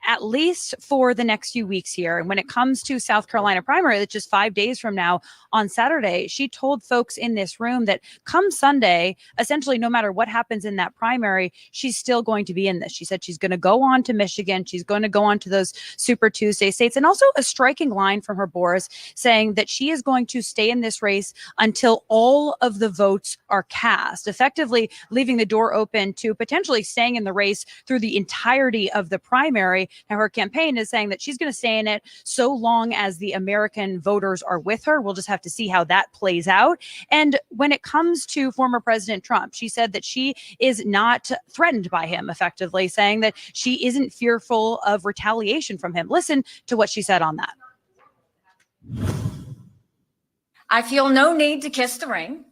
at least for the next few weeks here. And when it comes to South Carolina primary, that's just 5 days from now on Saturday, she told folks in this room that come Sunday, essentially no matter what happens in that primary, she's still going to be in this. She said she's going to go on to Michigan. She's going to go on to those Super Tuesday states. And also a striking line from her, Boris, saying that she is going to stay in this race until all of the votes are cast, effectively leaving the door open to potentially staying in the race through the entirety of the primary. Now, her campaign is saying that she's going to stay in it so long as the American voters are with her. We'll just have to see how that plays out. And when it comes to former President Trump, she said that she is not threatened by him, effectively saying that she isn't fearful of retaliation from him. Listen to what she said on that.
I feel no need to kiss the ring.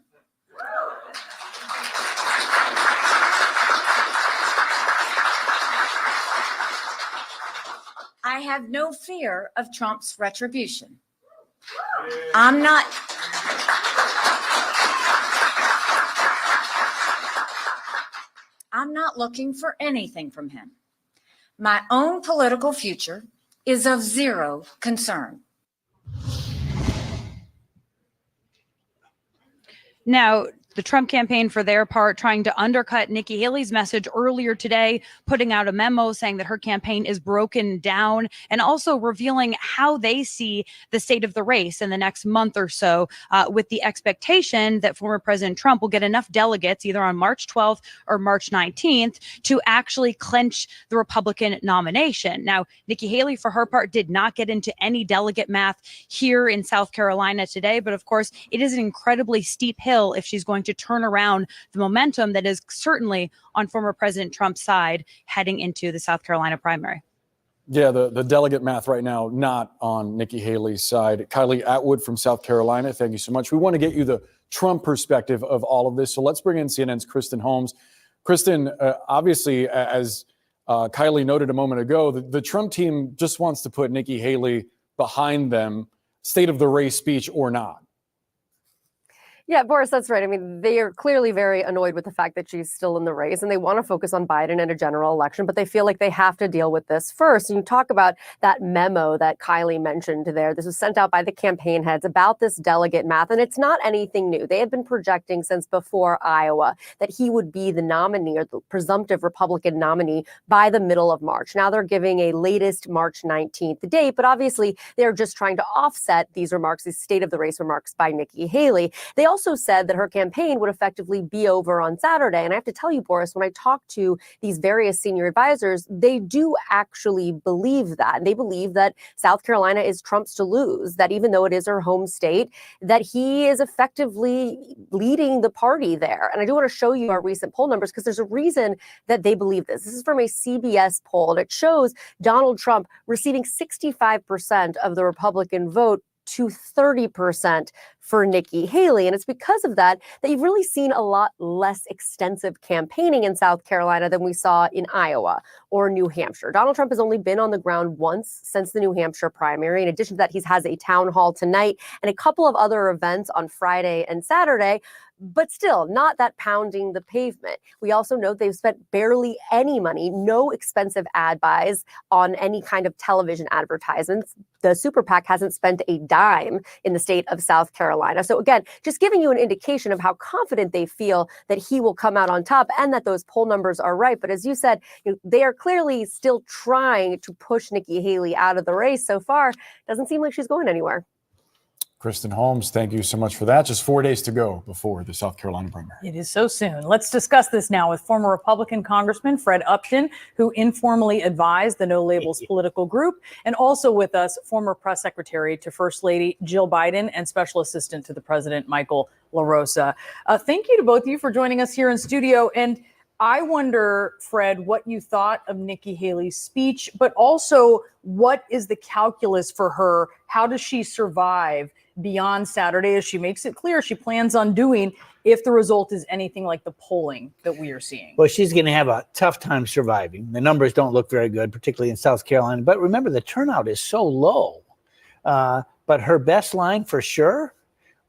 I have no fear of Trump's retribution. I'm not looking for anything from him. My own political future is of zero concern.
Now, the Trump campaign, for their part, trying to undercut Nikki Haley's message earlier today, putting out a memo saying that her campaign is broken down, and also revealing how they see the state of the race in the next month or so, with the expectation that former President Trump will get enough delegates either on March 12th or March 19th to actually clinch the Republican nomination. Now, Nikki Haley, for her part, did not get into any delegate math here in South Carolina today, but of course, it is an incredibly steep hill if she's going to turn around the momentum that is certainly on former President Trump's side heading into the South Carolina primary.
Yeah, the delegate math right now, not on Nikki Haley's side. Kylie Atwood from South Carolina, thank you so much. We want to get you the Trump perspective of all of this. So let's bring in CNN's Kristen Holmes. Kristen, obviously, as Kylie noted a moment ago, the Trump team just wants to put Nikki Haley behind them, state of the race speech or not.
Yeah, Boris, that's right. I mean, they are clearly very annoyed with the fact that she's still in the race, and they want to focus on Biden in a general election, but they feel like they have to deal with this first. And you talk about that memo that Kylie mentioned there. This was sent out by the campaign heads about this delegate math, and it's not anything new. They had been projecting since before Iowa that he would be the nominee or the presumptive Republican nominee by the middle of March. Now they're giving a latest March 19th date, but obviously they're just trying to offset these remarks, these state of the race remarks by Nikki Haley. They also also said that her campaign would effectively be over on Saturday. And I have to tell you, Boris, when I talk to these various senior advisors, they do actually believe that. And they believe that South Carolina is Trump's to lose, that even though it is her home state, that he is effectively leading the party there. And I do want to show you our recent poll numbers because there's a reason that they believe this. This is from a CBS poll, and it shows Donald Trump receiving 65% of the Republican vote to 30% for Nikki Haley. And it's because of that you've really seen a lot less extensive campaigning in South Carolina than we saw in Iowa or New Hampshire. Donald Trump has only been on the ground once since the New Hampshire primary. In addition to that, he has a town hall tonight and a couple of other events on Friday and Saturday, but still not that pounding the pavement. We also know they've spent barely any money, no expensive ad buys on any kind of television advertisements. The super PAC hasn't spent a dime in the state of South Carolina. So again, just giving you an indication of how confident they feel that he will come out on top and that those poll numbers are right. But as you said, they are clearly still trying to push Nikki Haley out of the race. So far, doesn't seem like she's going anywhere.
Kristen Holmes, thank you so much for that. Just 4 days to go before the South Carolina primary.
It is so soon. Let's discuss this now with former Republican Congressman Fred Upton, who informally advised the No Labels political group, and also with us, former press secretary to First Lady Jill Biden and special assistant to the president, Michael LaRosa. Thank you to both of you for joining us here in studio. And I wonder, Fred, what you thought of Nikki Haley's speech, but also what is the calculus for her? How does she survive beyond Saturday, as she makes it clear she plans on doing if the result is anything like the polling that we are seeing?
Well, she's going to have a tough time surviving. The numbers don't look very good, particularly in South Carolina. But remember, the turnout is so low. But her best line for sure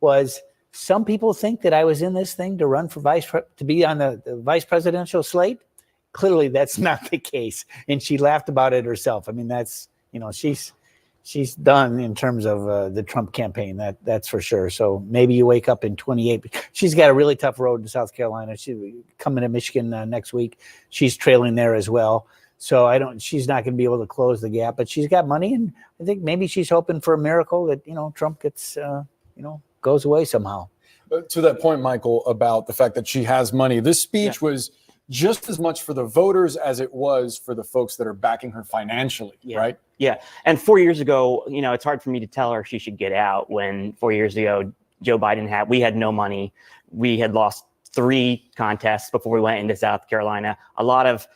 was, some people think that I was in this thing to run for to be on the vice presidential slate. Clearly, that's not the case. And she laughed about it herself. I mean, that's, she's done in terms of the Trump campaign. That's for sure. So maybe you wake up in 28. She's got a really tough road in South Carolina. She's coming to Michigan next week. She's trailing there as well. So she's not going to be able to close the gap, but she's got money. And I think maybe she's hoping for a miracle that, Trump gets, goes away somehow.
To that point, Michael, about the fact that she has money, this speech was just as much for the voters as it was for the folks that are backing her financially, right?
Yeah. And 4 years ago, it's hard for me to tell her she should get out when 4 years ago, Joe Biden we had no money. We had lost 3 contests before we went into South Carolina. A lot of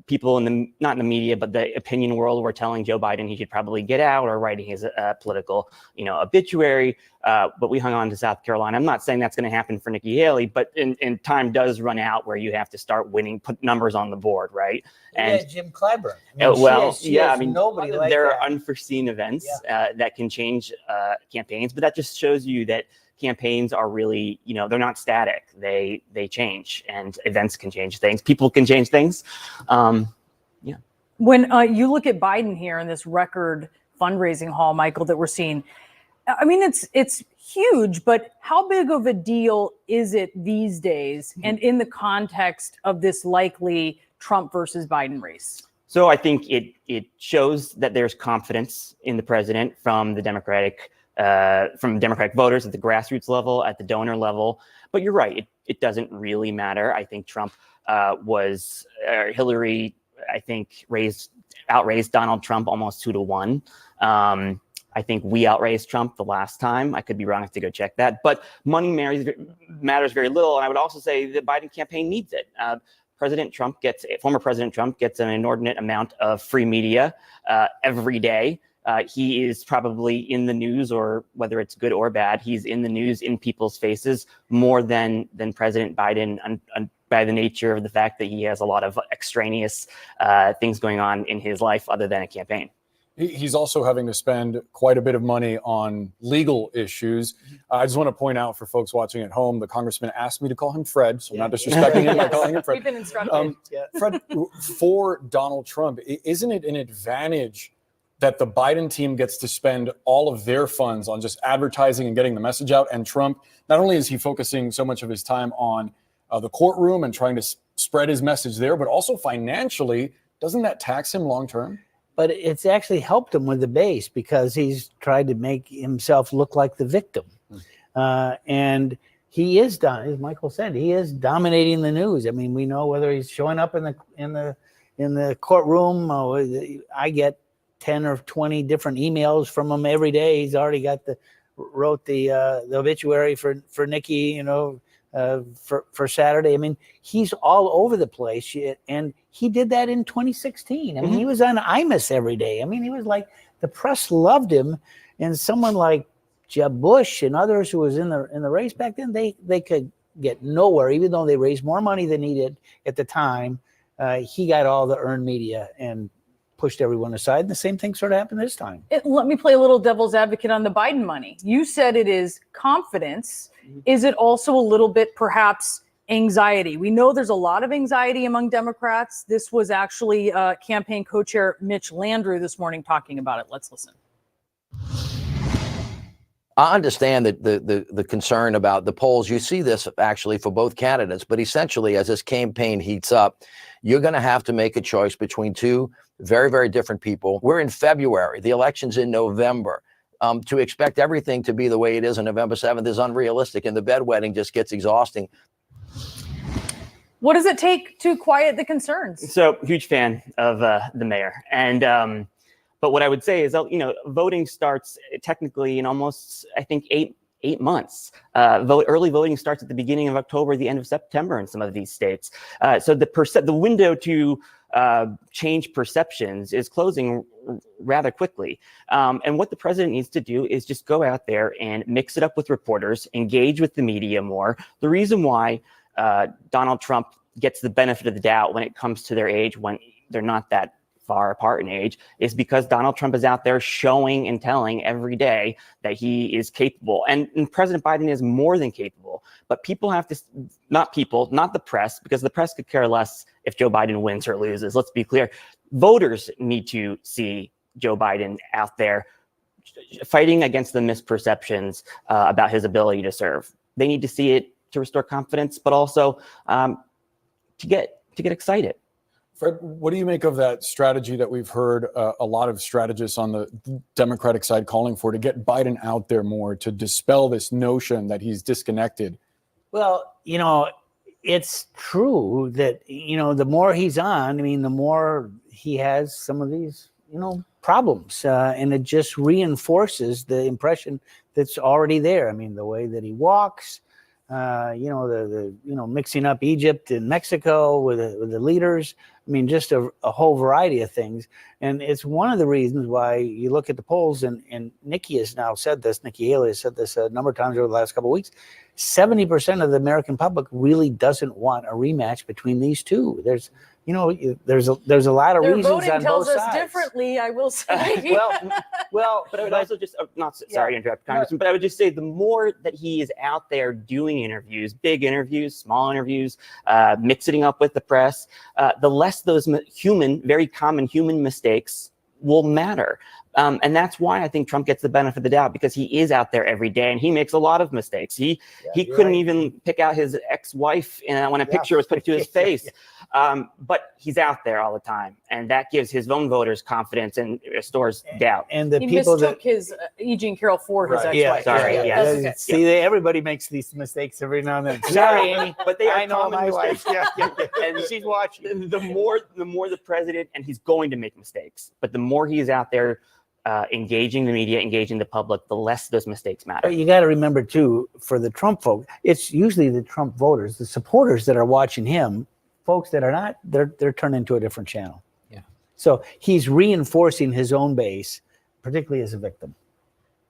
people not in the media, but the opinion world were telling Joe Biden he should probably get out or writing his political, obituary. But we hung on to South Carolina. I'm not saying that's going to happen for Nikki Haley, but in time does run out where you have to start winning, put numbers on the board, right? And
Jim Clyburn.
Nobody there are unforeseen events that can change campaigns, but that just shows you that campaigns are really, they're not static. They change, and events can change things. People can change things.
When you look at Biden here in this record fundraising haul, Michael, that we're seeing, I mean, it's huge, but how big of a deal is it these days, and in the context of this likely Trump versus Biden race?
So I think it shows that there's confidence in the president from Democratic voters at the grassroots level, at the donor level. But you're right, it doesn't really matter. I think Trump Hillary, I think, outraised Donald Trump almost 2-1. I think we outraised Trump the last time. I could be wrong. I have to go check that. But money matters very little. And I would also say the Biden campaign needs it. Former President Trump gets an inordinate amount of free media every day. He is probably in the news, or whether it's good or bad, he's in the news, in people's faces more than President Biden, by the nature of the fact that he has a lot of extraneous things going on in his life other than a campaign.
He's also having to spend quite a bit of money on legal issues. I just want to point out for folks watching at home, the congressman asked me to call him Fred, so not disrespecting him by calling him Fred.
We've been instructed.
Fred, for Donald Trump, isn't it an advantage that the Biden team gets to spend all of their funds on just advertising and getting the message out? And Trump, not only is he focusing so much of his time on the courtroom and trying to spread his message there, but also financially, doesn't that tax him long term?
But it's actually helped him with the base because he's tried to make himself look like the victim. And he is done, as Michael said, he is dominating the news. I mean, we know whether he's showing up in the courtroom. I get 10 or 20 different emails from him every day. He's already wrote the obituary for Nikki, for Saturday. I mean, he's all over the place, and he did that in 2016. I mean, he was on Imus every day. I mean, he was like, the press loved him, and someone like Jeb Bush and others who was in the race back then, they could get nowhere, even though they raised more money than he did at the time. He got all the earned media and pushed everyone aside. And the same thing sort of happened this time.
Let me play a little devil's advocate on the Biden money. You said it is confidence. Is it also a little bit perhaps anxiety? We know there's a lot of anxiety among Democrats. This was actually campaign co-chair Mitch Landrieu this morning talking about it. Let's listen.
I understand that the concern about the polls. You see this actually for both candidates, but essentially as this campaign heats up, you're going to have to make a choice between two very, very different people. We're in February. The election's in November. To expect everything to be the way it is on November 7th is unrealistic, and the bedwetting just gets exhausting.
What does it take to quiet the concerns?
So, huge fan of the mayor. And but what I would say is, voting starts technically in almost, I think, eight months. Early voting starts at the beginning of October, the end of September in some of these states. So the window to change perceptions is closing rather quickly. And what the president needs to do is just go out there and mix it up with reporters, engage with the media more. The reason why Donald Trump gets the benefit of the doubt when it comes to their age, when they're not that far apart in age, is because Donald Trump is out there showing and telling every day that he is capable. And President Biden is more than capable. But people have to, not the press, because the press could care less if Joe Biden wins or loses. Let's be clear. Voters need to see Joe Biden out there fighting against the misperceptions about his ability to serve. They need to see it to restore confidence, but also to get excited.
Fred, what do you make of that strategy that we've heard a lot of strategists on the Democratic side calling for, to get Biden out there more, to dispel this notion that he's disconnected?
Well, it's true that, the more he's on, the more he has some of these, problems. And it just reinforces the impression that's already there. The way that he walks, mixing up Egypt and Mexico with the leaders. Just a whole variety of things. And it's one of the reasons why you look at the polls, and Nikki has now said this, Nikki Haley has said this a number of times over the last couple of weeks, 70% of the American public really doesn't want a rematch between these two. There's a lot of reasons on both sides. Their voting
tells us differently, I will say.
Well, but I would also just, sorry to interrupt, Congressman, but I would just say the more that he is out there doing interviews, big interviews, small interviews, mixing up with the press, the less those very common human mistakes will matter. And that's why I think Trump gets the benefit of the doubt, because he is out there every day and he makes a lot of mistakes. He couldn't even pick out his ex-wife when a picture was put to his face. But he's out there all the time, and that gives his own voters confidence and restores doubt.
And the
he
people
mistook his E. Jean Carroll for his ex-wife.
Sorry.
See, everybody makes these mistakes every now and then. Sorry, Amy,
but they are
I know my
mistakes.
wife.
And she's watching. The more the president, and he's going to make mistakes, but the more he's out there engaging the media, engaging the public, the less those mistakes matter.
You got to remember too, for the Trump folk, it's usually the Trump voters, the supporters that are watching him. Folks that are not, they're turned into a different channel.
Yeah.
So he's reinforcing his own base, particularly as a victim.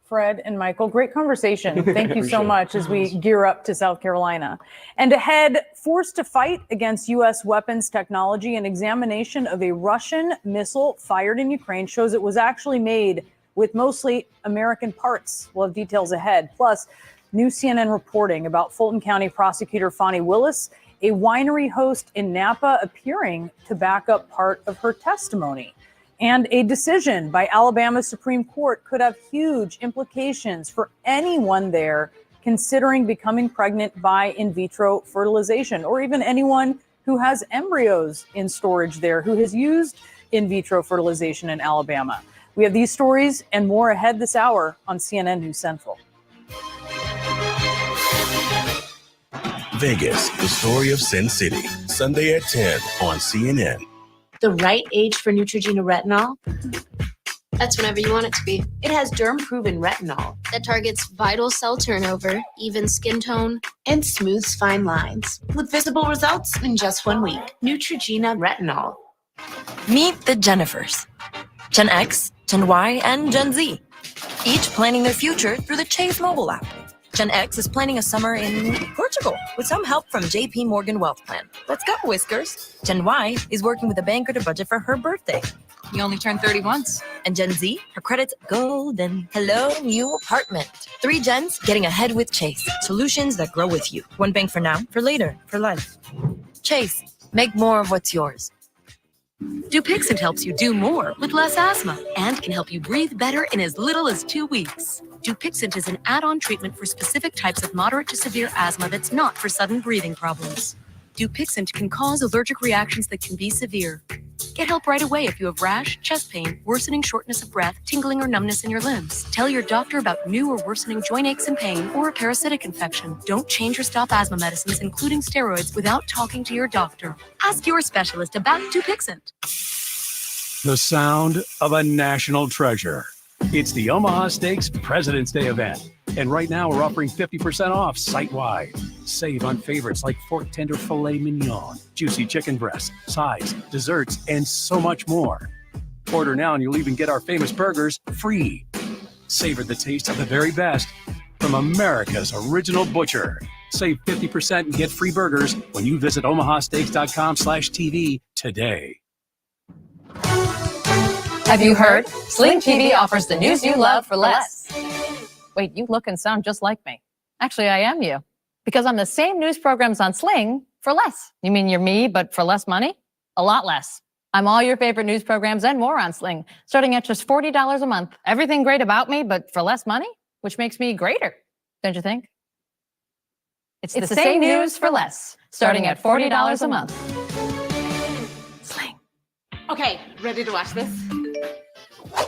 Fred and Michael, great conversation. Thank you so much as we gear up to South Carolina. And ahead, forced to fight against U.S. weapons technology, an examination of a Russian missile fired in Ukraine shows it was actually made with mostly American parts. We'll have details ahead. Plus, new CNN reporting about Fulton County prosecutor Fani Willis, a winery host in Napa, appearing to back up part of her testimony. And a decision by Alabama's Supreme Court could have huge implications for anyone there considering becoming pregnant by in vitro fertilization, or even anyone who has embryos in storage there who has used in vitro fertilization in Alabama. We have these stories and more ahead this hour on CNN News Central.
Vegas, the story of Sin City. Sunday at 10 on CNN.
The right age for Neutrogena retinol? That's whenever you want it to be. It has derm-proven retinol that targets vital cell turnover, even skin tone, and smooths fine lines with visible results in just 1 week. Neutrogena retinol.
Meet the Jennifers. Gen X, Gen Y, and Gen Z. Each planning their future through the Chase mobile app. Gen X is planning a summer in Portugal with some help from JP Morgan Wealth Plan. Let's go, Whiskers. Gen Y is working with a banker to budget for her birthday. You only turned 30 once. And Gen Z, her credit's golden. Hello, new apartment. 3 gens getting ahead with Chase. Solutions that grow with you. One bank for now, for later, for life. Chase, make more of what's yours.
Dupixent helps you do more with less asthma and can help you breathe better in as little as 2 weeks. Dupixent is an add-on treatment for specific types of moderate to severe asthma that's not for sudden breathing problems. Dupixent can cause allergic reactions that can be severe. Get help right away if you have rash, chest pain, worsening shortness of breath, tingling or numbness in your limbs. Tell your doctor about new or worsening joint aches and pain or a parasitic infection. Don't change or stop asthma medicines, including steroids, without talking to your doctor. Ask your specialist about Dupixent.
The sound of a national treasure. It's the Omaha Steaks President's Day event. And right now we're offering 50% off site-wide. Save on favorites like fork tender filet mignon, juicy chicken breast, sides, desserts, and so much more. Order now and you'll even get our famous burgers free. Savor the taste of the very best from America's original butcher. Save 50% and get free burgers when you visit omahasteaks.com/TV today.
Have you heard? Sling TV offers the news you love for less. Wait, you look and sound just like me. Actually, I am you. Because I'm the same news programs on Sling for less. You mean you're me, but for less money? A lot less. I'm all your favorite news programs and more on Sling, starting at just $40 a month. Everything great about me, but for less money, which makes me greater, don't you think? It's the same news for less, starting at $40 a month.
Sling. Okay, ready to watch this?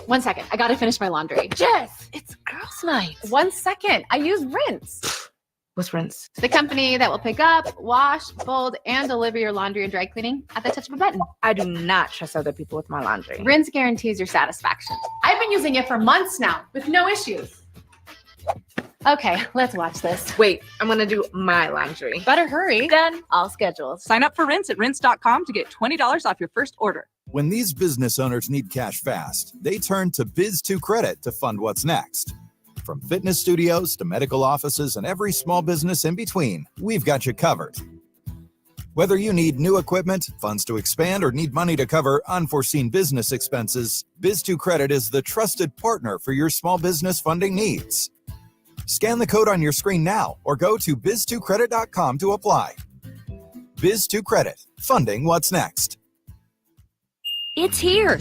1 second, I gotta finish my laundry. Jess, it's girls' night. 1 second, I use Rinse.
What's Rinse?
The company that will pick up, wash, fold, and deliver your laundry and dry cleaning at the touch of a button.
I do not trust other people with my laundry.
Rinse guarantees your satisfaction. I've been using it for months now with no issues. Okay, let's watch this.
Wait, I'm gonna do my laundry.
Better hurry. Done. All scheduled.
Sign up for Rinse at rinse.com to get $20 off your first order.
When these business owners need cash fast, they turn to Biz2 Credit to fund what's next. From fitness studios to medical offices and every small business in between, we've got you covered. Whether you need new equipment, funds to expand, or need money to cover unforeseen business expenses, Biz2 Credit is the trusted partner for your small business funding needs. Scan the code on your screen now or go to biz2credit.com to apply. Biz2 Credit, funding what's next.
It's here.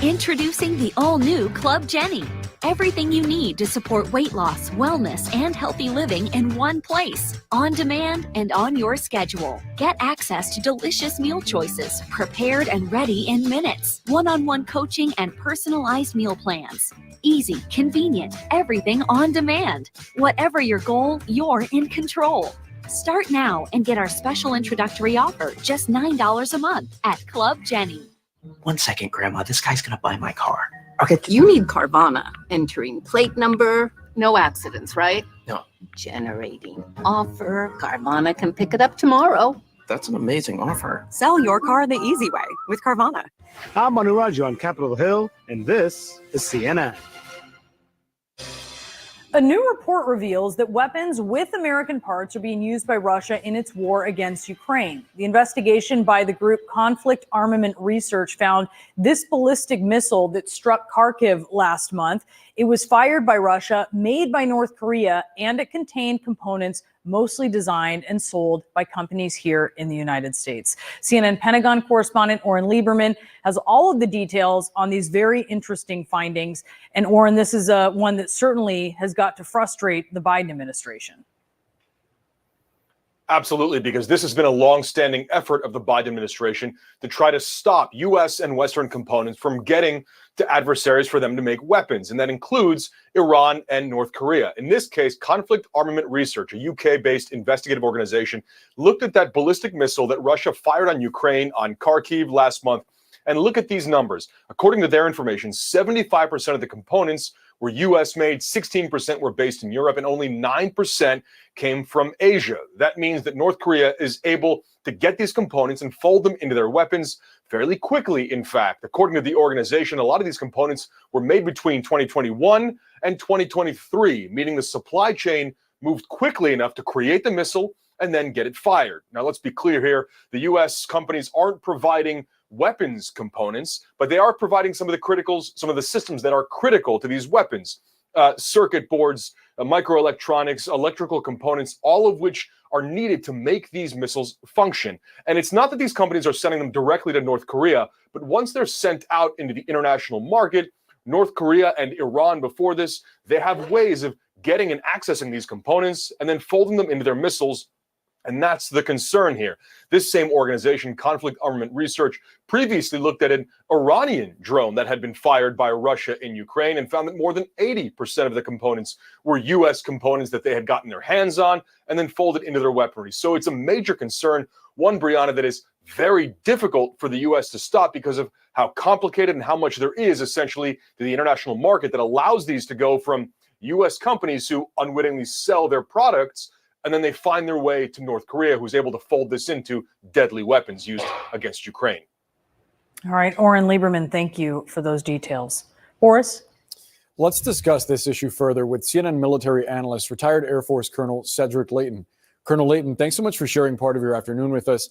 Introducing the all-new Club Jenny. Everything you need to support weight loss, wellness, and healthy living in one place, on demand and on your schedule. Get access to delicious meal choices, prepared and ready in minutes. One-on-one coaching and personalized meal plans. Easy, convenient, everything on demand. Whatever your goal, you're in control. Start now and get our special introductory offer, just $9 a month at Club Jenny.
1 second, Grandma. This guy's gonna buy my car.
Okay. You need Carvana. Entering plate number. No accidents, right?
No.
Generating offer. Carvana can pick it up tomorrow.
That's an amazing offer.
Sell your car the easy way with Carvana.
I'm Manu Raju on Capitol Hill, and this is CNN.
A new report reveals that weapons with American parts are being used by Russia in its war against Ukraine. The investigation by the group Conflict Armament Research found this ballistic missile that struck Kharkiv last month. It was fired by Russia, made by North Korea, and it contained components mostly designed and sold by companies here in the United States. CNN Pentagon correspondent Oren Lieberman has all of the details on these very interesting findings. And Oren, this is one that certainly has got to frustrate the Biden administration.
Absolutely, because this has been a long-standing effort of the Biden administration to try to stop U.S. and Western components from getting
to adversaries for them to make weapons, and that includes Iran and North Korea. In this case, Conflict Armament Research, a UK-based investigative organization, looked at that ballistic missile that Russia fired on Ukraine on Kharkiv last month. And look at these numbers. According to their information, 75% of the components were US made, 16% were based in Europe, and only 9% came from Asia. That means that North Korea is able to get these components and fold them into their weapons fairly quickly, in fact. According to the organization, a lot of these components were made between 2021 and 2023, meaning the supply chain moved quickly enough to create the missile and then get it fired. Now, let's be clear here. The US companies aren't providing weapons components, but they are providing some of the systems that are critical to these weapons. Circuit boards, microelectronics, electrical components, all of which are needed to make these missiles function. And it's not that these companies are sending them directly to North Korea, but once they're sent out into the international market, North Korea and Iran before this, they have ways of getting and accessing these components and then folding them into their missiles. And that's the concern here. This same organization, Conflict Armament Research, previously looked at an Iranian drone that had been fired by Russia in Ukraine and found that more than 80% of the components were US components that they had gotten their hands on and then folded into their weaponry. So it's a major concern, one, Brianna, that is very difficult for the US to stop because of how complicated and how much there is essentially to the international market that allows these to go from US companies who unwittingly sell their products, and then they find their way to North Korea, who's able to fold this into deadly weapons used against Ukraine.
All right, Oren Lieberman, thank you for those details. Boris?
Let's discuss this issue further with CNN military analyst, retired Air Force Colonel Cedric Leighton. Colonel Leighton, thanks so much for sharing part of your afternoon with us.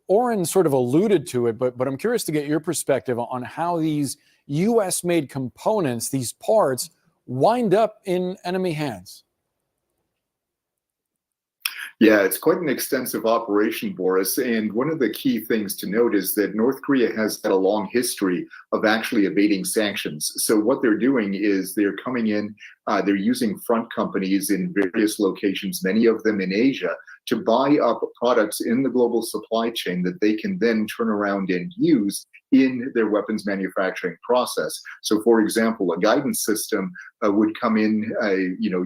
Oren sort of alluded to it, but I'm curious to get your perspective on how these U.S.-made components, these parts, wind up in enemy hands.
Yeah, it's quite an extensive operation, Boris. And one of the key things to note is that North Korea has had a long history of actually evading sanctions. So what they're doing is they're coming in, they're using front companies in various locations, many of them in Asia, to buy up products in the global supply chain that they can then turn around and use in their weapons manufacturing process. So, for example, a guidance system would come in,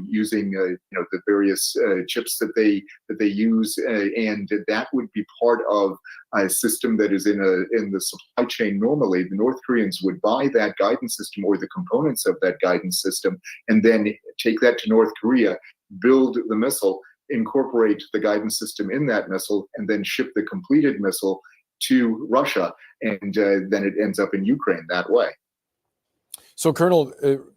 using the various chips that they use, and that would be part of a system that is in the supply chain. Normally, the North Koreans would buy that guidance system or the components of that guidance system, and then take that to North Korea, build the missile, incorporate the guidance system in that missile, and then ship the completed missile to Russia, and then it ends up in Ukraine that way.
So, Colonel,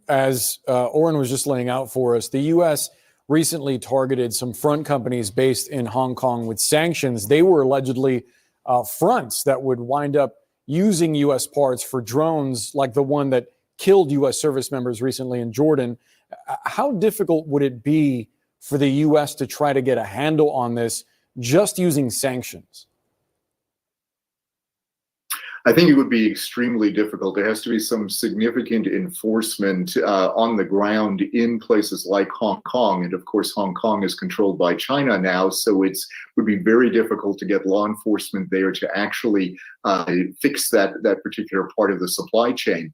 as Oren was just laying out for us, the U.S. recently targeted some front companies based in Hong Kong with sanctions. They were allegedly fronts that would wind up using U.S. parts for drones like the one that killed U.S. service members recently in Jordan. How difficult would it be for the U.S. to try to get a handle on this just using sanctions?
I think it would be extremely difficult. There has to be some significant enforcement on the ground in places like Hong Kong. And of course, Hong Kong is controlled by China now, so it would be very difficult to get law enforcement there to actually fix that particular part of the supply chain.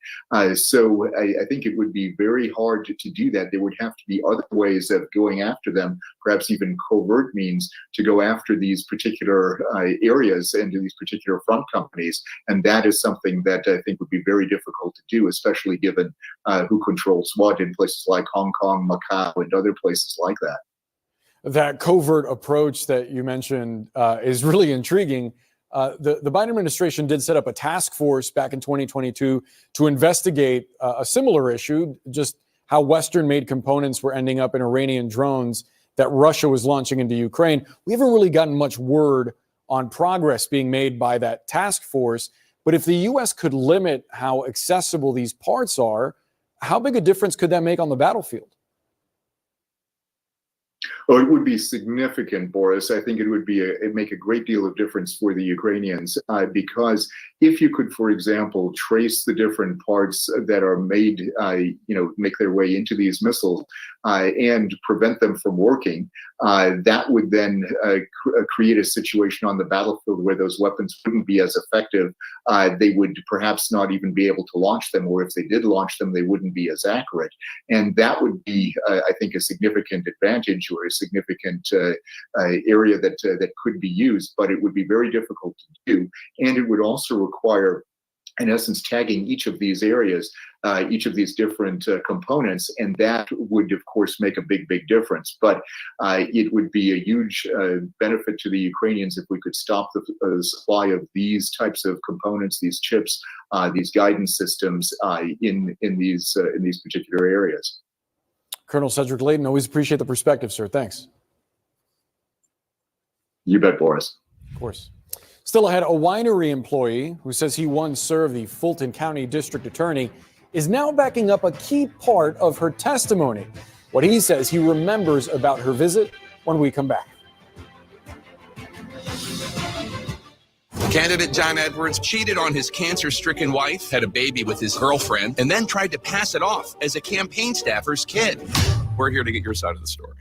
So I think it would be very hard to do that. There would have to be other ways of going after them, perhaps even covert means to go after these particular areas and these particular front companies. And that is something that I think would be very difficult to do, especially given who controls what in places like Hong Kong, Macau, and other places like that.
That covert approach that you mentioned is really intriguing. The Biden administration did set up a task force back in 2022 to investigate a similar issue, just how Western-made components were ending up in Iranian drones that Russia was launching into Ukraine. We haven't really gotten much word on progress being made by that task force. But if the U.S. could limit how accessible these parts are, how big a difference could that make on the battlefield?
Oh, it would be significant, Boris. I think it would be make a great deal of difference for the Ukrainians because if you could, for example, trace the different parts that are made, make their way into these missiles and prevent them from working, that would then create a situation on the battlefield where those weapons wouldn't be as effective. They would perhaps not even be able to launch them, or if they did launch them, they wouldn't be as accurate. And that would be, I think, a significant advantage or a significant area that could be used, but it would be very difficult to do. And it would also require, in essence, tagging each of these areas, each of these different components, and that would, of course, make a big difference. But it would be a huge benefit to the Ukrainians if we could stop the supply of these types of components, these chips, these guidance systems in these particular areas.
Colonel Cedric Layton, always appreciate the perspective, sir. Thanks.
You bet, Boris.
Of course. Still ahead, a winery employee who says he once served the Fulton County District Attorney is now backing up a key part of her testimony. What he says he remembers about her visit when we come back.
Candidate John Edwards cheated on his cancer-stricken wife, had a baby with his girlfriend, and then tried to pass it off as a campaign staffer's kid. We're here to get your side of the story.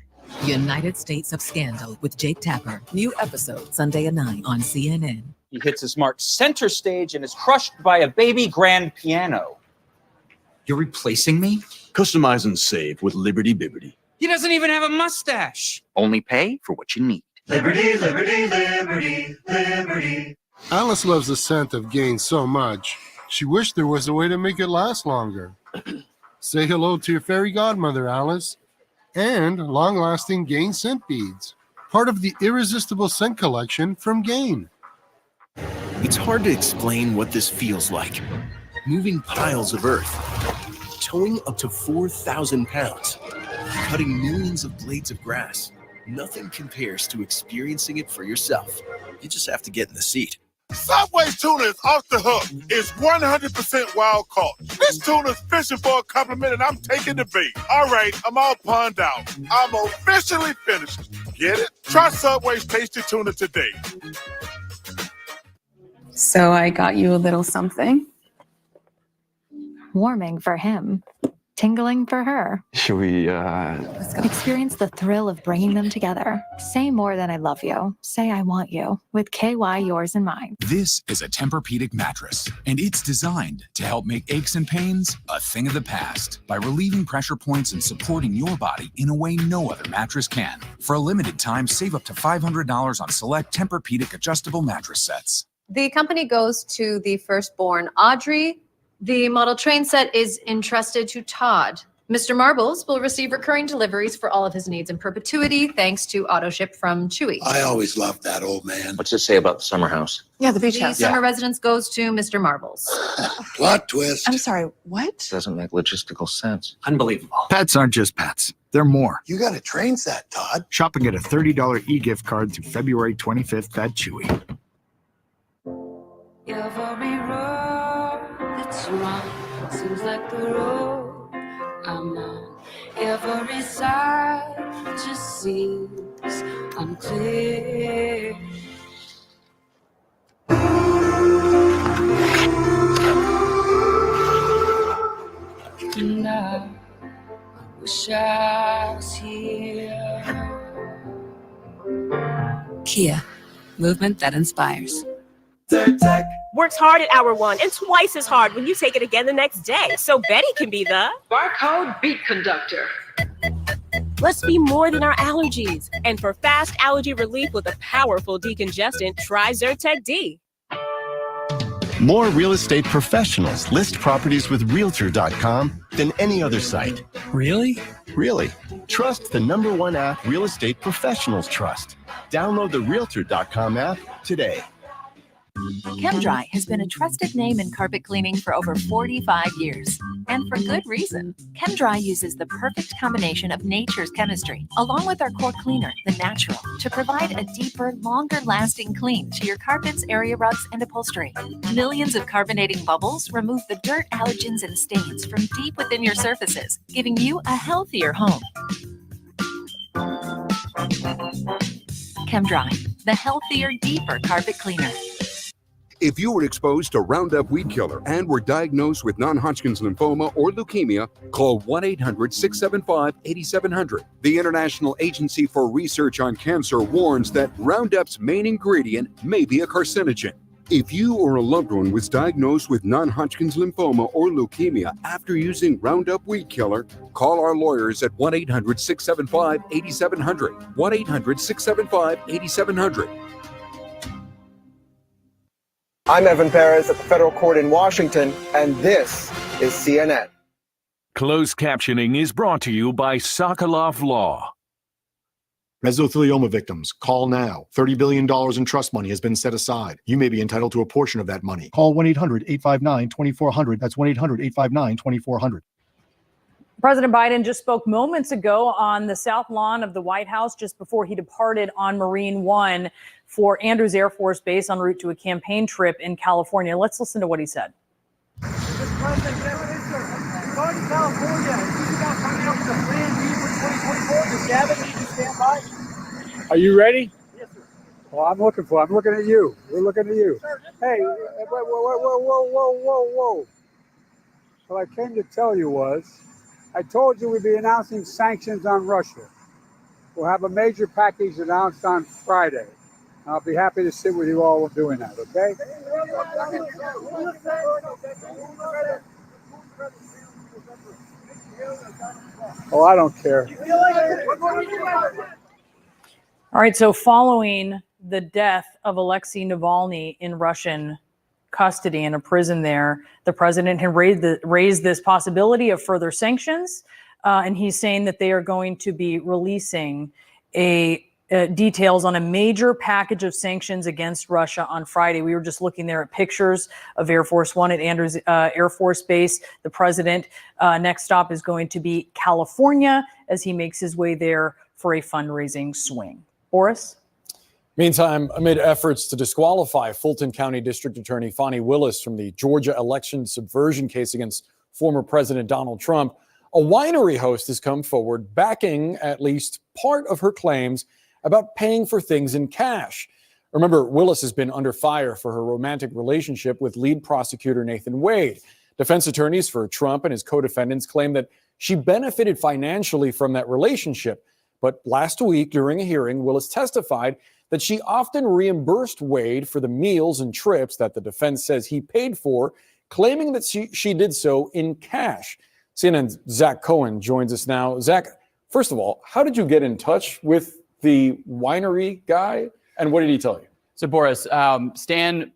United States of Scandal with Jake Tapper. New episode Sunday at 9 on CNN.
He hits his mark center stage and is crushed by a baby grand piano.
You're replacing me?
Customize and save with Liberty Bibbity.
He doesn't even have a mustache.
Only pay for what you need.
Liberty, liberty, liberty, liberty.
Alice loves the scent of Gain so much, she wished there was a way to make it last longer. Say hello to your fairy godmother, Alice. And long-lasting Gain scent beads, part of the irresistible scent collection from Gain.
It's hard to explain what this feels like. Moving piles of earth, towing up to 4,000 pounds, cutting millions of blades of grass. Nothing compares to experiencing it for yourself. You just have to get in the seat.
Subway's tuna is off the hook. It's 100% wild caught. This tuna's fishing for a compliment, and I'm taking the bait. All right, I'm all punned out. I'm officially finished. Get it? Try Subway's tasty tuna today.
So I got you a little something.
Warming for him, tingling for her.
Should we,
Experience the thrill of bringing them together. Say more than I love you. Say I want you. With KY Yours and Mine.
This is a Tempur-Pedic mattress, and it's designed to help make aches and pains a thing of the past by relieving pressure points and supporting your body in a way no other mattress can. For a limited time, save up to $500 on select Tempur-Pedic adjustable mattress sets.
The company goes to the firstborn, Audrey. The model train set is entrusted to Todd. Mr. Marbles will receive recurring deliveries for all of his needs in perpetuity, thanks to AutoShip from Chewy.
I always loved that old man.
What's this say about the summer house?
Yeah, the beach house. The summer residence goes to Mr. Marbles.
Plot twist.
I'm sorry, what?
Doesn't make logistical sense. Unbelievable.
Pets aren't just pets. They're more.
You got a train set, Todd.
Shop and get a $30 e-gift card through February 25th at Chewy.
Every road that's wrong seems like the road I'm on. Every side just seems unclear. And I wish I was here.
Kia, movement that inspires.
Tech works hard at hour one and twice as hard when you take it again the next day. So Betty can be the barcode beat conductor. Let's be more than our allergies. And for fast allergy relief with a powerful decongestant, try Zyrtec D.
More real estate professionals list properties with Realtor.com than any other site.
Really?
Really. Trust the #1 app real estate professionals trust. Download the Realtor.com app today.
ChemDry has been a trusted name in carpet cleaning for over 45 years. And for good reason. ChemDry uses the perfect combination of nature's chemistry, along with our core cleaner, the natural, to provide a deeper, longer-lasting clean to your carpets, area rugs, and upholstery. Millions of carbonating bubbles remove the dirt, allergens, and stains from deep within your surfaces, giving you a healthier home. ChemDry, the healthier, deeper carpet cleaner.
If you were exposed to Roundup Weed Killer and were diagnosed with non-Hodgkin's lymphoma or leukemia, call 1-800-675-8700. The International Agency for Research on Cancer warns that Roundup's main ingredient may be a carcinogen. If you or a loved one was diagnosed with non-Hodgkin's lymphoma or leukemia after using Roundup Weed Killer, call our lawyers at 1-800-675-8700. 1-800-675-8700.
I'm Evan Perez at the federal court in Washington, and this is CNN.
Closed captioning is brought to you by Sokolov Law.
Mesothelioma victims, call now. $30 billion in trust money has been set aside. You may be entitled to a portion of that money.
Call 1-800-859-2400. That's 1-800-859-2400.
President Biden just spoke moments ago on the South Lawn of the White House just before he departed on Marine One for Andrews Air Force Base en route to a campaign trip in California. Let's listen to what he said.
Mr. President, regarding California, you got coming up with a plan B for 2024. Does Gavin need to stand by?
Are you ready?
Yes, sir.
Well, I'm looking at you. We're looking at you. Hey, whoa. What I came to tell you was, I told you we'd be announcing sanctions on Russia. We'll have a major package announced on Friday. I'll be happy to sit with you all doing that, okay? Oh, I don't care.
All right, so following the death of Alexei Navalny in Russian custody in a prison there, the president had raised this possibility of further sanctions, and he's saying that they are going to be releasing details on a major package of sanctions against Russia on Friday. We were just looking there at pictures of Air Force One at Andrews Air Force Base. The president next stop is going to be California as he makes his way there for a fundraising swing. Boris?
Meantime, amid efforts to disqualify Fulton County District Attorney Fani Willis from the Georgia election subversion case against former President Donald Trump, a winery host has come forward backing at least part of her claims about paying for things in cash. Remember, Willis has been under fire for her romantic relationship with lead prosecutor Nathan Wade. Defense attorneys for Trump and his co-defendants claim that she benefited financially from that relationship. But last week, during a hearing, Willis testified that she often reimbursed Wade for the meals and trips that the defense says he paid for, claiming that she did so in cash. CNN's Zach Cohen joins us now. Zach, first of all, how did you get in touch with the winery guy, and what did he tell you?
So Boris, Stan,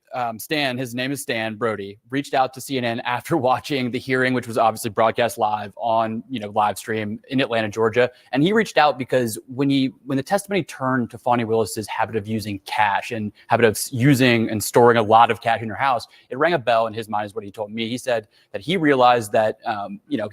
his name is Stan Brody, reached out to CNN after watching the hearing, which was obviously broadcast live on, live stream in Atlanta, Georgia. And he reached out because when the testimony turned to Fani Willis's habit of using cash and habit of using and storing a lot of cash in her house, it rang a bell in his mind, is what he told me. He said that he realized that,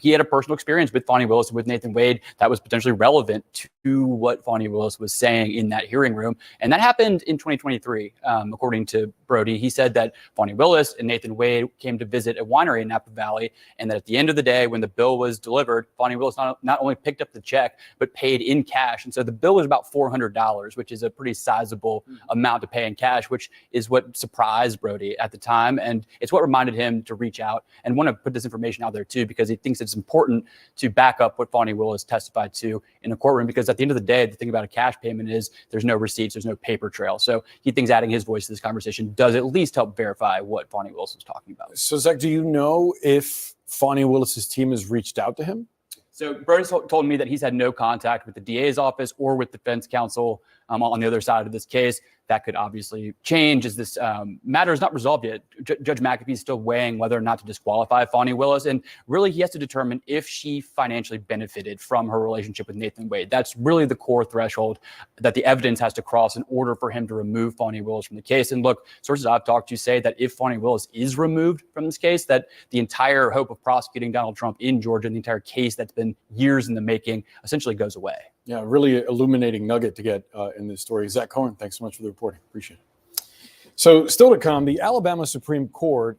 he had a personal experience with Fani Willis and with Nathan Wade that was potentially relevant to what Fani Willis was saying in that hearing room. And that happened in 2023, according to Brody. He said that Fani Willis and Nathan Wade came to visit a winery in Napa Valley, and that at the end of the day, when the bill was delivered, Fani Willis not only picked up the check, but paid in cash. And so the bill was about $400, which is a pretty sizable amount to pay in cash, which is what surprised Brody at the time. And it's what reminded him to reach out and want to put this information out there too, because he thinks it's important to back up what Fani Willis testified to in a courtroom, because at the end of the day, the thing about a cash payment is there's no receipts, there's no paper trail. So he thinks adding his voice to this conversation does at least help verify what Fani Willis was talking about.
So Zach, do you know if Fani Willis's team has reached out to him?
So Brody told me that he's had no contact with the DA's office or with defense counsel on the other side of this case. That could obviously change as this matter is not resolved yet. Judge McAfee is still weighing whether or not to disqualify Fani Willis. And really, he has to determine if she financially benefited from her relationship with Nathan Wade. That's really the core threshold that the evidence has to cross in order for him to remove Fani Willis from the case. And look, sources I've talked to say that if Fani Willis is removed from this case, that the entire hope of prosecuting Donald Trump in Georgia, and the entire case that's been years in the making, essentially goes away.
Yeah, really illuminating nugget to get in this story. Zach Cohen, thanks so much for the reporting. Appreciate it. So still to come, the Alabama Supreme Court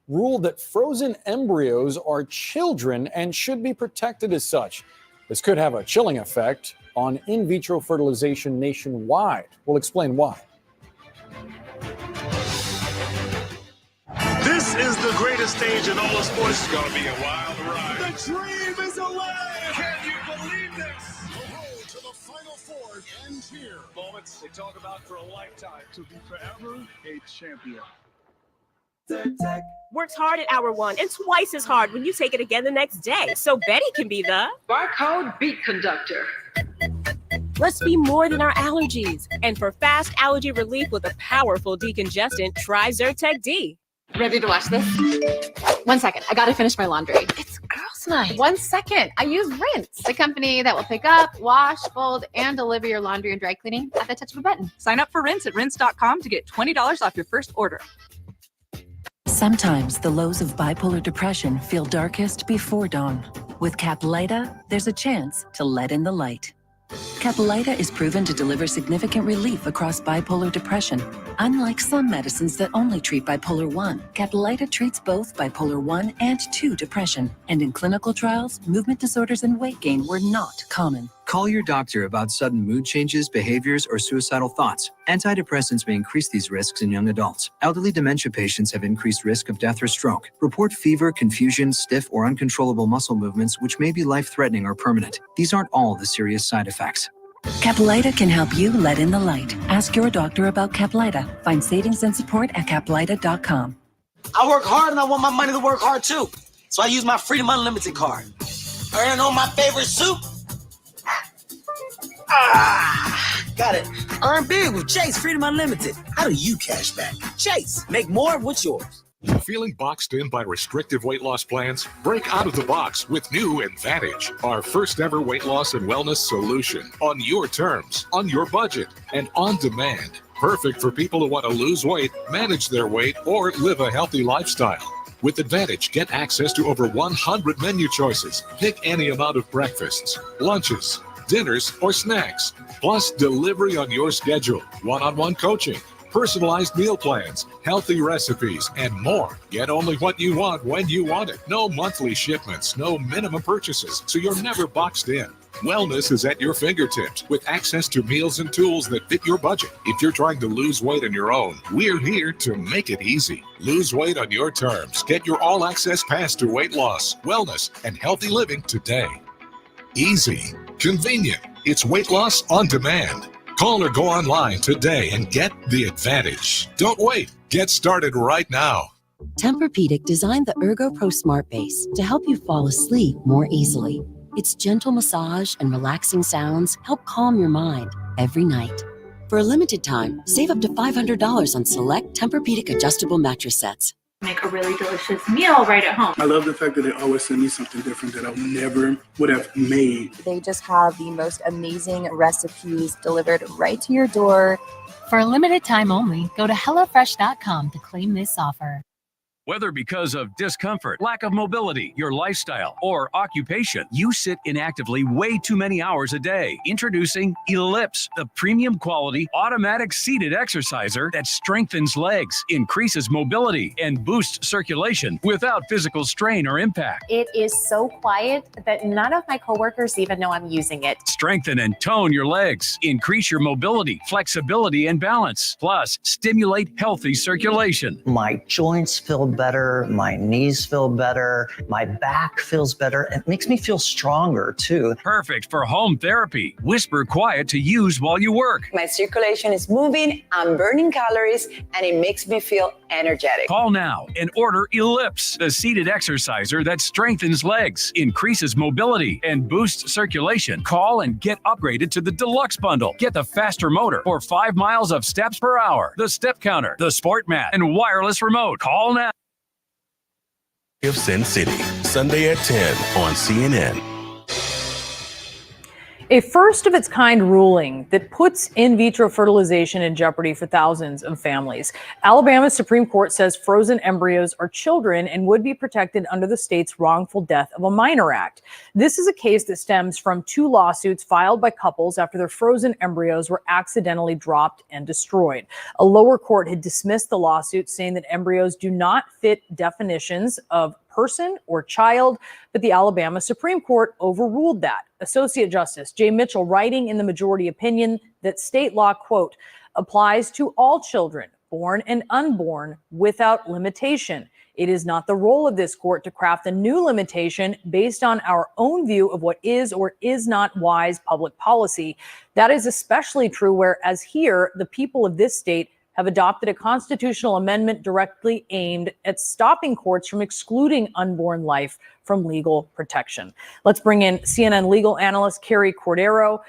ruled that frozen embryos are children and should be protected as such. This could have a chilling effect on in vitro fertilization nationwide. We'll explain why.
This is the greatest stage in all of sports. It's going to be a wild ride. The dream is alive. Can you believe this? The road to the Final Four ends here. Moments they talk about for a lifetime. To be forever a champion.
Tech works hard at hour one and twice as hard when you take it again the next day. So Betty can be the barcode beat conductor. Let's be more than our allergies. And for fast allergy relief with a powerful decongestant, try Zyrtec D.
Ready to watch this? 1 second. I gotta finish my laundry.
It's girls' night.
1 second. I use Rinse, the company that will pick up, wash, fold, and deliver your laundry and dry cleaning at the touch of a button.
Sign up for Rinse at rinse.com to get $20 off your first order.
Sometimes the lows of bipolar depression feel darkest before dawn. With Caplyta, there's a chance to let in the light. Caplyta is proven to deliver significant relief across bipolar depression. Unlike some medicines that only treat bipolar 1, Caplyta treats both bipolar 1 and 2 depression. And in clinical trials, movement disorders and weight gain were not common.
Call your doctor about sudden mood changes, behaviors, or suicidal thoughts. Antidepressants may increase these risks in young adults. Elderly dementia patients have increased risk of death or stroke. Report fever, confusion, stiff, or uncontrollable muscle movements, which may be life-threatening or permanent. These aren't all the serious side effects.
Caplyta can help you let in the light. Ask your doctor about Caplyta. Find savings and support at Caplyta.com.
I work hard and I want my money to work hard too. So I use my Freedom Unlimited card. Earn on my favorite soup. Got it. Earn big with Chase Freedom Unlimited. How do you cash back? Chase, make more with yours.
Feeling boxed in by restrictive weight loss plans? Break out of the box with new Advantage, our first ever weight loss and wellness solution. On your terms, on your budget, and on demand. Perfect for people who want to lose weight, manage their weight, or live a healthy lifestyle. With Advantage, get access to over 100 menu choices. Pick any amount of breakfasts, lunches, dinners, or snacks. Plus delivery on your schedule, one-on-one coaching, personalized meal plans, healthy recipes, and more. Get only what you want when you want it. No monthly shipments, no minimum purchases, so you're never boxed in. Wellness is at your fingertips with access to meals and tools that fit your budget. If you're trying to lose weight on your own, we're here to make it easy. Lose weight on your terms. Get your all-access pass to weight loss, wellness, and healthy living today. Easy, convenient. It's weight loss on demand. Call or go online today and get the Advantage. Don't wait. Get started right now.
Tempur-Pedic designed the Ergo Pro Smart Base to help you fall asleep more easily. Its gentle massage and relaxing sounds help calm your mind every night. For a limited time, save up to $500 on select Tempur-Pedic adjustable mattress sets.
Make a really delicious meal right at home.
I love the fact that they always send me something different that I never would have made.
They just have the most amazing recipes delivered right to your door.
For a limited time only, go to HelloFresh.com to claim this offer.
Whether because of discomfort, lack of mobility, your lifestyle, or occupation, you sit inactively way too many hours a day. Introducing Ellipse, the premium quality automatic seated exerciser that strengthens legs, increases mobility, and boosts circulation without physical strain or impact.
It is so quiet that none of my coworkers even know I'm using it.
Strengthen and tone your legs, increase your mobility, flexibility, and balance. Plus, stimulate healthy circulation.
My joints feel better, my knees feel better, my back feels better. It makes me feel stronger too.
Perfect for home therapy. Whisper quiet to use while you work.
My circulation is moving, I'm burning calories, and it makes me feel energetic.
Call now and order Ellipse, the seated exerciser that strengthens legs, increases mobility, and boosts circulation. Call and get upgraded to the Deluxe Bundle. Get the faster motor for 5 miles of steps per hour, the step counter, the sport mat, and wireless remote. Call now.
Of Sin City, Sunday at 10 on CNN.
A first of its kind ruling that puts in vitro fertilization in jeopardy for thousands of families. Alabama's Supreme Court says frozen embryos are children and would be protected under the state's Wrongful Death of a Minor Act. This is a case that stems from 2 lawsuits filed by couples after their frozen embryos were accidentally dropped and destroyed. A lower court had dismissed the lawsuit, saying that embryos do not fit definitions of person or child, but the Alabama Supreme Court overruled that. Associate Justice Jay Mitchell, writing in the majority opinion that state law, quote, applies to all children born and unborn, without limitation. It is not the role of this court to craft a new limitation based on our own view of what is or is not wise public policy. That is especially true whereas here, the people of this state have adopted a constitutional amendment directly aimed at stopping courts from excluding unborn life from legal protection. Let's bring in CNN legal analyst Carrie Cordero.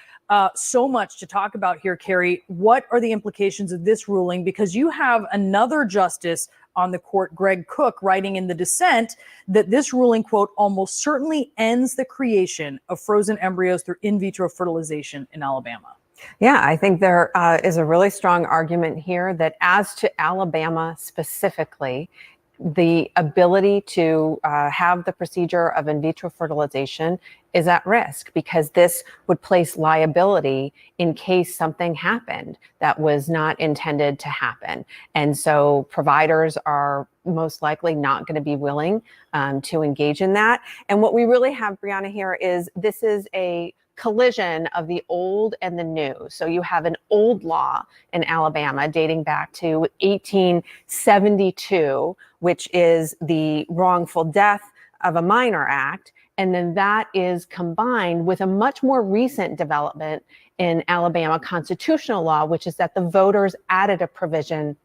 So much to talk about here, Carrie. What are the implications of this ruling? Because you have another justice on the court, Greg Cook, writing in the dissent that this ruling, quote, almost certainly ends the creation of frozen embryos through in vitro fertilization in Alabama.
Yeah, I think there is a really strong argument here that as to Alabama specifically, the ability to have the procedure of in vitro fertilization is at risk because this would place liability in case something happened that was not intended to happen. And so providers are most likely not going to be willing to engage in that. And what we really have, Brianna, here is this is a collision of the old and the new. So you have an old law in Alabama dating back to 1872, which is the Wrongful Death of a Minor Act. And then that is combined with a much more recent development in Alabama constitutional law, which is that the voters added a provision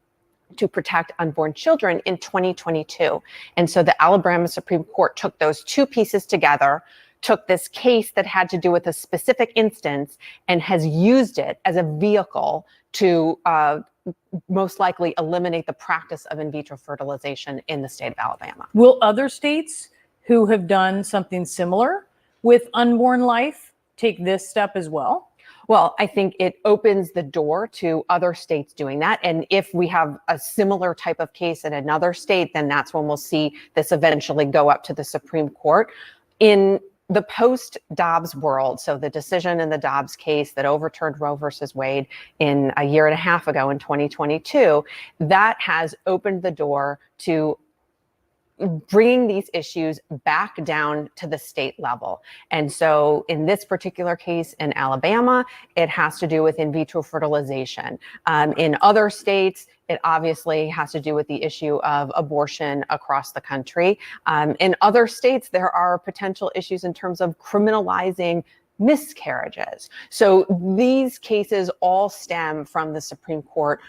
to protect unborn children in 2022. And so the Alabama Supreme Court took those two pieces together, took this case that had to do with a specific instance and has used it as a vehicle to most likely eliminate the practice of in vitro fertilization in the state of Alabama.
Will other states who have done something similar with unborn life take this step as well?
Well, I think it opens the door to other states doing that. And if we have a similar type of case in another state, then that's when we'll see this eventually go up to the Supreme Court. In the post-Dobbs world, so the decision in the Dobbs case that overturned Roe versus Wade in a year and a half ago in 2022, that has opened the door to bringing these issues back down to the state level. And so in this particular case in Alabama, it has to do with in vitro fertilization. In other states, it obviously has to do with the issue of abortion across the country. In other states, there are potential issues in terms of criminalizing miscarriages. So these cases all stem from the Supreme Court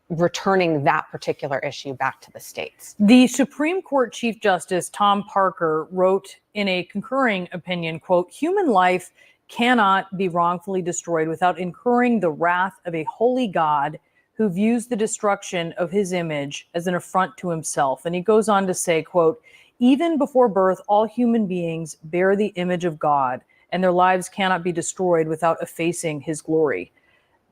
returning that particular issue back to the states.
The Supreme Court Chief Justice Tom Parker wrote in a concurring opinion, quote, human life cannot be wrongfully destroyed without incurring the wrath of a holy God who views the destruction of his image as an affront to himself. And he goes on to say, quote, even before birth, all human beings bear the image of God, and their lives cannot be destroyed without effacing his glory.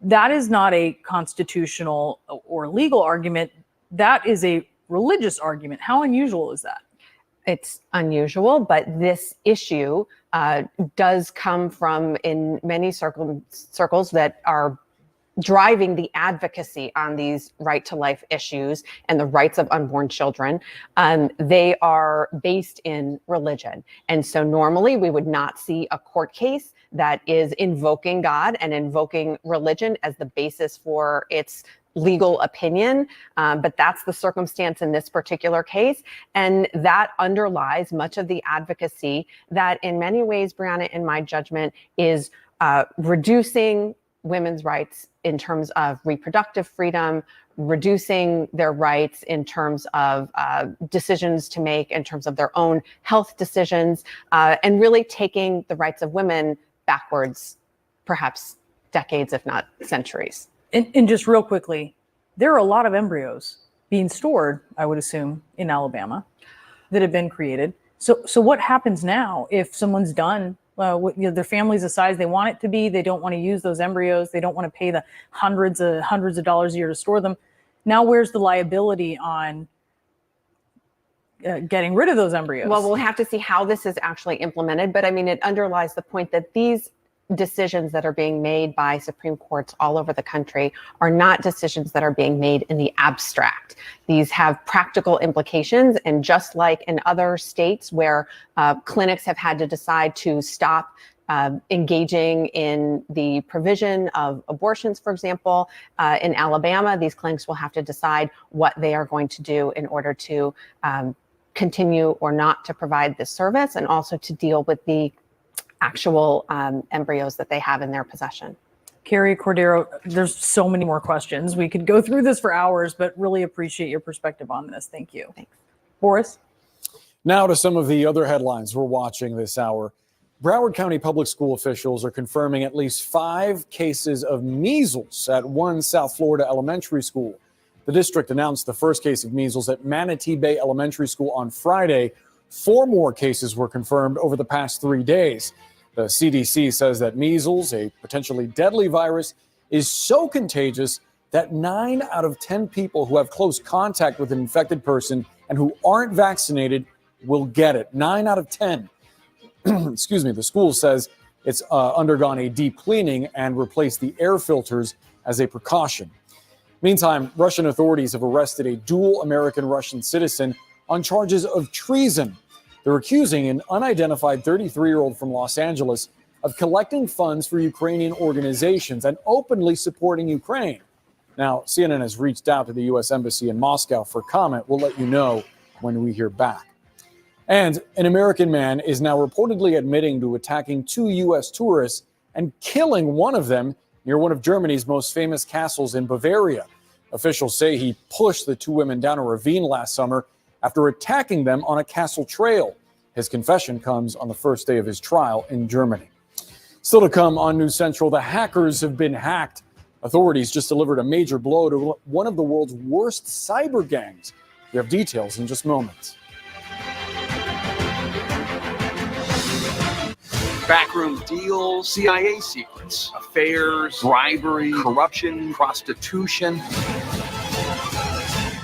That is not a constitutional or legal argument. That is a religious argument. How unusual is that?
It's unusual, but this issue does come from in many circles that are driving the advocacy on these right to life issues and the rights of unborn children. They are based in religion. And so normally we would not see a court case that is invoking God and invoking religion as the basis for its legal opinion, but that's the circumstance in this particular case. And that underlies much of the advocacy that in many ways, Brianna, in my judgment, is reducing women's rights in terms of reproductive freedom, reducing their rights in terms of decisions to make in terms of their own health decisions, and really taking the rights of women backwards, perhaps decades, if not centuries.
And just real quickly, there are a lot of embryos being stored, I would assume, in Alabama that have been created. So what happens now if someone's done, their family's the size they want it to be, they don't want to use those embryos, they don't want to pay the hundreds of dollars a year to store them. Now where's the liability on getting rid of those embryos?
Well, we'll have to see how this is actually implemented, but I mean, it underlies the point that these decisions that are being made by Supreme Courts all over the country are not decisions that are being made in the abstract. These have practical implications, and just like in other states where clinics have had to decide to stop engaging in the provision of abortions, for example. In Alabama, these clinics will have to decide what they are going to do in order to continue or not to provide this service, and also to deal with the actual embryos that they have in their possession.
Carrie Cordero, there's so many more questions. We could go through this for hours, but really appreciate your perspective on this. Thank you.
Thanks.
Boris?
Now to some of the other headlines we're watching this hour. Broward County public school officials are confirming at least 5 cases of measles at one South Florida elementary school. The district announced the first case of measles at Manatee Bay Elementary School on Friday. 4 more cases were confirmed over the past 3 days. The CDC says that measles, a potentially deadly virus, is so contagious that 9 out of 10 people who have close contact with an infected person and who aren't vaccinated will get it. 9 out of 10. Excuse me. The school says it's undergone a deep cleaning and replaced the air filters as a precaution. Meantime, Russian authorities have arrested a dual American-Russian citizen on charges of treason. They're accusing an unidentified 33-year-old from Los Angeles of collecting funds for Ukrainian organizations and openly supporting Ukraine. Now, CNN has reached out to the U.S. Embassy in Moscow for comment. We'll let you know when we hear back. And an American man is now reportedly admitting to attacking 2 U.S. tourists and killing one of them near one of Germany's most famous castles in Bavaria. Officials say he pushed the 2 women down a ravine last summer after attacking them on a castle trail. His confession comes on the first day of his trial in Germany. Still to come on News Central, the hackers have been hacked. Authorities just delivered a major blow to one of the world's worst cyber gangs. We have details in just moments.
Backroom deals, CIA secrets, affairs, bribery, corruption, prostitution.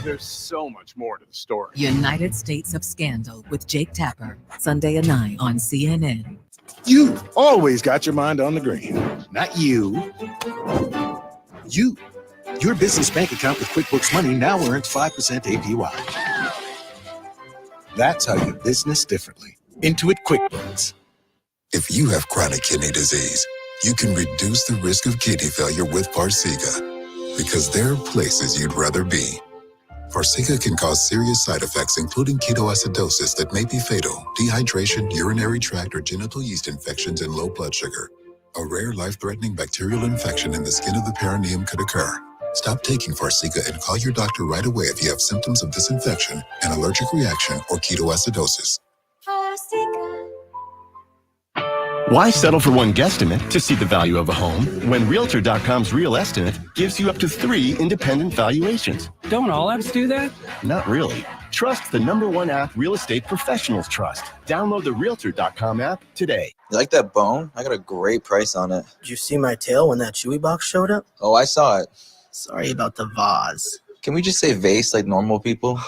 There's so much more to the story.
United States of Scandal with Jake Tapper, Sunday at 9 on CNN.
You always got your mind on the green. Not you. You. Your business bank account with QuickBooks Money now earns 5% APY. That's how you business differently. Intuit QuickBooks.
If you have chronic kidney disease, you can reduce the risk of kidney failure with Farxiga, because there are places you'd rather be. Farxiga can cause serious side effects, including ketoacidosis that may be fatal, dehydration, urinary tract or genital yeast infections, and low blood sugar. A rare life-threatening bacterial infection in the skin of the perineum could occur. Stop taking Farxiga and call your doctor right away if you have symptoms of this infection, an allergic reaction, or ketoacidosis.
Why settle for one guesstimate to see the value of a home when Realtor.com's Real Estimate gives you up to 3 independent valuations? Don't all apps do that? Not really. Trust the #1 app real estate professionals trust. Download the Realtor.com app today.
You like that bone? I got a great price on it.
Did you see my tail when that Chewy box showed up?
Oh, I saw it.
Sorry about the vase.
Can we just say vase like normal people?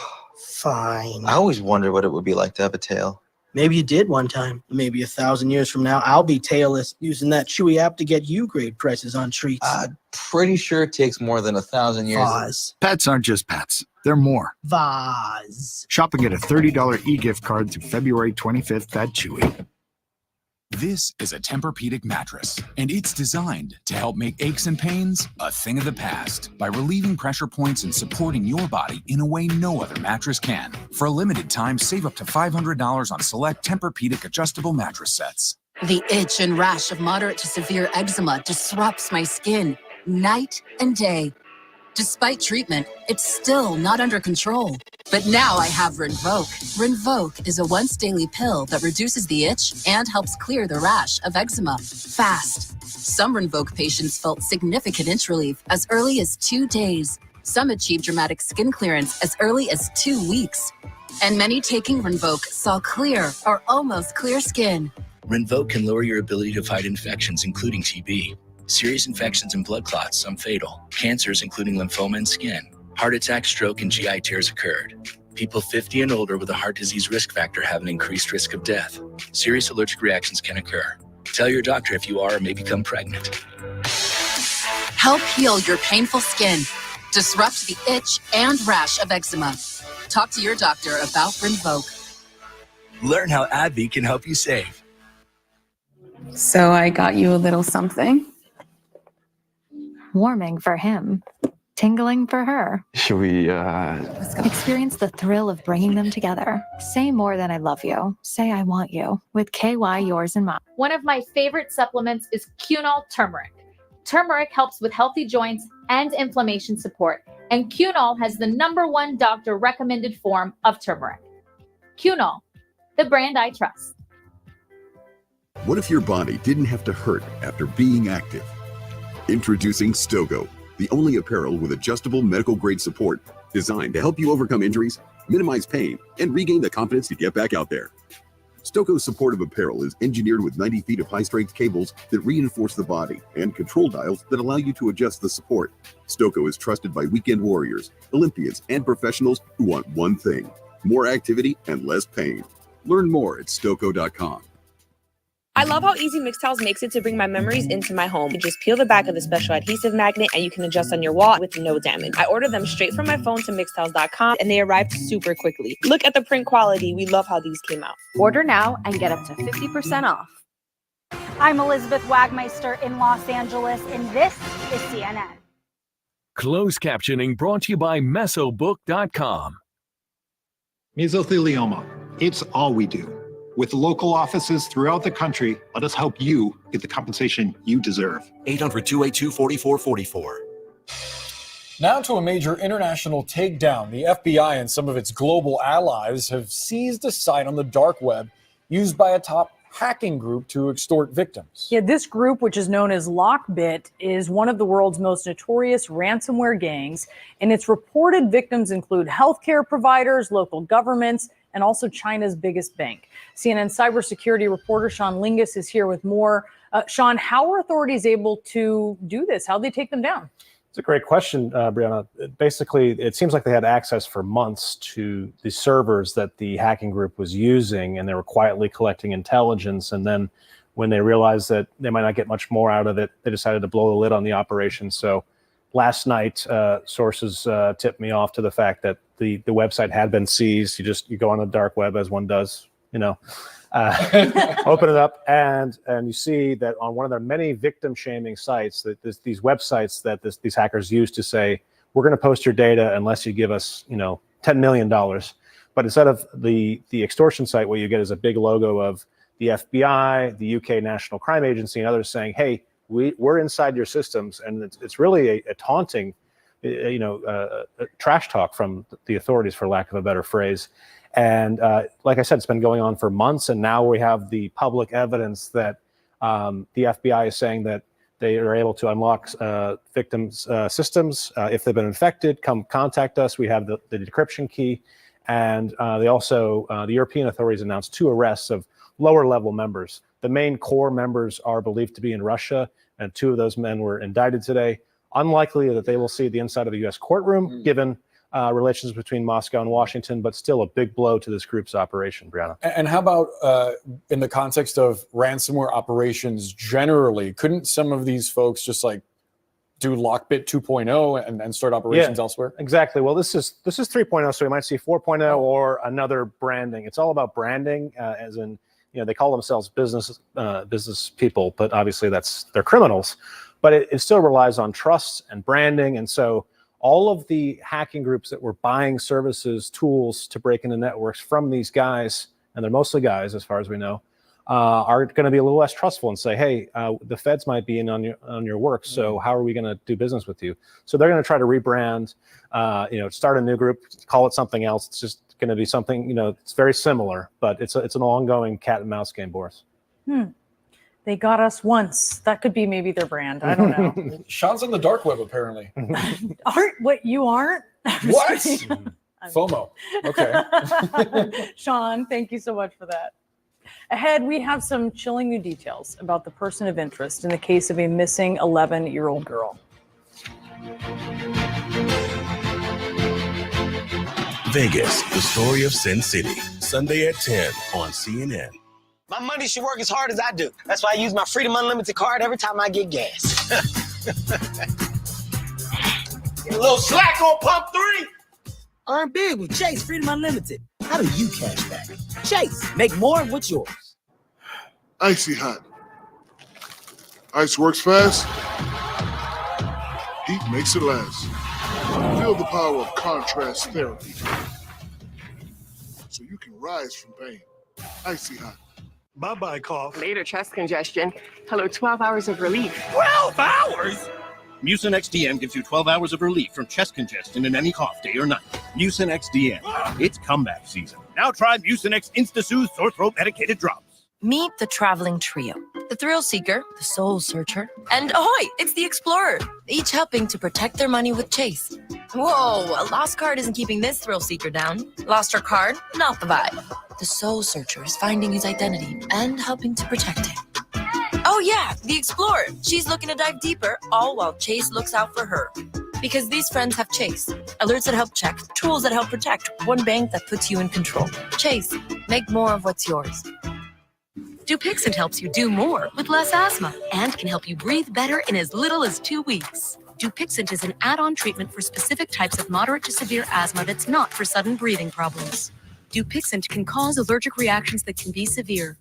Fine.
I always wonder what it would be like to have a tail.
Maybe you did one time. Maybe 1,000 years from now, I'll be tailless using that Chewy app to get you great prices on treats.
I'm pretty sure it takes more than 1,000 years.
Vase.
Pets aren't just pets. They're more.
Vase.
Shop and get a $30 e-gift card through February 25th at Chewy.
This is a Tempur-Pedic mattress, and it's designed to help make aches and pains a thing of the past by relieving pressure points and supporting your body in a way no other mattress can. For a limited time, save up to $500 on select Tempur-Pedic adjustable mattress sets.
The itch and rash of moderate to severe eczema disrupts my skin night and day. Despite treatment, it's still not under control. But now I have Rinvoq. Rinvoq is a once-daily pill that reduces the itch and helps clear the rash of eczema fast. Some Rinvoq patients felt significant itch relief as early as 2 days. Some achieved dramatic skin clearance as early as 2 weeks. And many taking Rinvoq saw clear or almost clear skin.
Rinvoq can lower your ability to fight infections, including TB. Serious infections and blood clots, some fatal. Cancers, including lymphoma and skin. Heart attack, stroke, and GI tears occurred. People 50 and older with a heart disease risk factor have an increased risk of death. Serious allergic reactions can occur. Tell your doctor if you are or may become pregnant.
Help heal your painful skin. Disrupt the itch and rash of eczema. Talk to your doctor about Rinvoq.
Learn how AbbVie can help you save.
So I got you a little something.
Warming for him, tingling for her.
Should we,
Experience the thrill of bringing them together. Say more than I love you. Say I want you. With KY Yours and Mine.
One of my favorite supplements is Cunol Turmeric. Turmeric helps with healthy joints and inflammation support, and Cunol has the #1 doctor recommended form of turmeric. Cunol, the brand I trust.
What if your body didn't have to hurt after being active? Introducing Stogo, the only apparel with adjustable medical-grade support designed to help you overcome injuries, minimize pain, and regain the confidence to get back out there. Stoko's supportive apparel is engineered with 90 feet of high-strength cables that reinforce the body and control dials that allow you to adjust the support. Stoko is trusted by weekend warriors, Olympians, and professionals who want one thing: more activity and less pain. Learn more at Stoko.com.
I love how easy Mixtiles makes it to bring my memories into my home. You just peel the back of the special adhesive magnet and you can adjust on your wall with no damage. I ordered them straight from my phone to Mixtiles.com and they arrived super quickly. Look at the print quality. We love how these came out.
Order now and get up to 50% off. I'm Elizabeth Wagmeister in Los Angeles, and this is CNN.
Closed captioning brought to you by Mesobook.com.
Mesothelioma. It's all we do. With local offices throughout the country, let us help you get the compensation you deserve.
800-282-4444.
Now to a major international takedown. The FBI and some of its global allies have seized a site on the dark web used by a top hacking group to extort victims.
Yeah, this group, which is known as Lockbit, is one of the world's most notorious ransomware gangs, and its reported victims include healthcare providers, local governments, and also China's biggest bank. CNN cybersecurity reporter Sean Lingus is here with more. Sean, how are authorities able to do this? How did they take them down?
It's a great question, Brianna. Basically, it seems like they had access for months to the servers that the hacking group was using, and they were quietly collecting intelligence. And then when they realized that they might not get much more out of it, they decided to blow the lid on the operation. So last night, sources tipped me off to the fact that the website had been seized. You go on the dark web, as one does, open it up, and you see that on one of their many victim shaming sites, that these websites that these hackers use to say, we're going to post your data unless you give us $10 million. But instead of the extortion site, what you get is a big logo of the FBI, the UK National Crime Agency, and others saying, hey, we're inside your systems. And it's really a taunting, trash talk from the authorities, for lack of a better phrase. And like I said, it's been going on for months, and now we have the public evidence that the FBI is saying that they are able to unlock victims' systems. If they've been infected, come contact us. We have the decryption key. And they also, the European authorities announced 2 arrests of lower-level members. The main core members are believed to be in Russia, and 2 of those men were indicted today. Unlikely that they will see the inside of the U.S. courtroom, given relations between Moscow and Washington, but still a big blow to this group's operation, Brianna.
And how about in the context of ransomware operations generally? Couldn't some of these folks just do Lockbit 2.0 and start operations elsewhere?
Exactly. Well, this is 3.0, so we might see 4.0 or another branding. It's all about branding, as in, they call themselves business people, but obviously they're criminals. But it still relies on trust and branding, and so all of the hacking groups that were buying services, tools to break into networks from these guys, and they're mostly guys as far as we know, are going to be a little less trustful and say, hey, the feds might be in on your work, so how are we going to do business with you? So they're going to try to rebrand, start a new group, call it something else. It's just going to be something, it's very similar, but it's an ongoing cat and mouse game, Boris.
They got us once. That could be maybe their brand. I don't know.
Sean's on the dark web, apparently.
You aren't?
What? FOMO. Okay.
Sean, thank you so much for that. Ahead, we have some chilling new details about the person of interest in the case of a missing 11-year-old girl.
Vegas, the story of Sin City. Sunday at 10 on CNN.
My money should work as hard as I do. That's why I use my Freedom Unlimited card every time I get gas. Get a little slack on pump 3.
Earn big with Chase Freedom Unlimited. How do you cash back? Chase, make more of what's yours.
Icy hot.
Ice works fast. Heat makes it last. Feel the power of contrast therapy. So you can rise from pain. Icy hot.
Bye-bye cough. Later chest congestion. Hello, 12 hours of relief.
12 hours? Mucinex DM gives you 12 hours of relief from chest congestion in any cough, day or night. Mucinex DM. It's comeback season. Now try Mucinex InstaSoothe sore throat medicated drops.
Meet the traveling trio. The thrill seeker, the soul searcher, and ahoy, it's the explorer. Each helping to protect their money with Chase. Whoa, a lost card isn't keeping this thrill seeker down. Lost her card? Not the vibe. The soul searcher is finding his identity and helping to protect it. Oh yeah, the explorer. She's looking to dive deeper, all while Chase looks out for her. Because these friends have Chase. Alerts that help check, tools that help protect, one bank that puts you in control. Chase, make more of what's yours. Dupixent helps you do more with less asthma and can help you breathe better in as little as 2 weeks. Dupixent is an add-on treatment for specific types of moderate to severe asthma that's not for sudden breathing problems. Dupixent can cause allergic reactions that can be severe.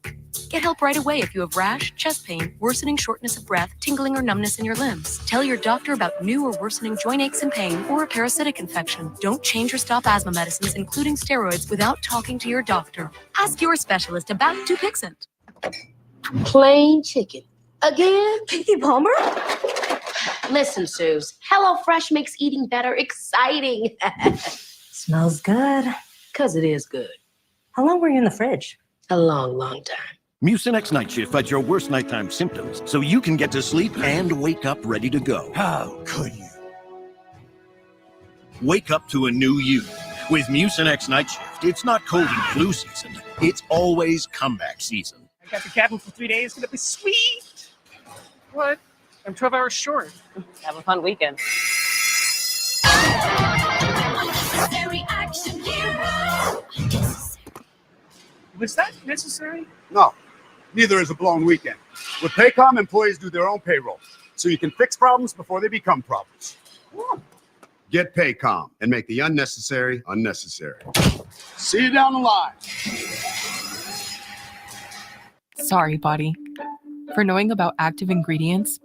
Get help right away if you have rash, chest pain, worsening shortness of breath, tingling or numbness in your limbs. Tell your doctor about new or worsening joint aches and pain or a parasitic infection. Don't change or stop asthma medicines, including steroids, without talking to your doctor. Ask your specialist about Dupixent.
Plain chicken. Again? Kiki Palmer? Listen, Suze, HelloFresh makes eating better exciting.
Smells good. Because it is good. How long were you in the fridge?
A long, long time.
Mucinex Night Shift fights your worst nighttime symptoms so you can get to sleep and wake up ready to go. How could you? Wake up to a new you. With Mucinex Night Shift, it's not cold and flu season. It's always comeback season.
I got the cabin for 3 days. It's going to be sweet. What? I'm 12 hours short.
Have a fun weekend.
Was that necessary?
No, neither is a blown weekend. With Paycom, employees do their own payroll, so you can fix problems before they become problems.
Get Paycom and make the unnecessary unnecessary.
See you down the line.
Sorry, body, for knowing about active ingredients,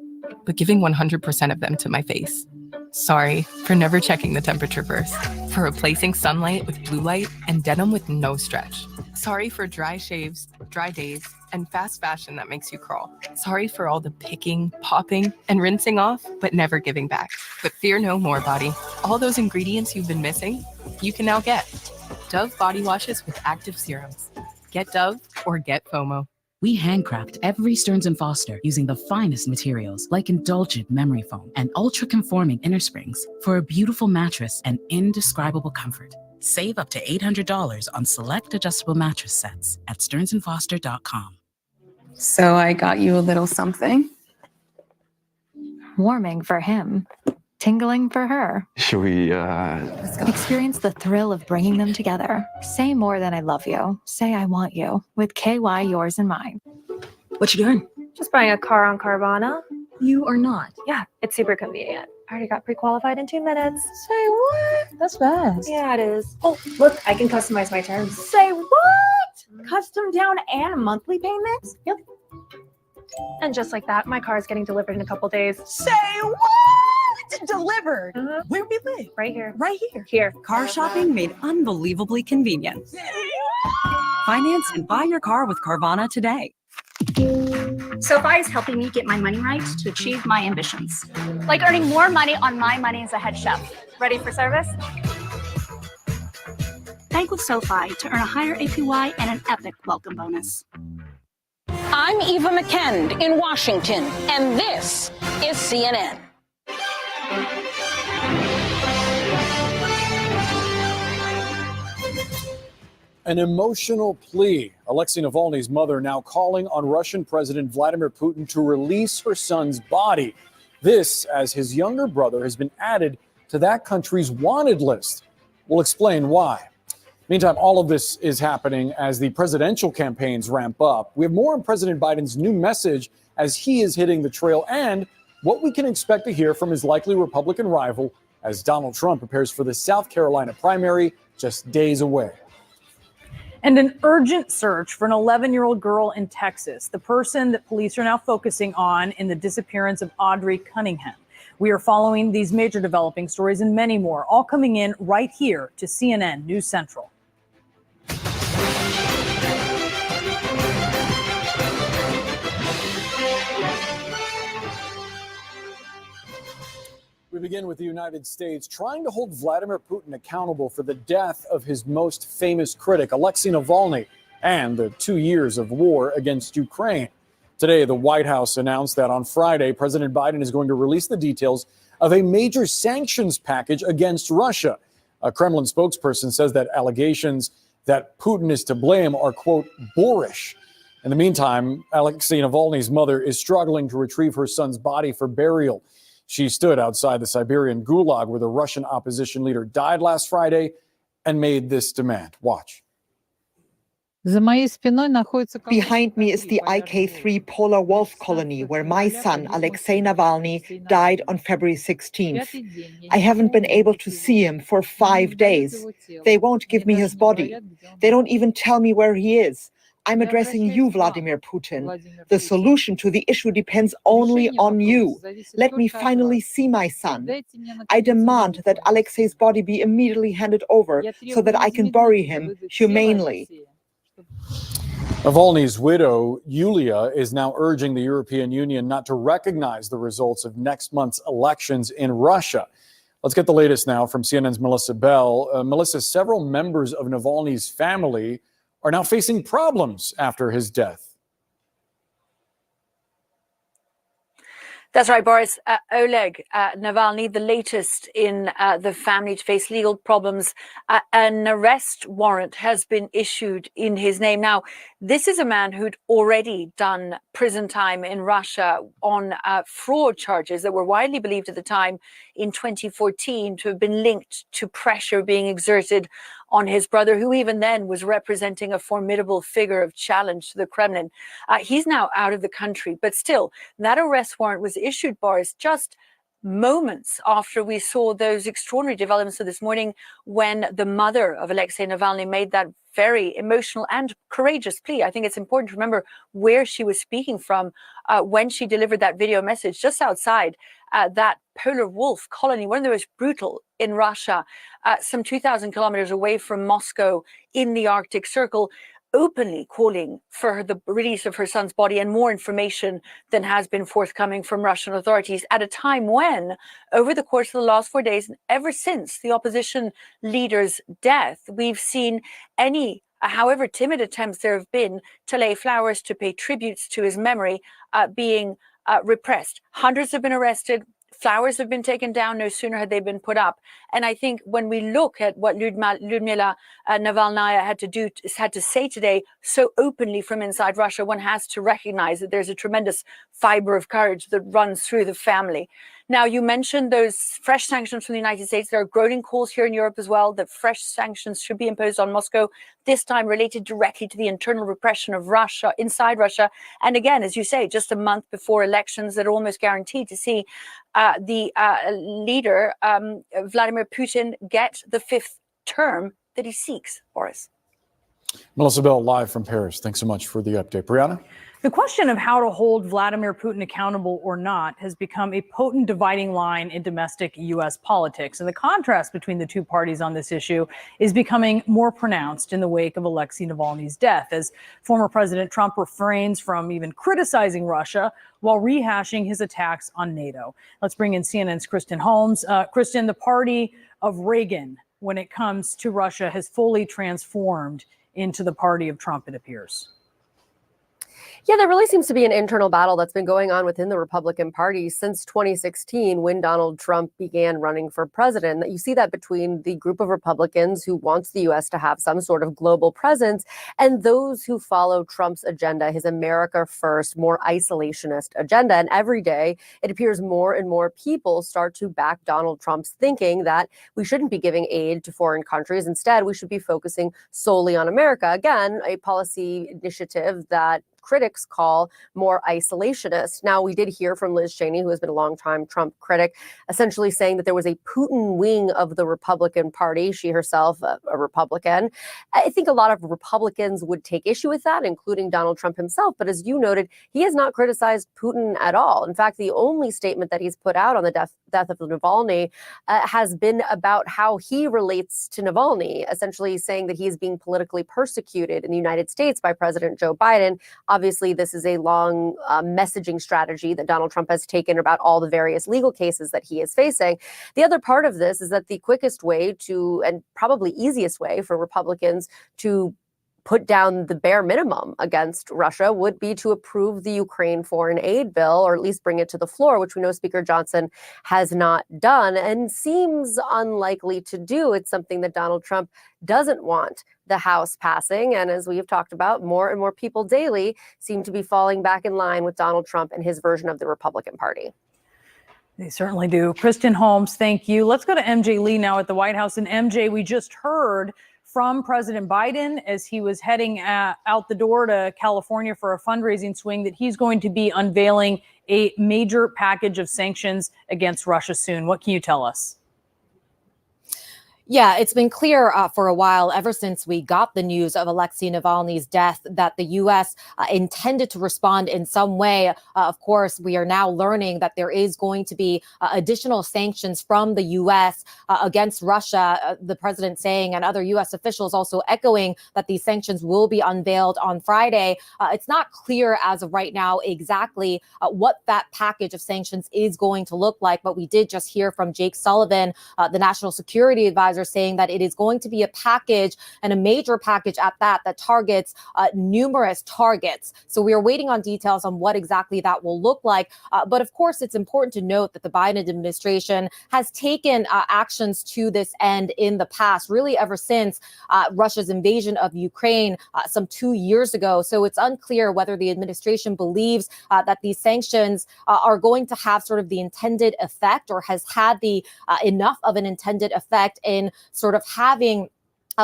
but giving 100% of them to my face. Sorry for never checking the temperature first, for replacing sunlight with blue light and denim with no stretch. Sorry for dry shaves, dry days, and fast fashion that makes you crawl. Sorry for all the picking, popping, and rinsing off, but never giving back. But fear no more, body. All those ingredients you've been missing, you can now get. Dove body washes with active serums. Get Dove or get FOMO.
We handcraft every Stearns & Foster using the finest materials like indulgent memory foam and ultra-conforming inner springs for a beautiful mattress and indescribable comfort. Save up to $800 on select adjustable mattress sets at stearnsandfoster.com.
So I got you a little something.
Warming for him. Tingling for her.
Should we,
Experience the thrill of bringing them together. Say more than I love you. Say I want you. With KY Yours and Mine.
What you doing?
Just buying a car on Carvana.
You are not.
Yeah, it's super convenient. I already got pre-qualified in 2 minutes.
Say what? That's fast.
Yeah, it is. Oh, look, I can customize my terms.
Say what? Custom down and monthly payments?
Yep. And just like that, my car is getting delivered in a couple days.
Say what? Delivered. Where we live?
Right here.
Right here.
Here.
Car shopping made unbelievably convenient. Finance and buy your car with Carvana today.
SoFi is helping me get my money right to achieve my ambitions. Like earning more money on my money as a head chef. Ready for service? Bank with SoFi to earn a higher APY and an epic welcome bonus.
I'm Eva McKend in Washington, and this is CNN.
An emotional plea. Alexei Navalny's mother now calling on Russian President Vladimir Putin to release her son's body. This, as his younger brother has been added to that country's wanted list. We'll explain why. Meantime, all of this is happening as the presidential campaigns ramp up. We have more on President Biden's new message as he is hitting the trail and what we can expect to hear from his likely Republican rival as Donald Trump prepares for the South Carolina primary just days away.
And an urgent search for an 11-year-old girl in Texas, the person that police are now focusing on in the disappearance of Audrey Cunningham. We are following these major developing stories and many more, all coming in right here to CNN News Central.
We begin with the United States trying to hold Vladimir Putin accountable for the death of his most famous critic, Alexei Navalny, and the 2 years of war against Ukraine. Today, the White House announced that on Friday, President Biden is going to release the details of a major sanctions package against Russia. A Kremlin spokesperson says that allegations that Putin is to blame are, quote, boorish. In the meantime, Alexei Navalny's mother is struggling to retrieve her son's body for burial. She stood outside the Siberian gulag where the Russian opposition leader died last Friday and made this demand. Watch.
Behind me is the IK-3 polar wolf colony where my son, Alexei Navalny, died on February 16th. I haven't been able to see him for 5 days. They won't give me his body. They don't even tell me where he is. I'm addressing you, Vladimir Putin. The solution to the issue depends only on you. Let me finally see my son. I demand that Alexei's body be immediately handed over so that I can bury him humanely.
Navalny's widow, Yulia, is now urging the European Union not to recognize the results of next month's elections in Russia. Let's get the latest now from CNN's Melissa Bell. Melissa, several members of Navalny's family are now facing problems after his death.
That's right, Boris. Oleg Navalny, the latest in the family to face legal problems. An arrest warrant has been issued in his name. Now, this is a man who'd already done prison time in Russia on fraud charges that were widely believed at the time in 2014 to have been linked to pressure being exerted on his brother, who even then was representing a formidable figure of challenge to the Kremlin. He's now out of the country, but still, that arrest warrant was issued, Boris, just moments after we saw those extraordinary developments of this morning when the mother of Alexei Navalny made that very emotional and courageous plea. I think it's important to remember where she was speaking from when she delivered that video message just outside that polar wolf colony, one of the most brutal in Russia, some 2,000 kilometers away from Moscow in the Arctic Circle, openly calling for the release of her son's body and more information than has been forthcoming from Russian authorities at a time when, over the course of the last 4 days, and ever since the opposition leader's death, we've seen any, however timid attempts there have been to lay flowers to pay tributes to his memory being repressed. Hundreds have been arrested. Flowers have been taken down no sooner had they been put up. And I think when we look at what Lyudmila Navalnaya had to say today so openly from inside Russia, one has to recognize that there's a tremendous fiber of courage that runs through the family. Now, you mentioned those fresh sanctions from the United States. There are growing calls here in Europe as well that fresh sanctions should be imposed on Moscow, this time related directly to the internal repression of Russia, inside Russia. And again, as you say, just a month before elections that are almost guaranteed to see the leader, Vladimir Putin, get the fifth term that he seeks, Boris.
Melissa Bell, live from Paris. Thanks so much for the update. Brianna?
The question of how to hold Vladimir Putin accountable or not has become a potent dividing line in domestic U.S. politics. And the contrast between the two parties on this issue is becoming more pronounced in the wake of Alexei Navalny's death, as former President Trump refrains from even criticizing Russia while rehashing his attacks on NATO. Let's bring in CNN's Kristen Holmes. Kristen, the party of Reagan, when it comes to Russia, has fully transformed into the party of Trump, it appears.
Yeah, there really seems to be an internal battle that's been going on within the Republican Party since 2016, when Donald Trump began running for president. You see that between the group of Republicans who wants the U.S. to have some sort of global presence and those who follow Trump's agenda, his America First, more isolationist agenda. And every day, it appears more and more people start to back Donald Trump's thinking that we shouldn't be giving aid to foreign countries. Instead, we should be focusing solely on America. Again, a policy initiative that critics call more isolationist. Now, we did hear from Liz Cheney, who has been a longtime Trump critic, essentially saying that there was a Putin wing of the Republican Party, she herself a Republican. I think a lot of Republicans would take issue with that, including Donald Trump himself. But as you noted, he has not criticized Putin at all. In fact, the only statement that he's put out on the death of Navalny has been about how he relates to Navalny, essentially saying that he is being politically persecuted in the United States by President Joe Biden. Obviously, this is a long messaging strategy that Donald Trump has taken about all the various legal cases that he is facing. The other part of this is that the quickest way to, and probably easiest way for Republicans to put down the bare minimum against Russia would be to approve the Ukraine foreign aid bill, or at least bring it to the floor, which we know Speaker Johnson has not done and seems unlikely to do. It's something that Donald Trump doesn't want the House passing. And as we have talked about, more and more people daily seem to be falling back in line with Donald Trump and his version of the Republican Party.
They certainly do. Kristen Holmes, thank you. Let's go to MJ Lee now at the White House. And MJ, we just heard from President Biden as he was heading out the door to California for a fundraising swing that he's going to be unveiling a major package of sanctions against Russia soon. What can you tell us?
Yeah, it's been clear for a while, ever since we got the news of Alexei Navalny's death, that the U.S. Intended to respond in some way. Of course, we are now learning that there is going to be additional sanctions from the U.S. Against Russia. The president saying, and other U.S. officials also echoing, that these sanctions will be unveiled on Friday. It's not clear as of right now exactly what that package of sanctions is going to look like, but we did just hear from Jake Sullivan, the national security advisor, saying that it is going to be a package, and a major package at that, that targets numerous targets. So we are waiting on details on what exactly that will look like. But of course, it's important to note that the Biden administration has taken actions to this end in the past, really ever since Russia's invasion of Ukraine some 2 years ago. So it's unclear whether the administration believes that these sanctions are going to have sort of the intended effect, or has had the enough of an intended effect in sort of having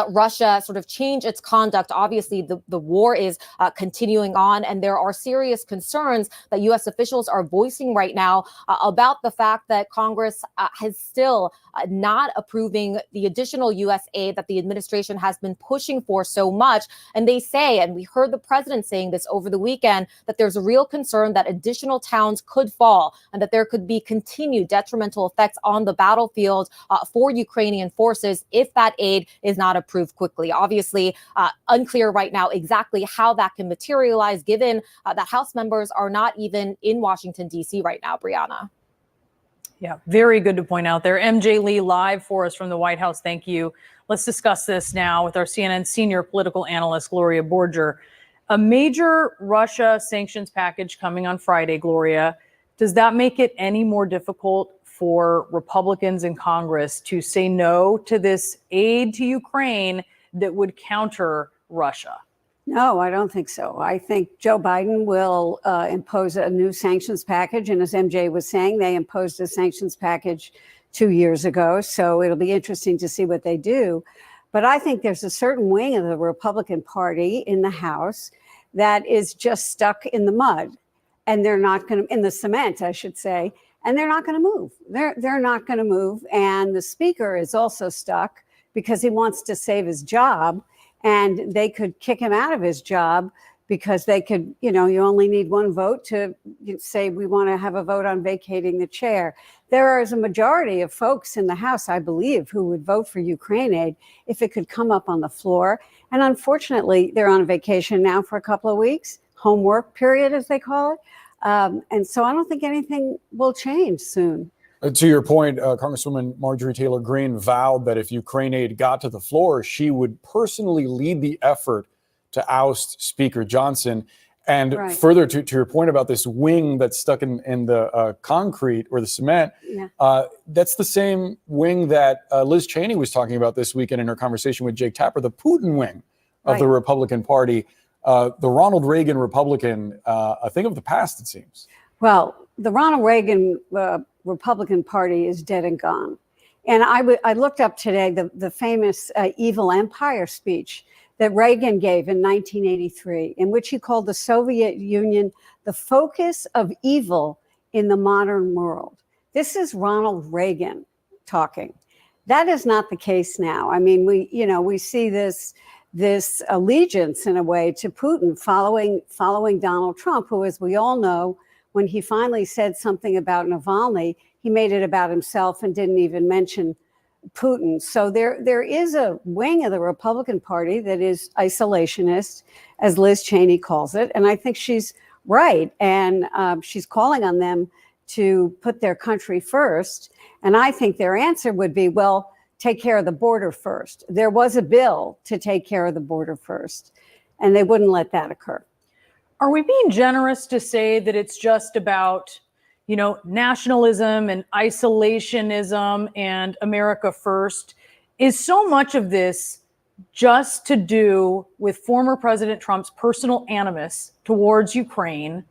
Russia sort of change its conduct. Obviously, the war is continuing on, and there are serious concerns that U.S. officials are voicing right now about the fact that Congress has still not approving the additional U.S. aid that the administration has been pushing for so much. And they say, and we heard the president saying this over the weekend, that there's a real concern that additional towns could fall and that there could be continued detrimental effects on the battlefield for Ukrainian forces if that aid is not approved quickly. Obviously, unclear right now exactly how that can materialize, given that House members are not even in Washington, D.C. right now, Brianna.
Yeah, very good to point out there. MJ Lee live for us from the White House. Thank you. Let's discuss this now with our CNN senior political analyst, Gloria Borger. A major Russia sanctions package coming on Friday, Gloria. Does that make it any more difficult for Republicans in Congress to say no to this aid to Ukraine that would counter Russia?
No, I don't think so. I think Joe Biden will impose a new sanctions package. And as MJ was saying, they imposed a sanctions package 2 years ago. So it'll be interesting to see what they do. But I think there's a certain wing of the Republican Party in the House that is just stuck in the mud. And they're not going to, in the cement, I should say, and they're not going to move. They're not going to move. And the speaker is also stuck because he wants to save his job. And they could kick him out of his job because they could, you only need one vote to say we want to have a vote on vacating the chair. There is a majority of folks in the House, I believe, who would vote for Ukraine aid if it could come up on the floor. And unfortunately, they're on vacation now for a couple of weeks, homework period, as they call it. And so I don't think anything will change soon.
To your point, Congresswoman Marjorie Taylor Greene vowed that if Ukraine aid got to the floor, she would personally lead the effort to oust Speaker Johnson. And further to your point about this wing that's stuck in the concrete or the cement, that's the same wing that Liz Cheney was talking about this weekend in her conversation with Jake Tapper, the Putin wing of the Republican Party, the Ronald Reagan Republican, a thing of the past, it seems.
Well, the Ronald Reagan Republican Party is dead and gone. And I looked up today the famous Evil Empire speech that Reagan gave in 1983, in which he called the Soviet Union the focus of evil in the modern world. This is Ronald Reagan talking. That is not the case now. I mean, we see this allegiance in a way to Putin following Donald Trump, who, as we all know, when he finally said something about Navalny, he made it about himself and didn't even mention Putin. So there is a wing of the Republican Party that is isolationist, as Liz Cheney calls it, and I think she's right. And she's calling on them to put their country first. And I think their answer would be, well, take care of the border first. There was a bill to take care of the border first, and they wouldn't let that occur.
Are we being generous to say that it's just about, nationalism and isolationism and America first? Is so much of this just to do with former President Trump's personal animus towards Ukraine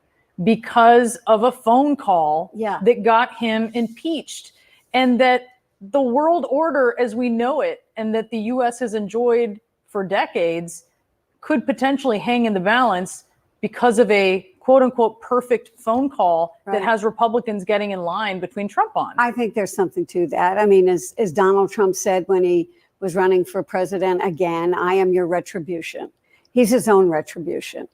because of a phone call that got him impeached, and that the world order as we know it and that the U.S. has enjoyed for decades could potentially hang in the balance because of a quote unquote perfect phone call that has Republicans getting in line between Trump on?
I think there's something to that. I mean, as Donald Trump said when he was running for president, again, I am your retribution. He's his own retribution.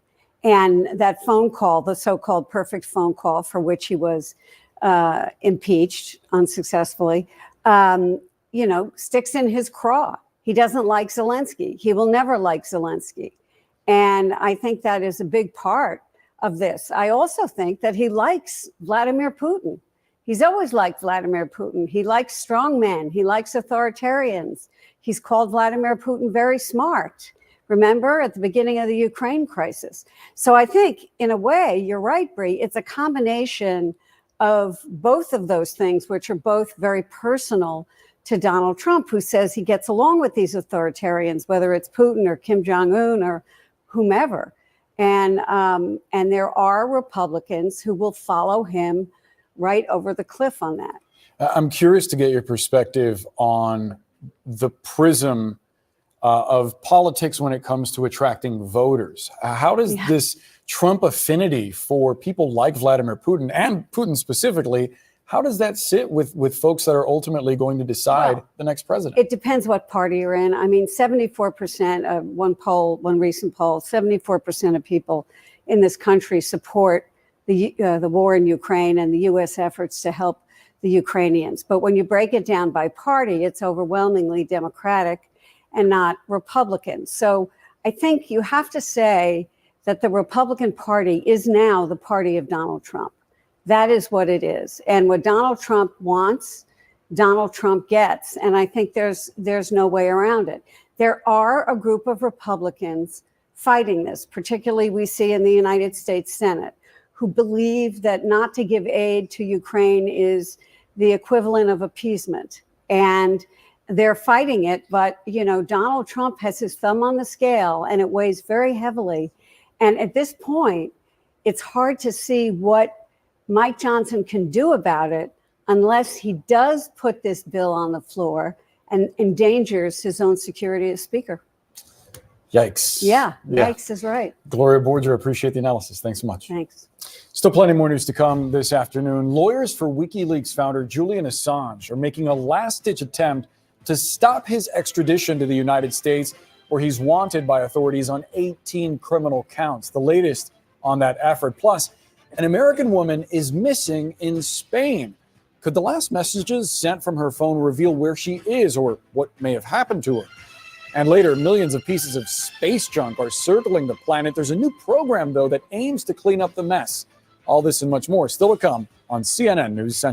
And that phone call, the so-called perfect phone call for which he was impeached unsuccessfully, sticks in his craw. He doesn't like Zelensky. He will never like Zelensky. And I think that is a big part of this. I also think that he likes Vladimir Putin. He's always liked Vladimir Putin. He likes strong men. He likes authoritarians. He's called Vladimir Putin very smart. Remember, at the beginning of the Ukraine crisis. So I think, in a way, you're right, Bree, it's a combination of both of those things, which are both very personal to Donald Trump, who says he gets along with these authoritarians, whether it's Putin or Kim Jong-un or whomever. And there are Republicans who will follow him right over the cliff on that.
I'm curious to get your perspective on the prism of politics when it comes to attracting voters. How does this Trump affinity for people like Vladimir Putin, and Putin specifically, how does that sit with folks that are ultimately going to decide the next president?
It depends what party you're in. I mean, 74% of one recent poll, 74% of people in this country support the war in Ukraine and the U.S. efforts to help the Ukrainians. But when you break it down by party, it's overwhelmingly Democratic and not Republican. So I think you have to say that the Republican Party is now the party of Donald Trump. That is what it is. And what Donald Trump wants, Donald Trump gets. And I think there's no way around it. There are a group of Republicans fighting this, particularly we see in the United States Senate, who believe that not to give aid to Ukraine is the equivalent of appeasement. And they're fighting it, but Donald Trump has his thumb on the scale and it weighs very heavily. And at this point, it's hard to see what Mike Johnson can do about it unless he does put this bill on the floor and endangers his own security as Speaker.
Yikes.
Yeah, yikes is right.
Gloria Borger, appreciate the analysis. Thanks so much.
Thanks.
Still plenty more news to come this afternoon. Lawyers for WikiLeaks founder Julian Assange are making a last-ditch attempt to stop his extradition to the United States, where he's wanted by authorities on 18 criminal counts, the latest on that effort. Plus, an American woman is missing in Spain. Could the last messages sent from her phone reveal where she is or what may have happened to her? And later, millions of pieces of space junk are circling the planet. There's a new program, though, that aims to clean up the mess. All this and much more still to come on CNN News Central.